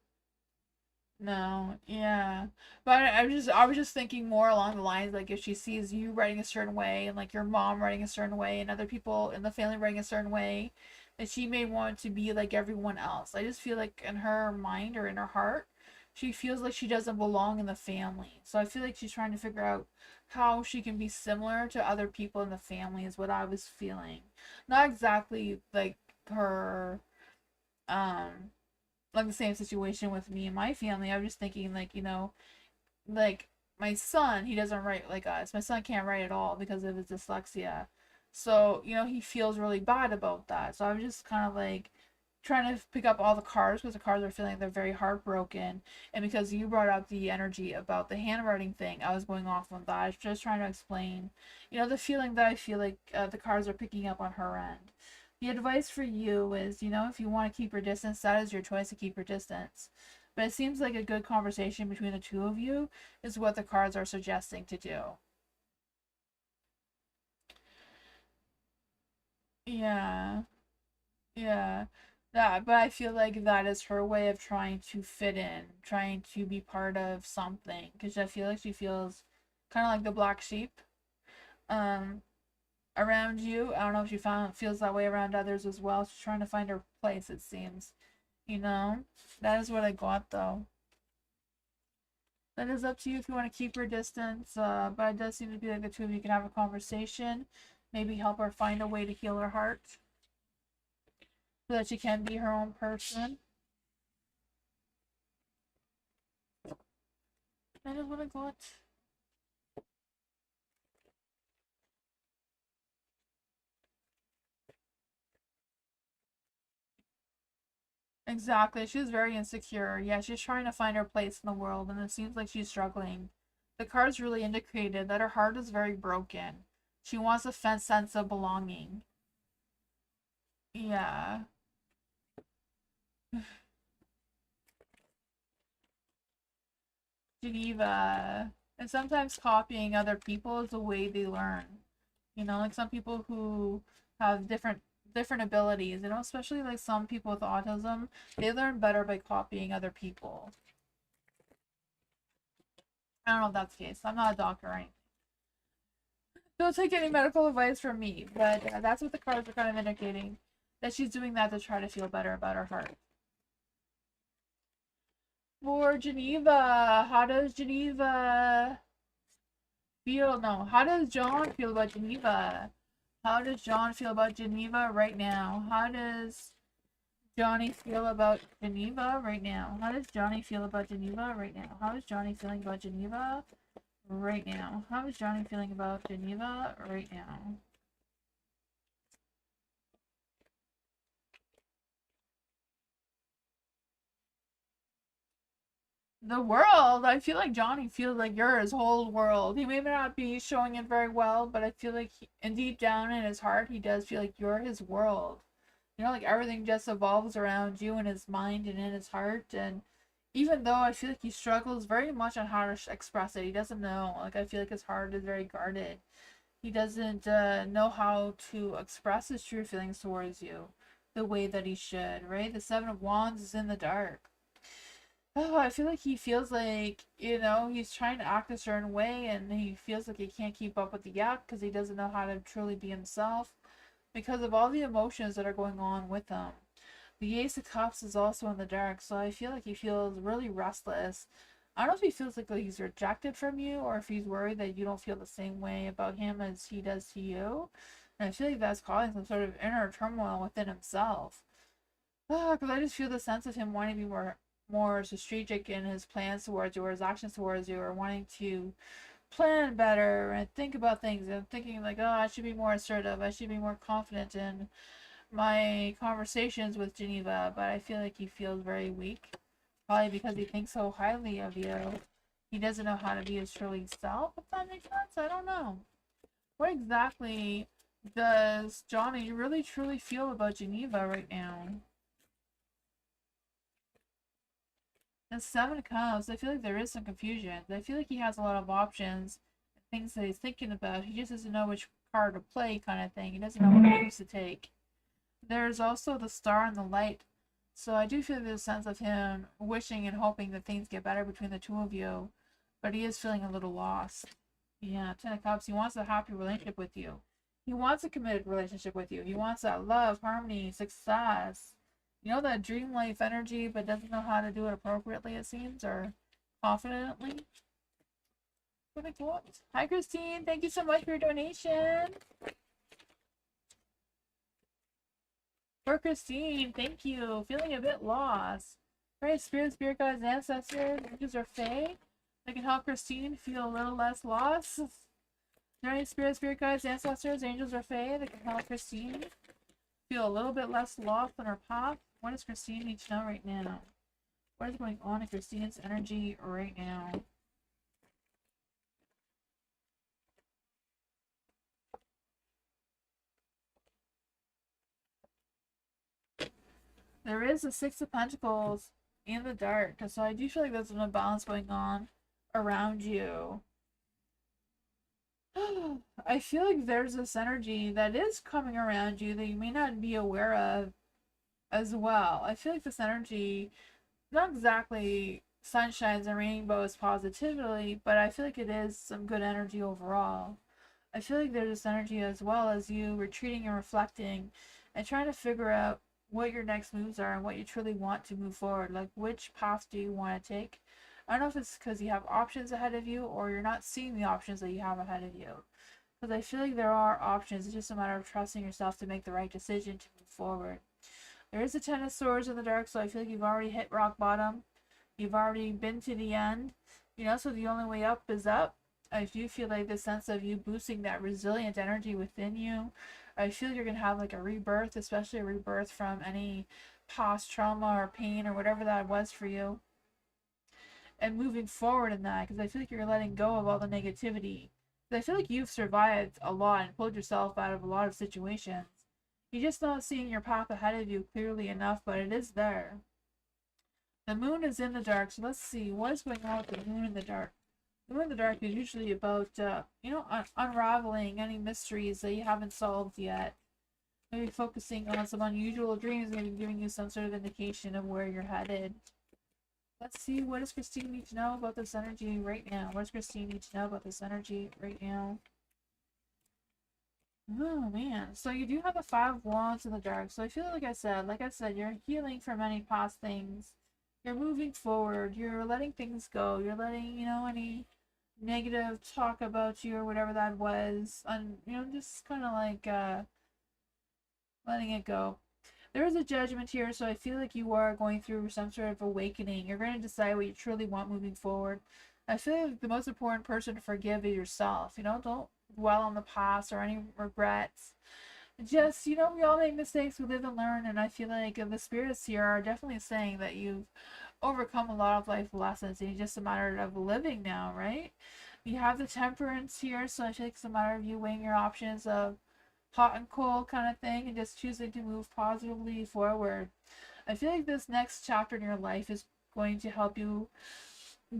No, yeah, but I was just thinking more along the lines, like, if she sees you writing a certain way and like your mom writing a certain way and other people in the family writing a certain way, that she may want to be like everyone else. I just feel like in her mind or in her heart, she feels like she doesn't belong in the family. So I feel like she's trying to figure out how she can be similar to other people in the family is what I was feeling. Not exactly like her um like the same situation with me and my family. I was just thinking, like, like my son, he doesn't write like us. My son can't write at all because of his dyslexia. So, he feels really bad about that. So I was just kind of like trying to pick up all the cards because the cards are feeling like they're very heartbroken. And because you brought up the energy about the handwriting thing, I was going off on that. I was just trying to explain, the feeling that I feel like the cards are picking up on her end. The advice for you is, if you want to keep your distance, that is your choice to keep your distance. But it seems like a good conversation between the two of you is what the cards are suggesting to do. Yeah, yeah. But I feel like that is her way of trying to fit in, trying to be part of something. Because I feel like she feels kind of like the black sheep um, around you. I don't know if she feels that way around others as well. She's trying to find her place, it seems. You know? That is what I got, though. That is up to you if you want to keep your distance, but it does seem to be like the two of you can have a conversation. Maybe help her find a way to heal her heart so that she can be her own person. That is what I got. Exactly. She's very insecure. Yeah, she's trying to find her place in the world, and it seems like she's struggling. The cards really indicated that her heart is very broken. She wants a sense of belonging. Yeah. Geneva. And sometimes copying other people is the way they learn. Like some people who have different abilities, especially like some people with autism, they learn better by copying other people. I don't know if that's the case. I'm not a doctor or anything. Don't take any medical advice from me, but that's what the cards are kind of indicating. That she's doing that to try to feel better about her heart. For Geneva, how does Geneva feel? No, how does John feel about Geneva? How does John feel about Geneva right now? How does Johnny feel about Geneva right now? How does Johnny feel about Geneva right now? How is Johnny feeling about Geneva right now? How is Johnny feeling about Geneva right now? The world. I feel like Johnny feels like you're his whole world. He may not be showing it very well, but I feel like and deep down in his heart, he does feel like you're his world. Like everything just evolves around you in his mind and in his heart. And even though I feel like he struggles very much on how to express it, he doesn't know. Like, I feel like his heart is very guarded. He doesn't know how to express his true feelings towards you. the way that he should, right? The Seven of Wands is in the dark. Oh, I feel like he feels like, he's trying to act a certain way and he feels like he can't keep up with the act because he doesn't know how to truly be himself because of all the emotions that are going on with him. The Ace of Cups is also in the dark, so I feel like he feels really restless. I don't know if he feels like he's rejected from you or if he's worried that you don't feel the same way about him as he does to you. And I feel like that's causing some sort of inner turmoil within himself. Because I just feel the sense of him wanting to be more strategic in his plans towards you or his actions towards you, or wanting to plan better and think about things and thinking like, oh, I should be more assertive, I should be more confident in my conversations with Geneva. But I feel like he feels very weak, probably because he thinks so highly of you. He doesn't know how to be his truly self, if that makes sense. I don't know. What exactly does Johnny really truly feel about Geneva right now? The Seven of Cups, I feel like there is some confusion. I feel like he has a lot of options, things that he's thinking about. He just doesn't know which card to play, kind of thing. He doesn't know what moves to take. There's also the Star and the Light. So I do feel there's a sense of him wishing and hoping that things get better between the two of you. But he is feeling a little lost. Yeah, Ten of Cups. He wants a happy relationship with you. He wants a committed relationship with you. He wants that love, harmony, success. That dream life energy, but doesn't know how to do it appropriately, it seems, or confidently. Really cool. Hi, Christine. Thank you so much for your donation. For Christine, thank you. Feeling a bit lost. Right, spirit guides, ancestors, angels, or fae that can help Christine feel a little less lost. Is there any spirit guides, ancestors, angels, or fae that can help Christine feel a little bit less lost on her path? What does Christine need to know right now? What is going on in Christine's energy right now? There is a Six of Pentacles in the dark, so I do feel like there's an imbalance going on around you. I feel like there's this energy that is coming around you that you may not be aware of as well. I feel like this energy, not exactly sunshines and rainbows positively, but I feel like it is some good energy overall. I feel like there's this energy as well as you retreating and reflecting and trying to figure out what your next moves are and what you truly want to move forward. Like, which path do you want to take? I don't know if it's because you have options ahead of you or you're not seeing the options that you have ahead of you. Because I feel like there are options. It's just a matter of trusting yourself to make the right decision to move forward. There is a Ten of Swords in the dark, so I feel like you've already hit rock bottom. You've already been to the end. So the only way up is up. I do feel like the sense of you boosting that resilient energy within you. I feel you're going to have like a rebirth, especially a rebirth from any past trauma or pain or whatever that was for you. And moving forward in that, because I feel like you're letting go of all the negativity. I feel like you've survived a lot and pulled yourself out of a lot of situations. You're just not seeing your path ahead of you clearly enough, but it is there. The moon is in the dark, so let's see what is going on with the moon in the dark. The moon in the dark is usually about, unraveling any mysteries that you haven't solved yet. Maybe focusing on some unusual dreams, maybe giving you some sort of indication of where you're headed. Let's see, what does Christine need to know about this energy right now? What does Christine need to know about this energy right now? Oh man, so you do have the Five of Wands in the dark. So I feel like I said, you're healing from any past things. You're moving forward. You're letting things go. You're letting, any negative talk about you or whatever that was, and just kind of like letting it go. There is a judgment here, so I feel like you are going through some sort of awakening. You're going to decide what you truly want moving forward. I feel like the most important person to forgive is yourself. Don't dwell on the past or any regrets. Just, we all make mistakes, we live and learn, and I feel like the spirits here are definitely saying that you've overcome a lot of life lessons and it's just a matter of living now, right? You have the Temperance here, so I feel like it's a matter of you weighing your options of hot and cold kind of thing and just choosing to move positively forward. I feel like this next chapter in your life is going to help you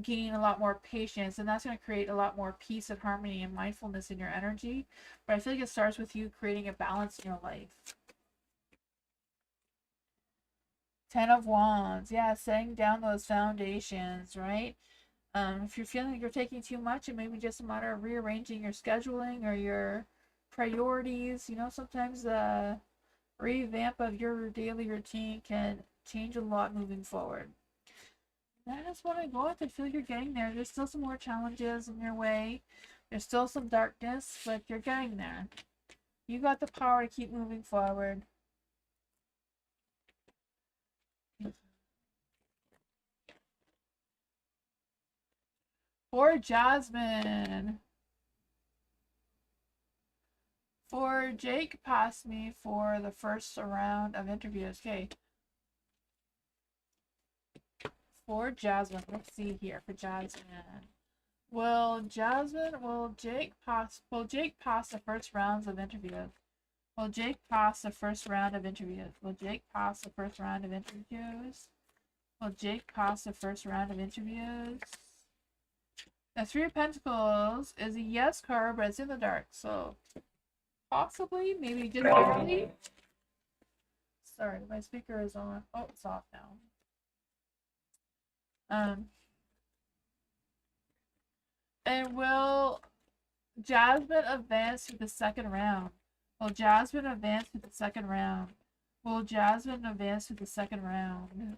gain a lot more patience, and that's going to create a lot more peace and harmony and mindfulness in your energy. But I feel like it starts with you creating a balance in your life. Ten of Wands. Yeah, setting down those foundations, right? If you're feeling like you're taking too much, it may be just a matter of rearranging your scheduling or your priorities. You know, sometimes the revamp of your daily routine can change a lot moving forward. That's what I got. I feel you're getting there. There's still some more challenges in your way. There's still some darkness, but you're getting there. You got the power to keep moving forward. For Jasmine. For Jake passed me for the first round of interviews. Okay. For Jasmine. Let's see here for Jasmine. Will Jake pass the first rounds of interviews? Will Jake pass the first round of interviews? Will Jake pass the first round of interviews? Will Jake pass the first round of interviews? The Three of Pentacles is a yes card, but it's in the dark, so possibly, maybe just barely. Sorry, my speaker is on. Oh, it's off now. And will Jasmine advance to the second round? Will Jasmine advance to the second round? Will Jasmine advance to the second round?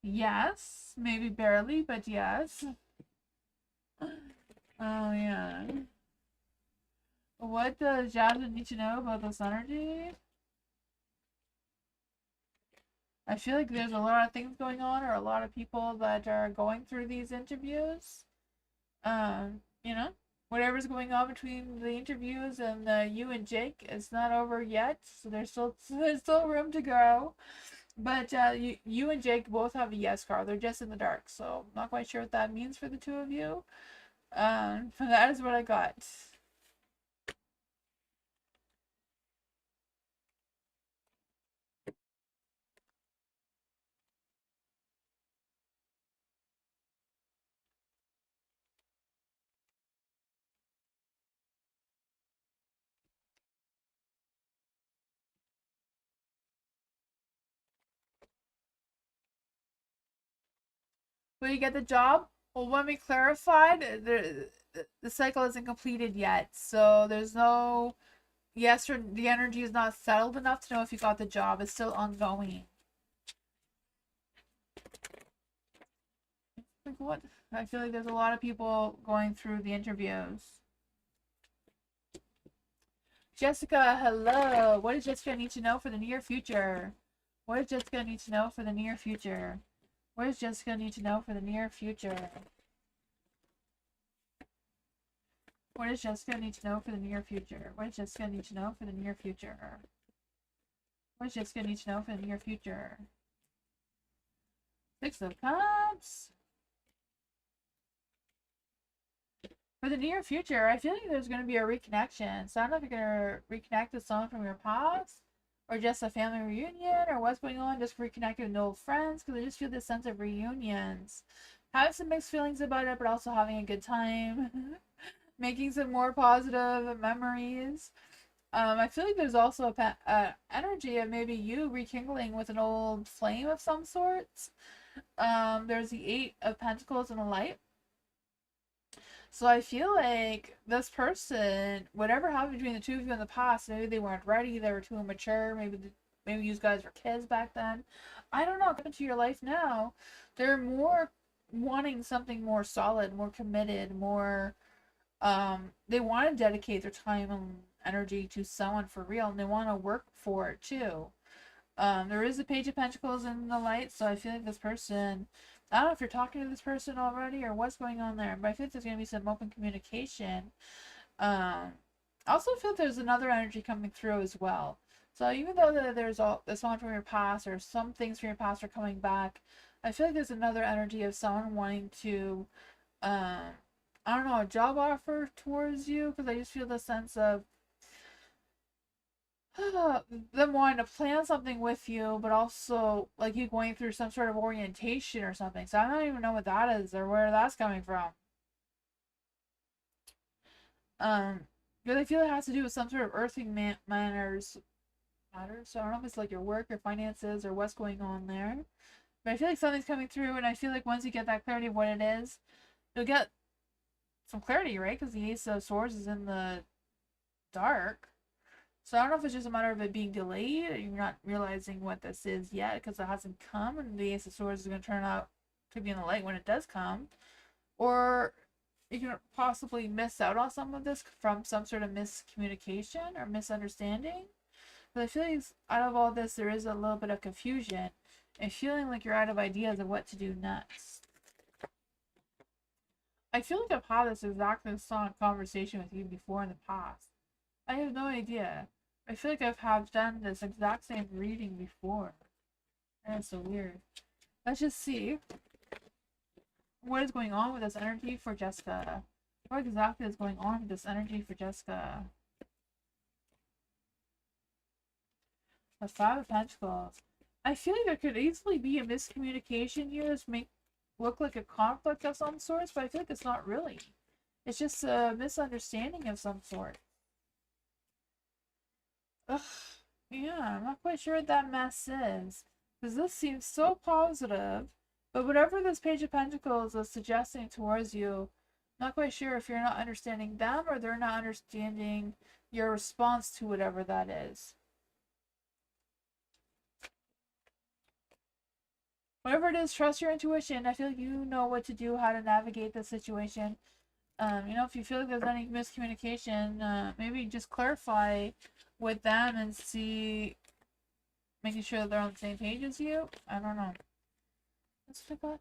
Yes, maybe barely, but yes. Oh, yeah. What does Jasmine need to know about this energy? I feel like there's a lot of things going on, or a lot of people that are going through these interviews. You know, whatever's going on between the interviews and you and Jake, it's not over yet. So there's still room to go. But you and Jake both have a yes card. They're just in the dark, so I'm not quite sure what that means for the two of you. But that is what I got. Will you get the job? Well, when we clarified, the cycle isn't completed yet, so there's no yes, or the energy is not settled enough to know if you got the job. It's still ongoing. Like what? I feel like there's a lot of people going through the interviews. Jessica, hello. What does Jessica need to know for the near future? What does Jessica need to know for the near future? What does Jessica need to know for the near future? What does Jessica need to know for the near future? What does Jessica need to know for the near future? What does Jessica need to know for the near future? Six of Cups. For the near future, I feel like there's going to be a reconnection. So I don't know if you're going to reconnect with someone from your past, or just a family reunion, or what's going on, just reconnecting with old friends, because I just feel this sense of reunions. Having some mixed feelings about it, but also having a good time. Making some more positive memories. I feel like there's also a energy of maybe you rekindling with an old flame of some sorts. There's the Eight of Pentacles and a light. So I feel like this person, whatever happened between the two of you in the past, maybe they weren't ready, they were too immature, maybe you guys were kids back then. I don't know, into your life now, they're more wanting something more solid, more committed, more they want to dedicate their time and energy to someone for real, and they want to work for it too. There is a Page of Pentacles in the light, so I feel like this person, I don't know if you're talking to this person already or what's going on there, but I feel like there's going to be some open communication. I also feel like there's another energy coming through as well. So even though there's someone from your past, or some things from your past are coming back, I feel like there's another energy of someone wanting to, I don't know, a job offer towards you, because I just feel the sense of them wanting to plan something with you, but also like you going through some sort of orientation or something. So I don't even know what that is or where that's coming from. Because I feel it has to do with some sort of earthing manners matters. So I don't know if it's like your work or finances or what's going on there. But I feel like something's coming through, and I feel like once you get that clarity of what it is, you'll get some clarity, right? Because the Ace of Swords is in the dark. So I don't know if it's just a matter of it being delayed, or you're not realizing what this is yet because it hasn't come, and the Ace of Swords is going to turn out to be in the light when it does come. Or you can possibly miss out on some of this from some sort of miscommunication or misunderstanding. But I feel like out of all this, there is a little bit of confusion and feeling like you're out of ideas of what to do next. I feel like I've had this exactly same conversation with you before in the past. I have no idea. I feel like I've done this exact same reading before. And it's so weird. Let's just see what is going on with this energy for Jessica. What exactly is going on with this energy for Jessica? The Five of Pentacles. I feel like there could easily be a miscommunication here. This make look like a conflict of some sort, but I feel like it's not really. It's just a misunderstanding of some sort. Ugh. Yeah, I'm not quite sure what that mess is. Because this seems so positive. But whatever this Page of Pentacles is suggesting towards you, I'm not quite sure if you're not understanding them or they're not understanding your response to whatever that is. Whatever it is, trust your intuition. I feel like you know what to do, how to navigate the situation. You know, if you feel like there's any miscommunication, maybe just clarify with them and see, making sure that they're on the same page as you. I don't know. That's what I got.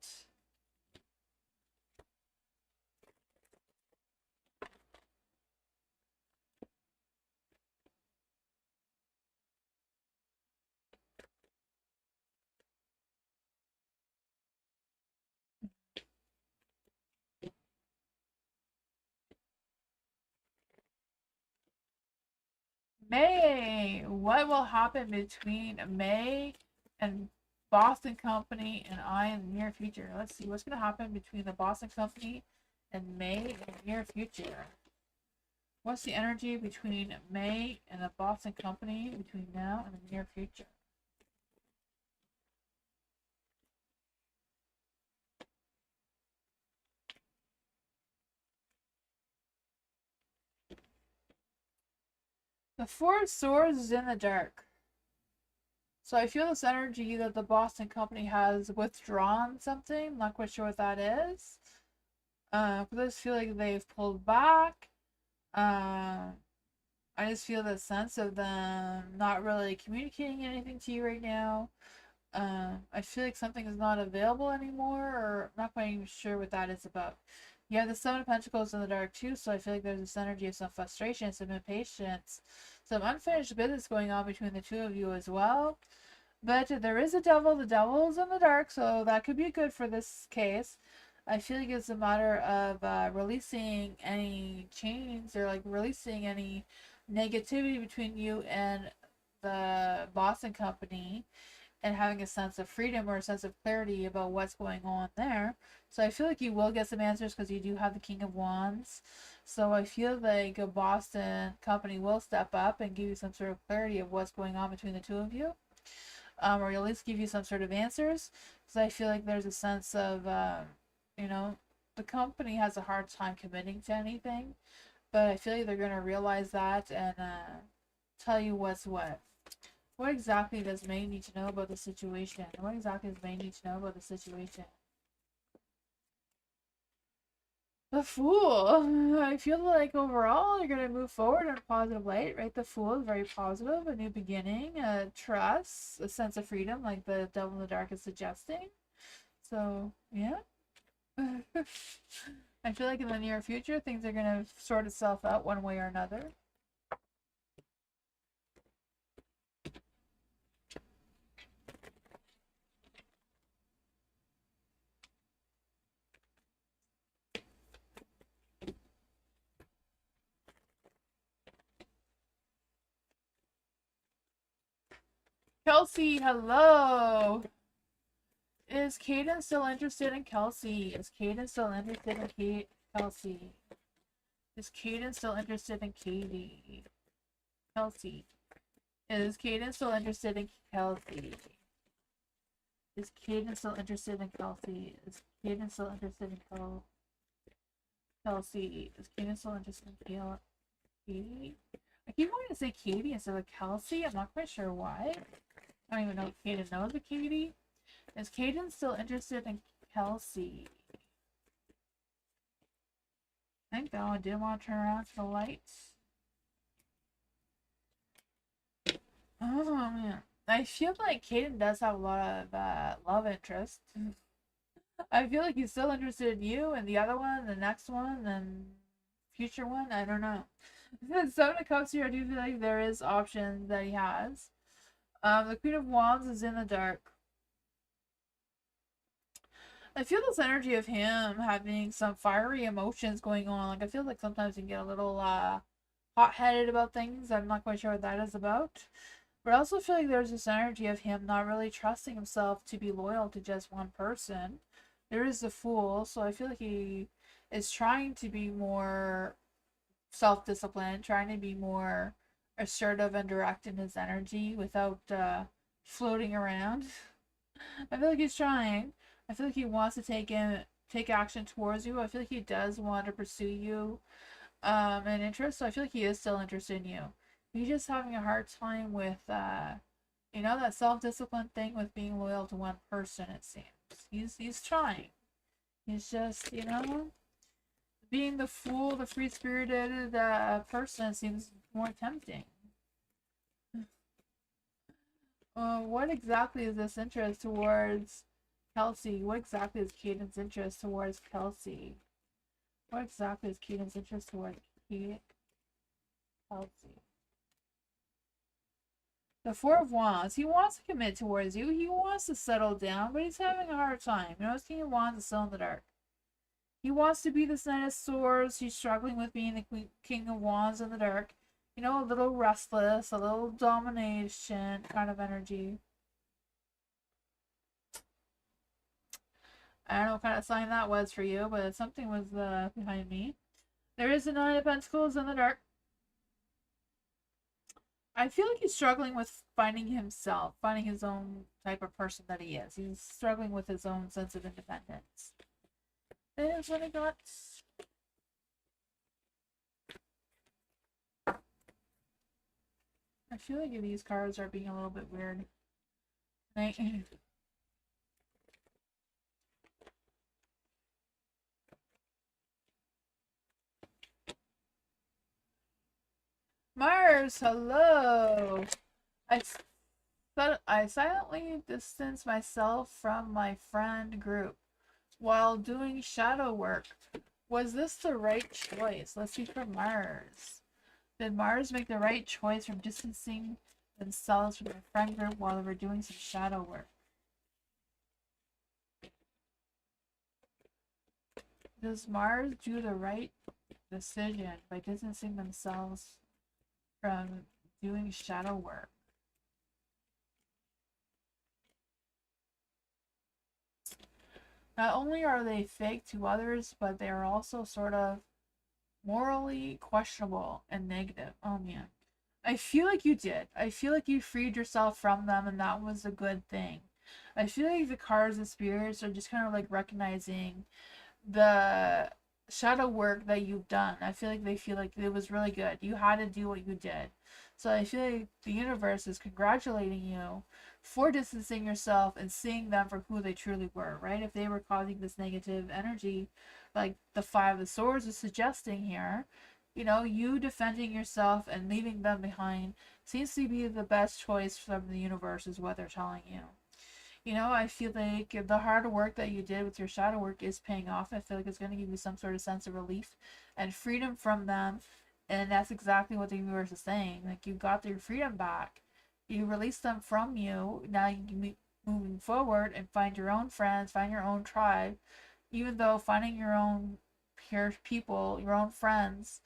May. What will happen between May and Boston Company and I in the near future? Let's see what's going to happen between the Boston Company and May in the near future. What's the energy between May and the Boston Company between now and the near future? The Four of Swords is in the dark. So I feel this energy that the Boston Company has withdrawn something. I'm not quite sure what that is. I just feel like they've pulled back. I just feel the sense of them not really communicating anything to you right now. I feel like something is not available anymore, or I'm not quite even sure what that is about. You have the Seven of Pentacles in the dark too, so I feel like there's this energy of some frustration, some impatience, some unfinished business going on between the two of you as well. But there is a devil. The devil is in the dark, so that could be good for this case. I feel like it's a matter of releasing any chains or like releasing any negativity between you and the Boston Company and having a sense of freedom or a sense of clarity about what's going on there. So I feel like you will get some answers because you do have the King of Wands. So I feel like a Boston Company will step up and give you some sort of clarity of what's going on between the two of you. Or at least give you some sort of answers. Because I feel like there's a sense of, you know, the company has a hard time committing to anything. But I feel like they're going to realize that and tell you what's what. What exactly does May need to know about the situation? What exactly does May need to know about the situation? The Fool. I feel like overall you're going to move forward in a positive light, right? The Fool is very positive, a new beginning, a trust, a sense of freedom, like the Devil in the Dark is suggesting. So, yeah. I feel like in the near future, things are going to sort itself out one way or another. Kelsey, hello. Is Caden still interested in Kelsey? Is Caden still interested in Kelsey? Is Caden still interested in Katie? Kelsey. Is Caden still interested in Kelsey? Is Caden still interested in Kelsey? Is Caden still interested in Kelsey? Is Caden still interested in Katie? I keep wanting to say Katie instead of Kelsey. I'm not quite sure why. I don't even know if Caden knows the Katie. Is Caden still interested in Kelsey? Thank God I didn't want to turn around to the lights. Oh man. I feel like Caden does have a lot of love interest. I feel like he's still interested in you and the other one, the next one, and future one. I don't know. So when it comes here, I do feel like there is options that he has. The Queen of Wands is in the dark. I feel this energy of him having some fiery emotions going on. Like I feel like sometimes he can get a little hot-headed about things. I'm not quite sure what that is about. But I also feel like there's this energy of him not really trusting himself to be loyal to just one person. There is the Fool, so I feel like he is trying to be more self-disciplined, trying to be more assertive and direct in his energy without floating around. I feel like he's trying. I feel like he wants to take action towards you. I feel like he does want to pursue you and interest. So I feel like he is still interested in you. He's just having a hard time with that self-discipline thing with being loyal to one person, it seems. He's trying. He's just, being the Fool, the free-spirited person seems more tempting. What exactly is this interest towards Kelsey? What exactly is Caden's interest towards Kelsey? What exactly is Caden's interest towards Kelsey? The Four of Wands. He wants to commit towards you. He wants to settle down, but he's having a hard time. His King of Wands is still in the dark. He wants to be this Knight of Swords. He's struggling with being the King of Wands in the dark. A little restless, a little domination kind of energy. I don't know what kind of sign that was for you, but something was behind me. There is a Nine of Pentacles in the dark. I feel like he's struggling with finding himself, finding his own type of person that he is. He's struggling with his own sense of independence. That is what I got. I feel like these cards are being a little bit weird. Mars, hello. I silently distance myself from my friend group while doing shadow work. Was this the right choice? Let's see for Mars. Did Mars make the right choice from distancing themselves from their friend group while they were doing some shadow work? Does Mars do the right decision by distancing themselves from doing shadow work? Not only are they fake to others, but they are also sort of morally questionable and negative. Oh man. I feel like you did. I feel like you freed yourself from them and that was a good thing. I feel like the cards and spirits are just kind of like recognizing the shadow work that you've done. I feel like they feel like it was really good. You had to do what you did. So I feel like the universe is congratulating you for distancing yourself and seeing them for who they truly were, right? If they were causing this negative energy, like the Five of Swords is suggesting here, you defending yourself and leaving them behind seems to be the best choice from the universe, is what they're telling you. I feel like the hard work that you did with your shadow work is paying off. I feel like it's going to give you some sort of sense of relief and freedom from them. And that's exactly what the universe is saying. Like, you got your freedom back. You released them from you. Now you can be moving forward and find your own friends, find your own tribe. Even though finding your own peer people, your own friends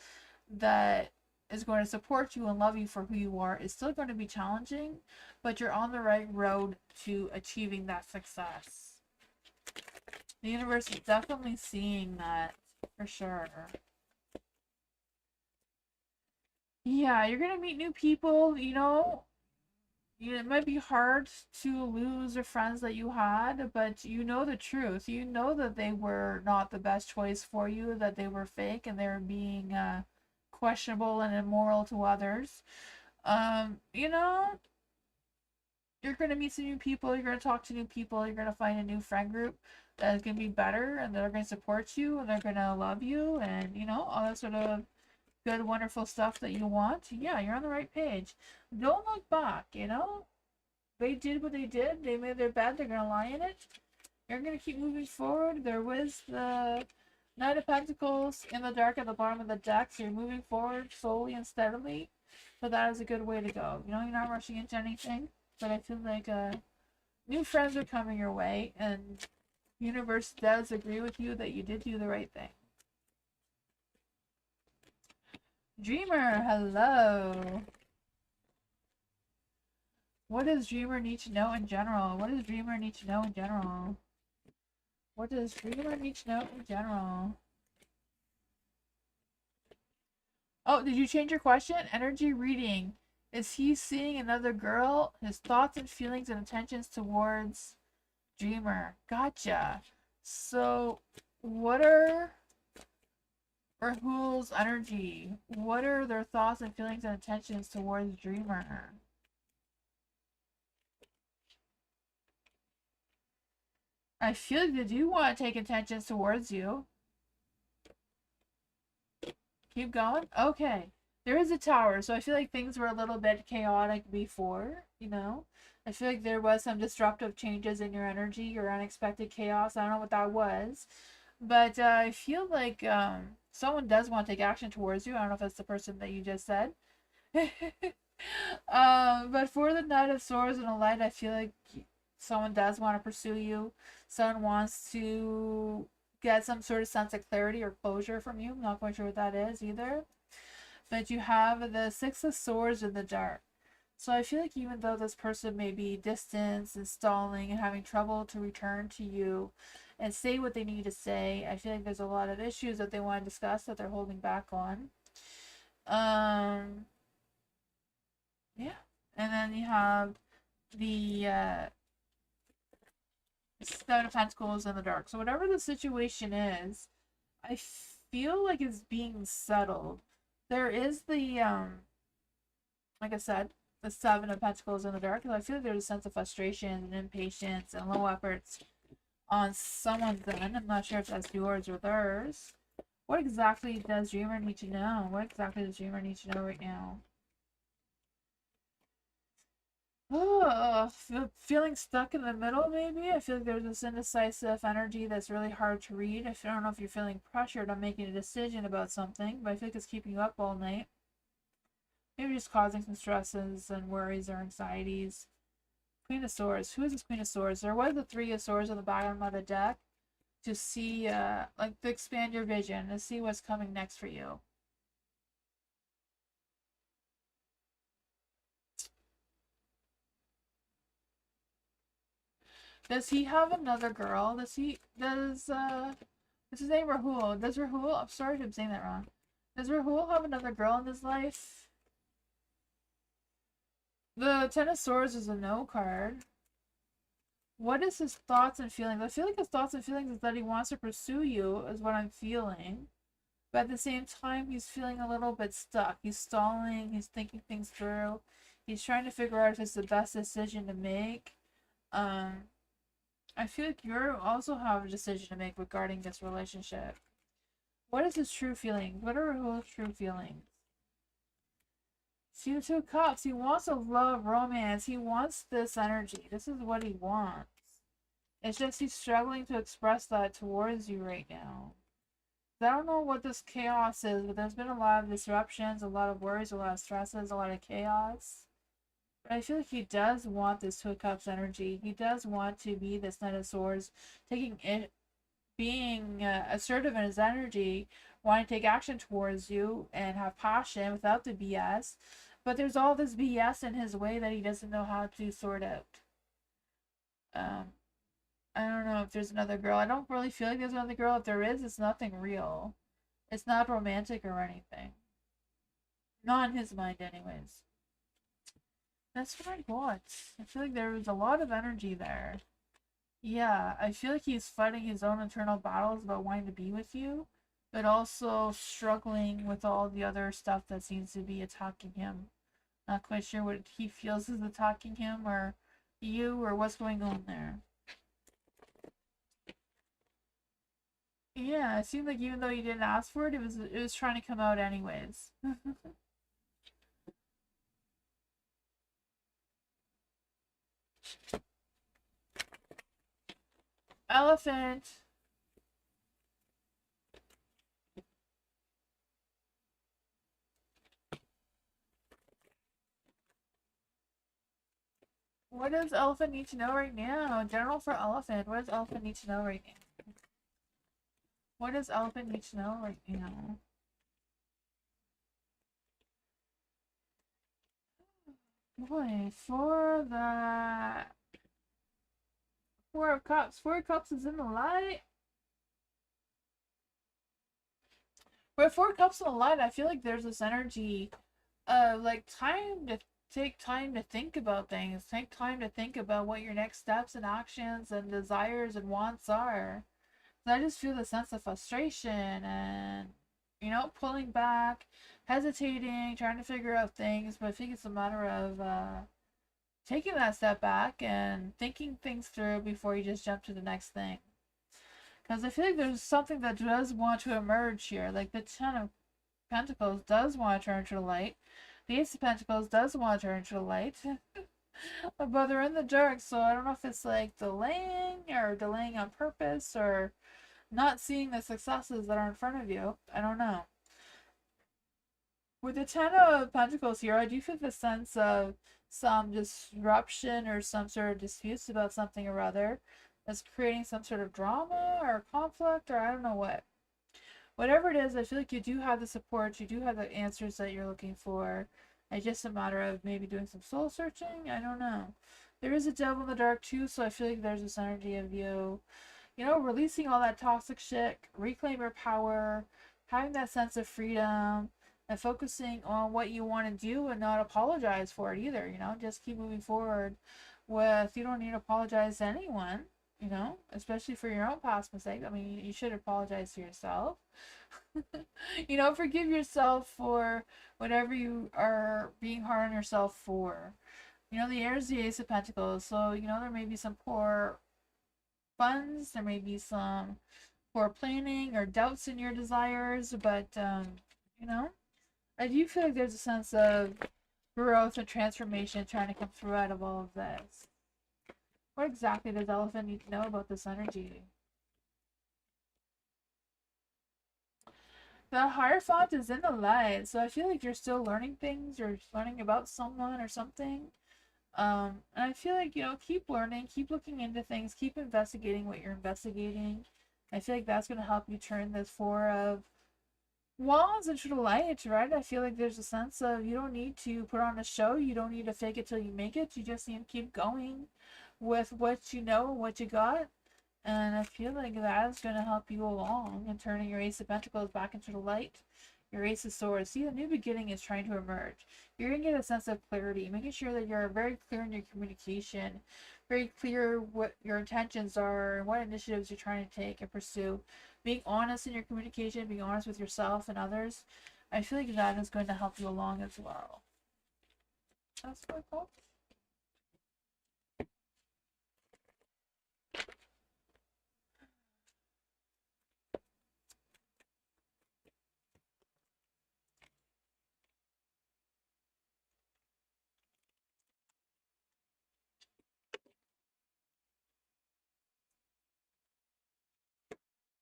that is going to support you and love you for who you are is still going to be challenging, but you're on the right road to achieving that success. The universe is definitely seeing that for sure. Yeah, you're going to meet new people, it might be hard to lose the friends that you had, but you know the truth. You know that they were not the best choice for you, that they were fake and they were being questionable and immoral to others. You know, you're going to meet some new people, you're going to talk to new people, you're going to find a new friend group that is going to be better and they're going to support you and they're going to love you and, you know, all that sort of good, wonderful stuff that you want. Yeah, you're on the right page. Don't look back, you know? They did what they did. They made their bed. They're going to lie in it. You're going to keep moving forward. There was the Knight of Pentacles in the dark at the bottom of the deck. So you're moving forward slowly and steadily. But that is a good way to go. You know, you're not rushing into anything. But I feel like new friends are coming your way. And the universe does agree with you that you did do the right thing. Dreamer, hello. What does Dreamer need to know in general? What does Dreamer need to know in general? What does Dreamer need to know in general? Oh, did you change your question? Energy reading. Is he seeing another girl? His thoughts and feelings and intentions towards Dreamer. Gotcha. So, what are Rahul's energy? What are their thoughts and feelings and intentions towards Dreamer? I feel like they do want to take intentions towards you. Keep going? Okay. There is a tower, so I feel like things were a little bit chaotic before, you know? I feel like there was some disruptive changes in your energy or unexpected chaos. I don't know what that was. But I feel like someone does want to take action towards you. I don't know if that's the person that you just said. But for the Knight of Swords and the Light, I feel like someone does want to pursue you. Someone wants to get some sort of sense of clarity or closure from you. I'm not quite sure what that is either. But you have the Six of Swords in the dark. So I feel like even though this person may be distant and stalling and having trouble to return to you and say what they need to say, I feel like there's a lot of issues that they want to discuss that they're holding back on. Yeah. And then you have the Seven of Pentacles in the dark. So whatever the situation is, I feel like it's being settled. There is the like I said, the Seven of Pentacles in the dark. I feel like there's a sense of frustration and impatience and low efforts on someone's end. I'm not sure if that's yours or theirs. What exactly does Dreamer need to know? What exactly does Dreamer need to know right now? Oh, feeling stuck in the middle, maybe? I feel like there's this indecisive energy that's really hard to read. I don't know if you're feeling pressured on making a decision about something, but I feel like it's keeping you up all night. Maybe just causing some stresses and worries or anxieties. Queen of Swords. Who is this Queen of Swords? There was the Three of Swords on the bottom of the deck to see, like, to expand your vision, to see what's coming next for you. Does he have another girl? What's his name Rahul? Does Rahul, I'm sorry if I'm saying that wrong. Does Rahul have another girl in his life? The Ten of Swords is a no card. What is his thoughts and feelings? I feel like his thoughts and feelings is that he wants to pursue you, is what I'm feeling. But at the same time, he's feeling a little bit stuck. He's stalling, he's thinking things through. He's trying to figure out if it's the best decision to make. I feel like you also have a decision to make regarding this relationship. What is his true feelings? What are Rahul's true feelings? See the Two of Cups. He wants a love, romance. He wants this energy. This is what he wants. It's just he's struggling to express that towards you right now. I don't know what this chaos is, but there's been a lot of disruptions, a lot of worries, a lot of stresses, a lot of chaos. But I feel like he does want this Two of Cups energy. He does want to be this Knight of Swords, taking it, being assertive in his energy, wanting to take action towards you and have passion without the BS. But there's all this BS in his way that he doesn't know how to sort out. I don't know if there's another girl. I don't really feel like there's another girl. If there is, it's nothing real. It's not romantic or anything. Not in his mind, anyways. That's what I got. I feel like there was a lot of energy there. Yeah, I feel like he's fighting his own internal battles about wanting to be with you, but also struggling with all the other stuff that seems to be attacking him. Not quite sure what he feels is attacking him or you or what's going on there. Yeah, it seemed like even though you didn't ask for it, it was trying to come out anyways. Elephant. What does elephant need to know right now? General for elephant. What does elephant need to know right now? What does elephant need to know right now? Boy, for the Four of Cups. Four of Cups is in the light. With Four Cups in the light, I feel like there's this energy of like time to take time to think about things. Take time to think about what your next steps and actions and desires and wants are. I just feel the sense of frustration and, pulling back, hesitating, trying to figure out things. But I think it's a matter of taking that step back and thinking things through before you just jump to the next thing. Because I feel like there's something that does want to emerge here. Like the Ten of Pentacles does want to turn to the light. The Ace of Pentacles does want to turn to the light. But they're in the dark, so I don't know if it's like delaying or delaying on purpose or not seeing the successes that are in front of you. I don't know. With the Ten of Pentacles here, I do feel the sense of some disruption or some sort of disputes about something or other that's creating some sort of drama or conflict or I don't know what. Whatever it is, I feel like you do have the support, you do have the answers that you're looking for. It's just a matter of maybe doing some soul searching. I don't know. There is a devil in the dark too, so I feel like there's this energy of you, releasing all that toxic shit, reclaim your power, having that sense of freedom, and focusing on what you want to do and not apologize for it either, just keep moving forward with, you don't need to apologize to anyone, especially for your own past mistakes. I mean, you should apologize to yourself. Forgive yourself for whatever you are being hard on yourself for. The air is the Ace of Pentacles, so, there may be some poor funds, there may be some poor planning or doubts in your desires, but, I do feel like there's a sense of growth and transformation trying to come through out of all of this. What exactly does Elephant need to know about this energy? The Hierophant is in the light, so I feel like you're still learning things, you're learning about someone or something. And I feel like, keep learning, keep looking into things, keep investigating what you're investigating. I feel like that's going to help you turn this Four of Wands into the light, right? I feel like there's a sense of you don't need to put on a show, you don't need to fake it till you make it, you just need to keep going with what you know and what you got. And I feel like that is going to help you along in turning your Ace of Pentacles back into the light. Your Ace of Swords. See, the new beginning is trying to emerge. You're going to get a sense of clarity, making sure that you're very clear in your communication, very clear what your intentions are and what initiatives you're trying to take and pursue. Being honest in your communication, being honest with yourself and others. I feel like that is going to help you along as well. That's what I thought.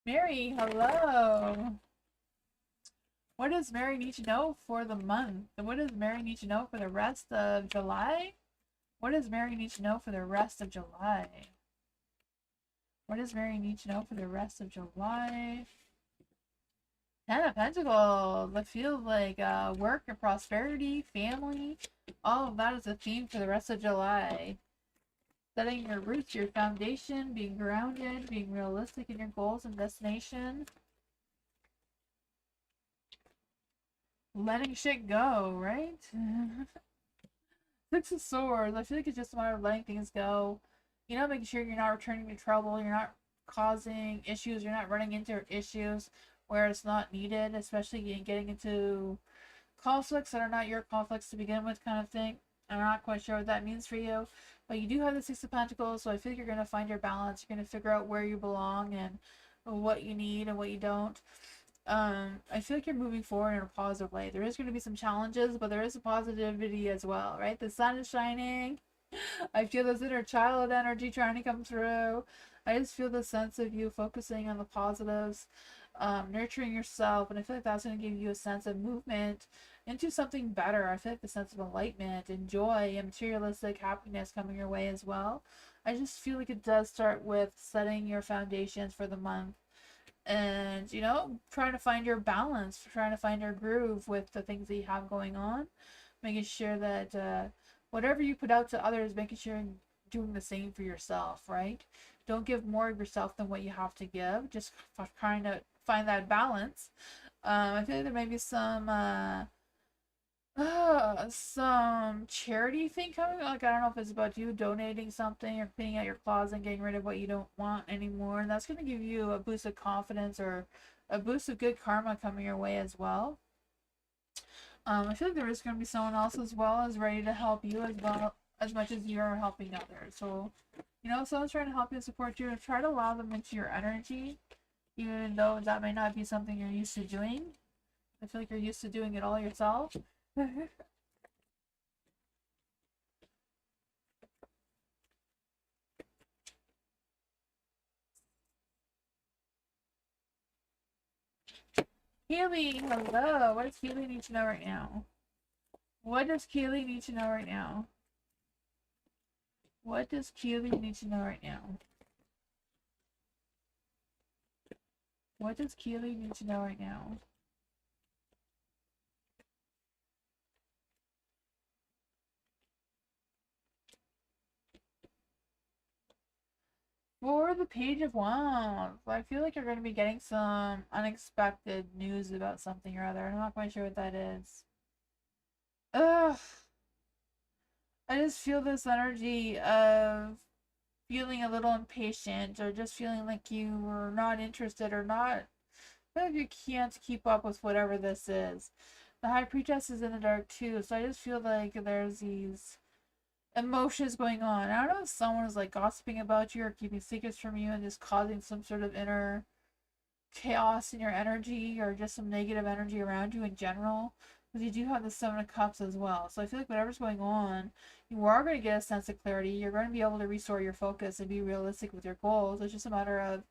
Mary, hello. What does Mary need to know for the month? What does Mary need to know for the rest of July? What does Mary need to know for the rest of July? What does Mary need to know for the rest of July? Ten of Pentacles. That feels like work and prosperity, family. All of that is a theme for the rest of July. Setting your roots, your foundation, being grounded, being realistic in your goals and destination. Letting shit go, right? Six of Swords, I feel like it's just a matter of letting things go. You know, making sure you're not returning to trouble, you're not causing issues, you're not running into issues where it's not needed, especially in getting into conflicts that are not your conflicts to begin with, kind of thing. I'm not quite sure what that means for you, but you do have the Six of Pentacles, so I feel like you're going to find your balance. You're going to figure out where you belong and what you need and what you don't. I feel like you're moving forward in a positive way. There is going to be some challenges, but there is a positivity as well, right? The sun is shining. I feel this inner child energy trying to come through. I just feel the sense of you focusing on the positives, nurturing yourself, and I feel like that's going to give you a sense of movement into something better. I feel like the sense of enlightenment and joy and materialistic happiness coming your way as well. I just feel like it does start with setting your foundations for the month and, you know, trying to find your balance, trying to find your groove with the things that you have going on, making sure that whatever you put out to others, making sure you're doing the same for yourself, right? Don't give more of yourself than what you have to give. Just trying to find that balance. I feel like there may be some charity thing coming. Like, I don't know if it's about you donating something or cleaning out your closet and getting rid of what you don't want anymore. And that's going to give you a boost of confidence or a boost of good karma coming your way as well. I feel like there is going to be someone else as well as ready to help you as well as much as you're helping others. So, you know, if someone's trying to help you and support you, try to allow them into your energy, even though that may not be something you're used to doing. I feel like you're used to doing it all yourself. Keely, hello. What does Keely need to know right now? What does Keely need to know right now? What does Keely need to know right now? What does Keely need to know right now? For the Page of Wands, I feel like you're going to be getting some unexpected news about something or other. I'm not quite sure what that is. Ugh. I just feel this energy of feeling a little impatient or just feeling like you are not interested or not. I feel like you can't keep up with whatever this is. The High Priestess is in the dark too, so I just feel like there's these emotions going on. I don't know if someone is like gossiping about you or keeping secrets from you and just causing some sort of inner chaos in your energy or just some negative energy around you in general. Because you do have the Seven of Cups as well. So I feel like whatever's going on, you are going to get a sense of clarity. You're going to be able to restore your focus and be realistic with your goals. It's just a matter of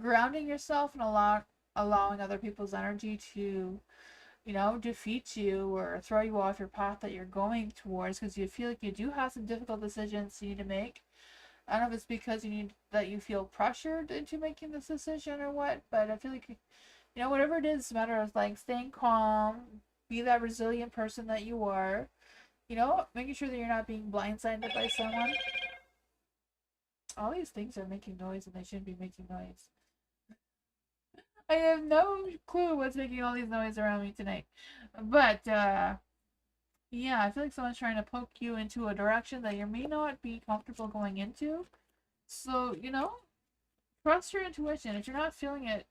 grounding yourself and allowing other people's energy to, you know, defeat you or throw you off your path that you're going towards, because you feel like you do have some difficult decisions you need to make. I don't know if it's because you feel pressured into making this decision or what, but I feel like, you know, whatever it is, it's a matter of like staying calm, be that resilient person that you are, you know, making sure that you're not being blindsided by someone. All these things are making noise and they shouldn't be making noise. I have no clue what's making all these noise around me tonight. But yeah, I feel like someone's trying to poke you into a direction that you may not be comfortable going into. So, you know, trust your intuition. If you're not feeling it,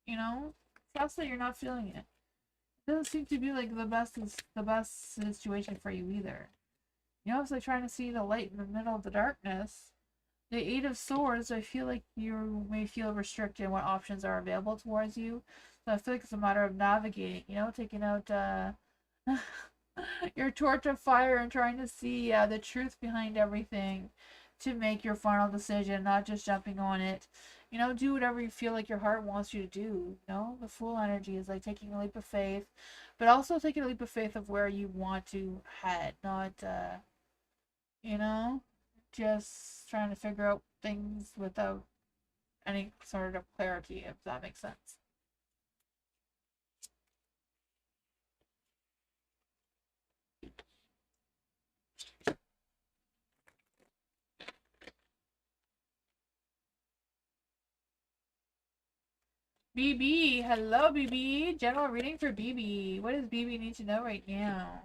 you know, trust that you're not feeling it. It doesn't seem to be like the best situation for you either. You know, it's like trying to see the light in the middle of the darkness. The Eight of Swords, I feel like you may feel restricted in what options are available towards you. So I feel like it's a matter of navigating, you know, taking out your torch of fire and trying to see the truth behind everything to make your final decision, not just jumping on it. You know, do whatever you feel like your heart wants you to do. You know, the Fool energy is like taking a leap of faith, but also taking a leap of faith of where you want to head, not, you know, just trying to figure out things without any sort of clarity, if that makes sense. BB, hello BB. General reading for BB. What does BB need to know right now?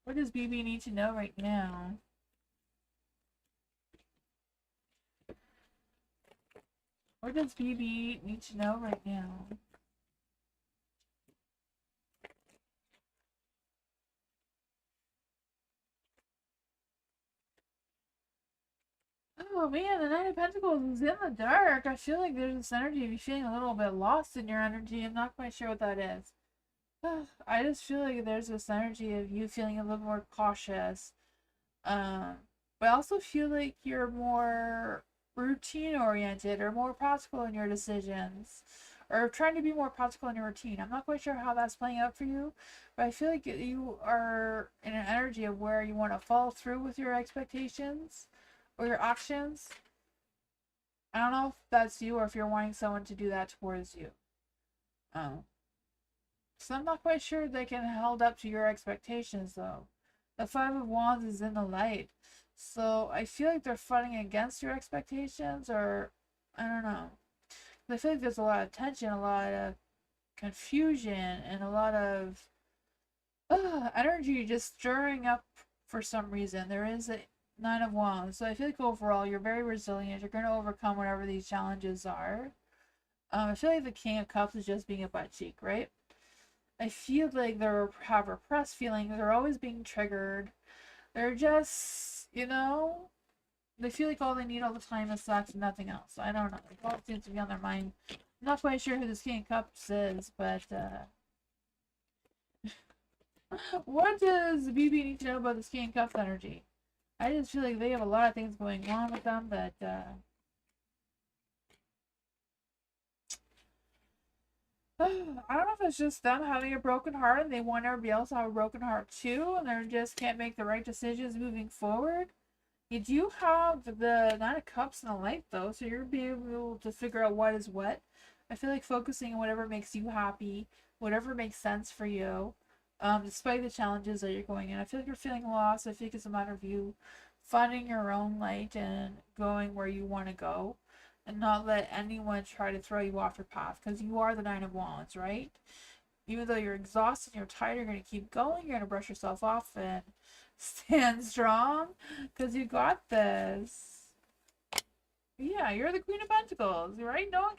What does BB need to know right now? What does BB need to know right now? Oh man, the Knight of Pentacles is in the dark. I feel like there's this energy of you feeling a little bit lost in your energy. I'm not quite sure what that is. I just feel like there's this energy of you feeling a little more cautious. But I also feel like you're more routine oriented or more practical in your decisions. Or trying to be more practical in your routine. I'm not quite sure how that's playing out for you, but I feel like you are in an energy of where you want to follow through with your expectations or your actions. I don't know if that's you or if you're wanting someone to do that towards you. Oh. So I'm not quite sure they can hold up to your expectations though. The Five of Wands is in the light. So I feel like they're fighting against your expectations, or I don't know. I feel like there's a lot of tension, a lot of confusion, and a lot of energy just stirring up for some reason. There is a Nine of Wands. So I feel like overall you're very resilient. You're going to overcome whatever these challenges are. I feel like the King of Cups is just being a butt cheek, right? I feel like they have repressed feelings. They're always being triggered. They're just, they feel like all they need all the time is sex and nothing else. I don't know. It all seems to be on their mind. I'm not quite sure who this King of Cups is, but what does BB need to know about this King of Cups energy? I just feel like they have a lot of things going on with them that I don't know if it's just them having a broken heart and they want everybody else to have a broken heart too, and they just can't make the right decisions moving forward. You do have the Nine of Cups in the light though, so you'll be able to figure out what is what. I feel like focusing on whatever makes you happy, whatever makes sense for you, despite the challenges that you're going in. I feel like you're feeling lost. I think it's a matter of you finding your own light and going where you want to go, and not let anyone try to throw you off your path, because you are the Nine of Wands, right? Even though you're exhausted and you're tired, you're going to keep going. You're going to brush yourself off and stand strong, because you got this. Yeah, you're the Queen of Pentacles, right? No one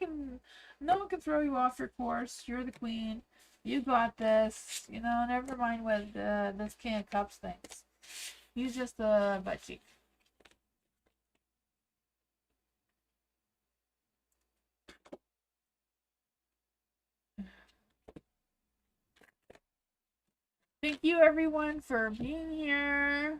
can throw you off your course. You're the queen. You got this. Never mind what this King of Cups thinks. He's just a butt cheek. Thank you everyone for being here.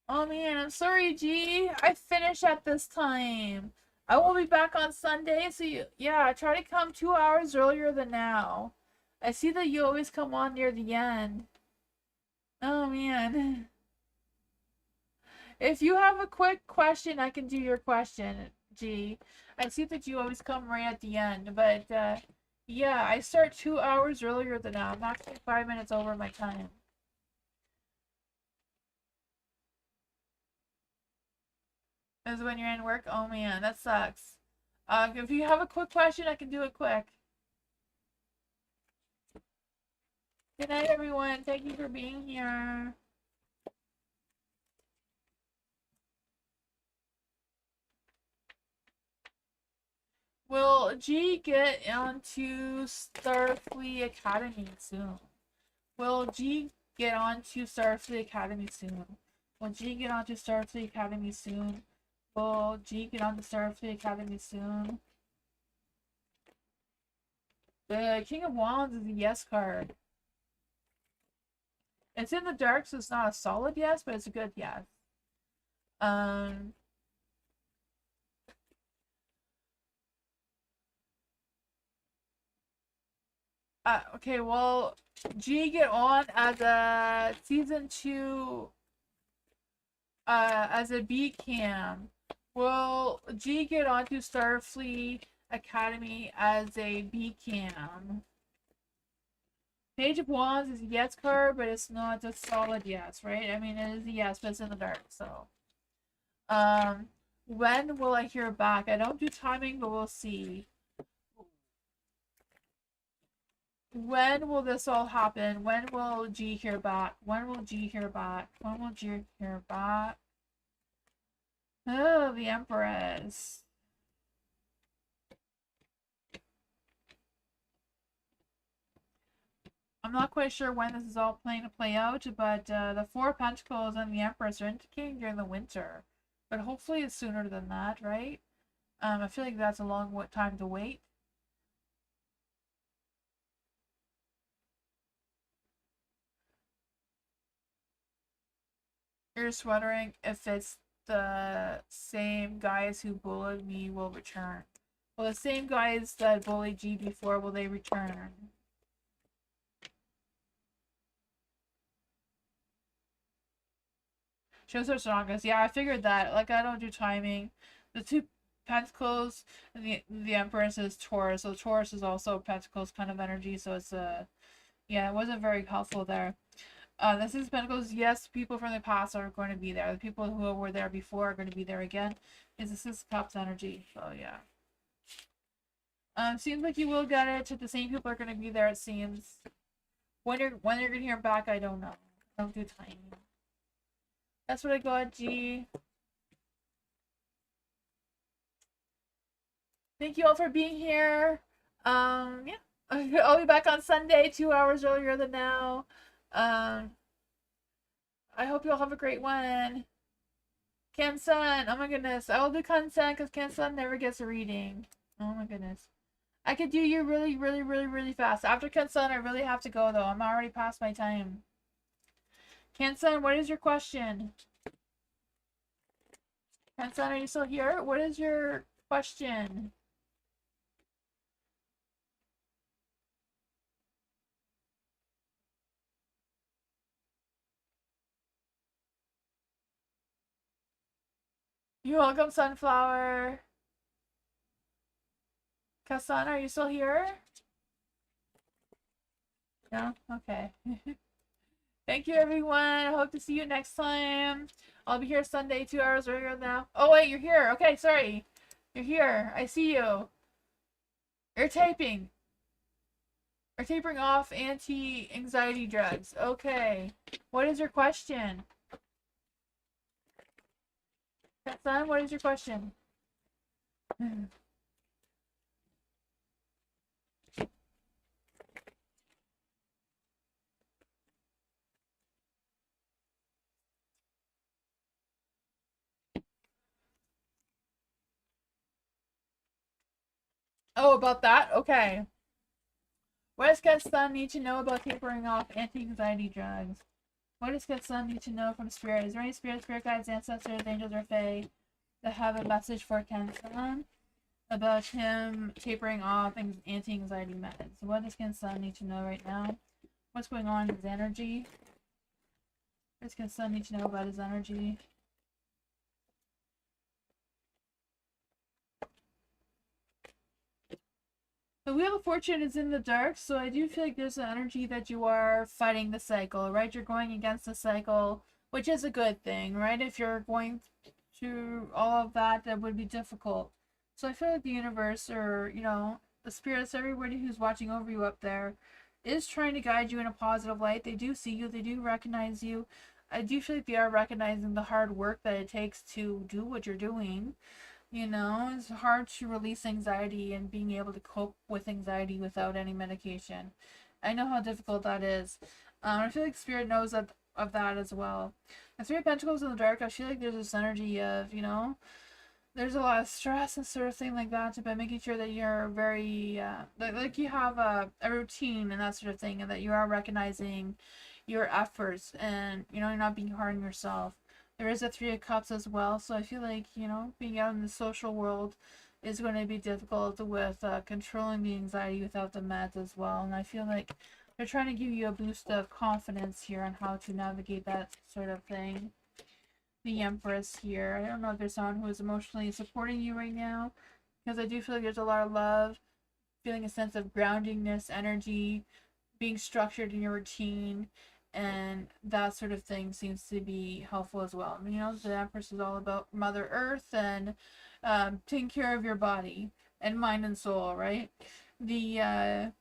Oh man, I'm sorry, G. I finish at this time. I will be back on Sunday, so yeah, try to come 2 hours earlier than now. I see that you always come on near the end. Oh man. If you have a quick question, I can do your question, G. I see that you always come right at the end, but yeah, I start 2 hours earlier than now. I'm actually 5 minutes over my time. Is when you're in work? Oh man, that sucks. If you have a quick question, I can do it quick. Good night, everyone. Thank you for being here. Will G get onto Starfleet Academy soon? Will G get onto Starfleet Academy soon? Will G get onto Starfleet Academy soon? Will G get onto Starfleet Academy soon? The King of Wands is a yes card. It's in the dark, so it's not a solid yes, but it's a good yes. Okay, well, G get on as a season 2 as a B cam. Will G get onto Starfleet Academy as a B cam? Page of Wands is a yes card, but it's not a solid yes, right? I mean, it is a yes, but it's in the dark, so. When will I hear back? I don't do timing, but we'll see. When will this all happen? When will G hear back? When will G hear back? When will G hear back? Oh, the Empress. I'm not quite sure when this is all playing to play out, but the Four of Pentacles and the Empress are indicating during the winter. But hopefully it's sooner than that, right? I feel like that's a long time to wait. You're just wondering if it's the same guys who bullied me will return. Well, the same guys that bullied G before, will they return? Shows her strongest. Yeah, I figured that. Like, I don't do timing. The two Pentacles and the Empress is Taurus. So Taurus is also Pentacles kind of energy. So it's yeah, it wasn't very helpful there. This is Pentacles. Yes, people from the past are going to be there. The people who were there before are going to be there again. This is Cups energy. So yeah. Seems like you will get it. The same people are going to be there. It seems. When you're going to hear back, I don't know. I don't do timing. That's what I got, G. Thank you all for being here. Yeah. I'll be back on Sunday, 2 hours earlier than now. I hope you all have a great one. Kansan, oh my goodness. I will do Kansan because Kansan never gets a reading. Oh my goodness. I could do you really, really, really, really fast. After Kansan, I really have to go though. I'm already past my time. Kansan, what is your question? Kansan, are you still here? What is your question? You're welcome, Sunflower. Kassan, are you still here? No? Okay. Thank you, everyone. I hope to see you next time. I'll be here Sunday, 2 hours earlier now. Oh, wait, you're here. Okay, sorry. You're here. I see you. You're taping. You're tapering off anti-anxiety drugs. Okay. What is your question? Son, what is your question? Oh, about that? Okay. What does Getsun need to know about tapering off anti-anxiety drugs? What does Getsun need to know from Spirit? Is there any spirit guides, ancestors, angels, or fae that have a message for Kensun about him tapering off anti-anxiety methods? What does Kensun need to know right now? What's going on in his energy? What does Kensun need to know about his energy? The Wheel of Fortune is in the dark, so I do feel like there's an energy that you are fighting the cycle, right? You're going against the cycle, which is a good thing, right? If you're going through all of that, that would be difficult. So I feel like the universe, or, you know, the spirits, everybody who's watching over you up there, is trying to guide you in a positive light. They do see you, they do recognize you. I do feel like they are recognizing the hard work that it takes to do what you're doing. You know, it's hard to release anxiety and being able to cope with anxiety without any medication. I know how difficult that is. I feel like Spirit knows of that as well. The Three of Pentacles in the dark, I feel like there's this energy of, you know, there's a lot of stress and sort of thing like that, but making sure that you're very, like you have a routine and that sort of thing, and that you are recognizing your efforts and, you know, you're not being hard on yourself. There is a Three of Cups as well, so I feel like, you know, being out in the social world is going to be difficult with controlling the anxiety without the meds as well. And I feel like they're trying to give you a boost of confidence here on how to navigate that sort of thing. The Empress here. I don't know if there's someone who is emotionally supporting you right now, because I do feel like there's a lot of love, feeling a sense of groundingness, energy, being structured in your routine, and that sort of thing seems to be helpful as well. You know, the Empress is all about Mother Earth and taking care of your body and mind and soul, right? The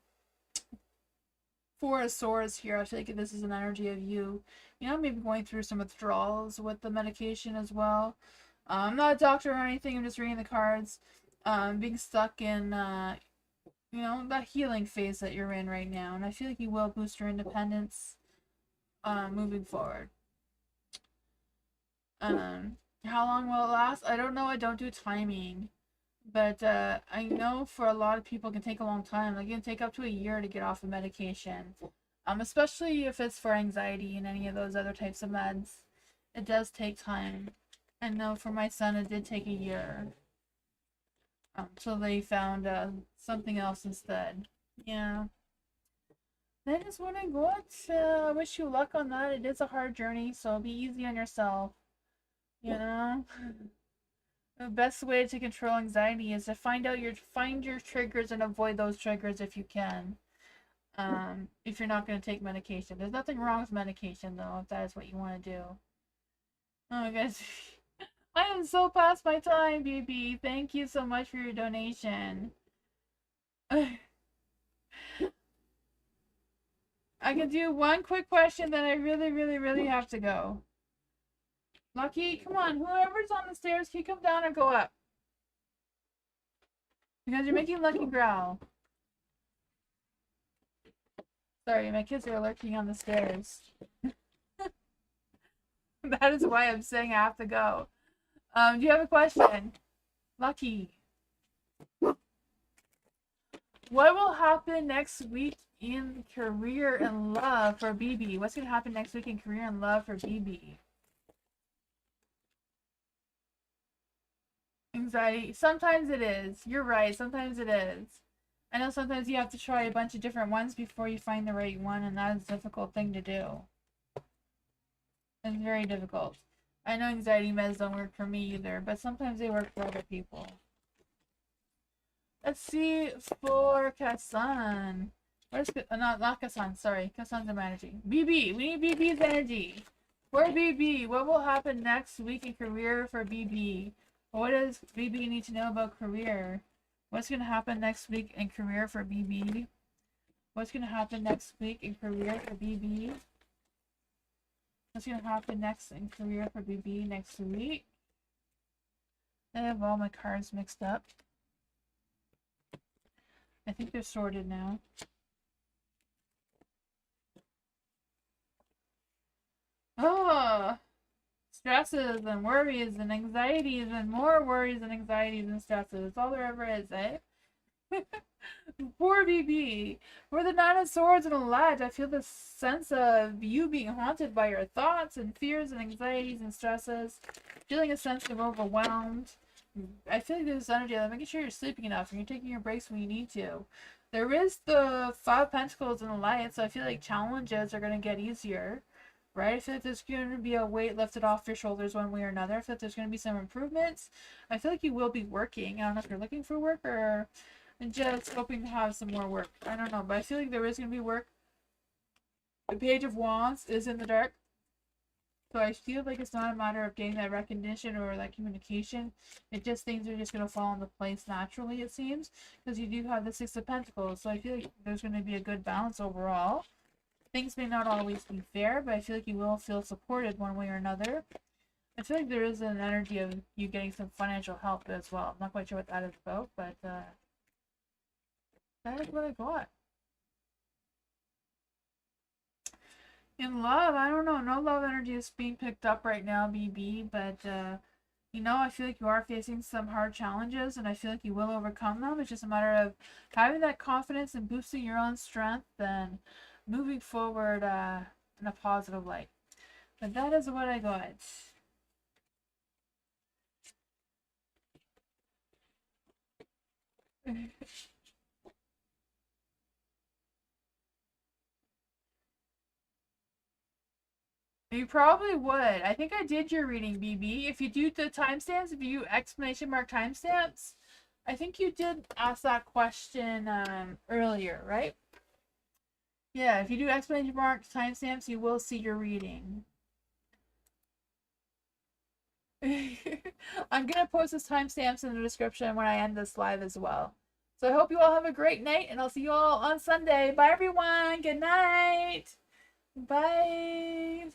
Four of Swords here. I feel like this is an energy of you, maybe going through some withdrawals with the medication as well. I'm not a doctor or anything. I'm just reading the cards. Being stuck in, that healing phase that you're in right now, and I feel like you will boost your independence, moving forward. How long will it last? I don't know. I don't do timing. But I know for a lot of people it can take a long time. Like it can take up to a year to get off of medication. Especially if it's for anxiety and any of those other types of meds. It does take time. I know for my son it did take a year. So they found something else instead. Yeah. That is what I got. I wish you luck on that. It is a hard journey, so be easy on yourself. You know? The best way to control anxiety is to find your triggers and avoid those triggers if you can. If you're not going to take medication. There's nothing wrong with medication though, if that is what you want to do. Oh guys, I am so past my time, BB. Thank you so much for your donation. I can do one quick question, then I really, really, really have to go. Lucky, come on, whoever's on the stairs, can you come down or go up? Because you're making Lucky growl. Sorry, my kids are lurking on the stairs. That is why I'm saying I have to go. Do you have a question? Lucky. What will happen next week in career and love for BB? What's going to happen next week in career and love for BB? Anxiety. Sometimes it is. You're right. Sometimes it is. I know sometimes you have to try a bunch of different ones before you find the right one, and that is a difficult thing to do. It's very difficult. I know anxiety meds don't work for me either, but sometimes they work for other people. Let's see for Kassan. Where's not Kassan, sorry. Kassan's energy. BB, we need BB's energy. For BB, what will happen next week in career for BB? What does BB need to know about career? What's going to happen next week in career for BB? What's going to happen next week in career for BB? What's going to happen next in career for BB next week? I have all my cards mixed up. I think they're sorted now. Oh! Stresses and worries and anxieties and more worries and anxieties and stresses. That's all there ever is, eh? Poor BB. For the Nine of Swords and a Ledge, I feel this sense of you being haunted by your thoughts and fears and anxieties and stresses. Feeling a sense of overwhelmed. I feel like there's energy of making sure you're sleeping enough and you're taking your breaks when you need to. There is the Five of Pentacles and the Light, so I feel like challenges are going to get easier. Right? I feel like there's going to be a weight lifted off your shoulders one way or another. I feel like there's going to be some improvements. I feel like you will be working. I don't know if you're looking for work or just hoping to have some more work. I don't know, but I feel like there is going to be work. The Page of Wands is in the dark. So I feel like it's not a matter of getting that recognition or that communication. It just things are just going to fall into place naturally, it seems. Because you do have the Six of Pentacles. So I feel like there's going to be a good balance overall. Things may not always be fair, but I feel like you will feel supported one way or another. I feel like there is an energy of you getting some financial help as well. I'm not quite sure what that is about, but that is what I got. In love, I don't know. No love energy is being picked up right now, BB, but I feel like you are facing some hard challenges, and I feel like you will overcome them. It's just a matter of having that confidence and boosting your own strength and moving forward in a positive light. But that is what I got. You probably would. I think I did your reading, BB. If you do the timestamps, if you exclamation mark timestamps, I think you did ask that question earlier, right? Yeah, if you do exclamation mark timestamps, you will see your reading. I'm gonna post this timestamps in the description when I end this live as well. So I hope you all have a great night, and I'll see you all on Sunday. Bye, everyone. Good night. Bye.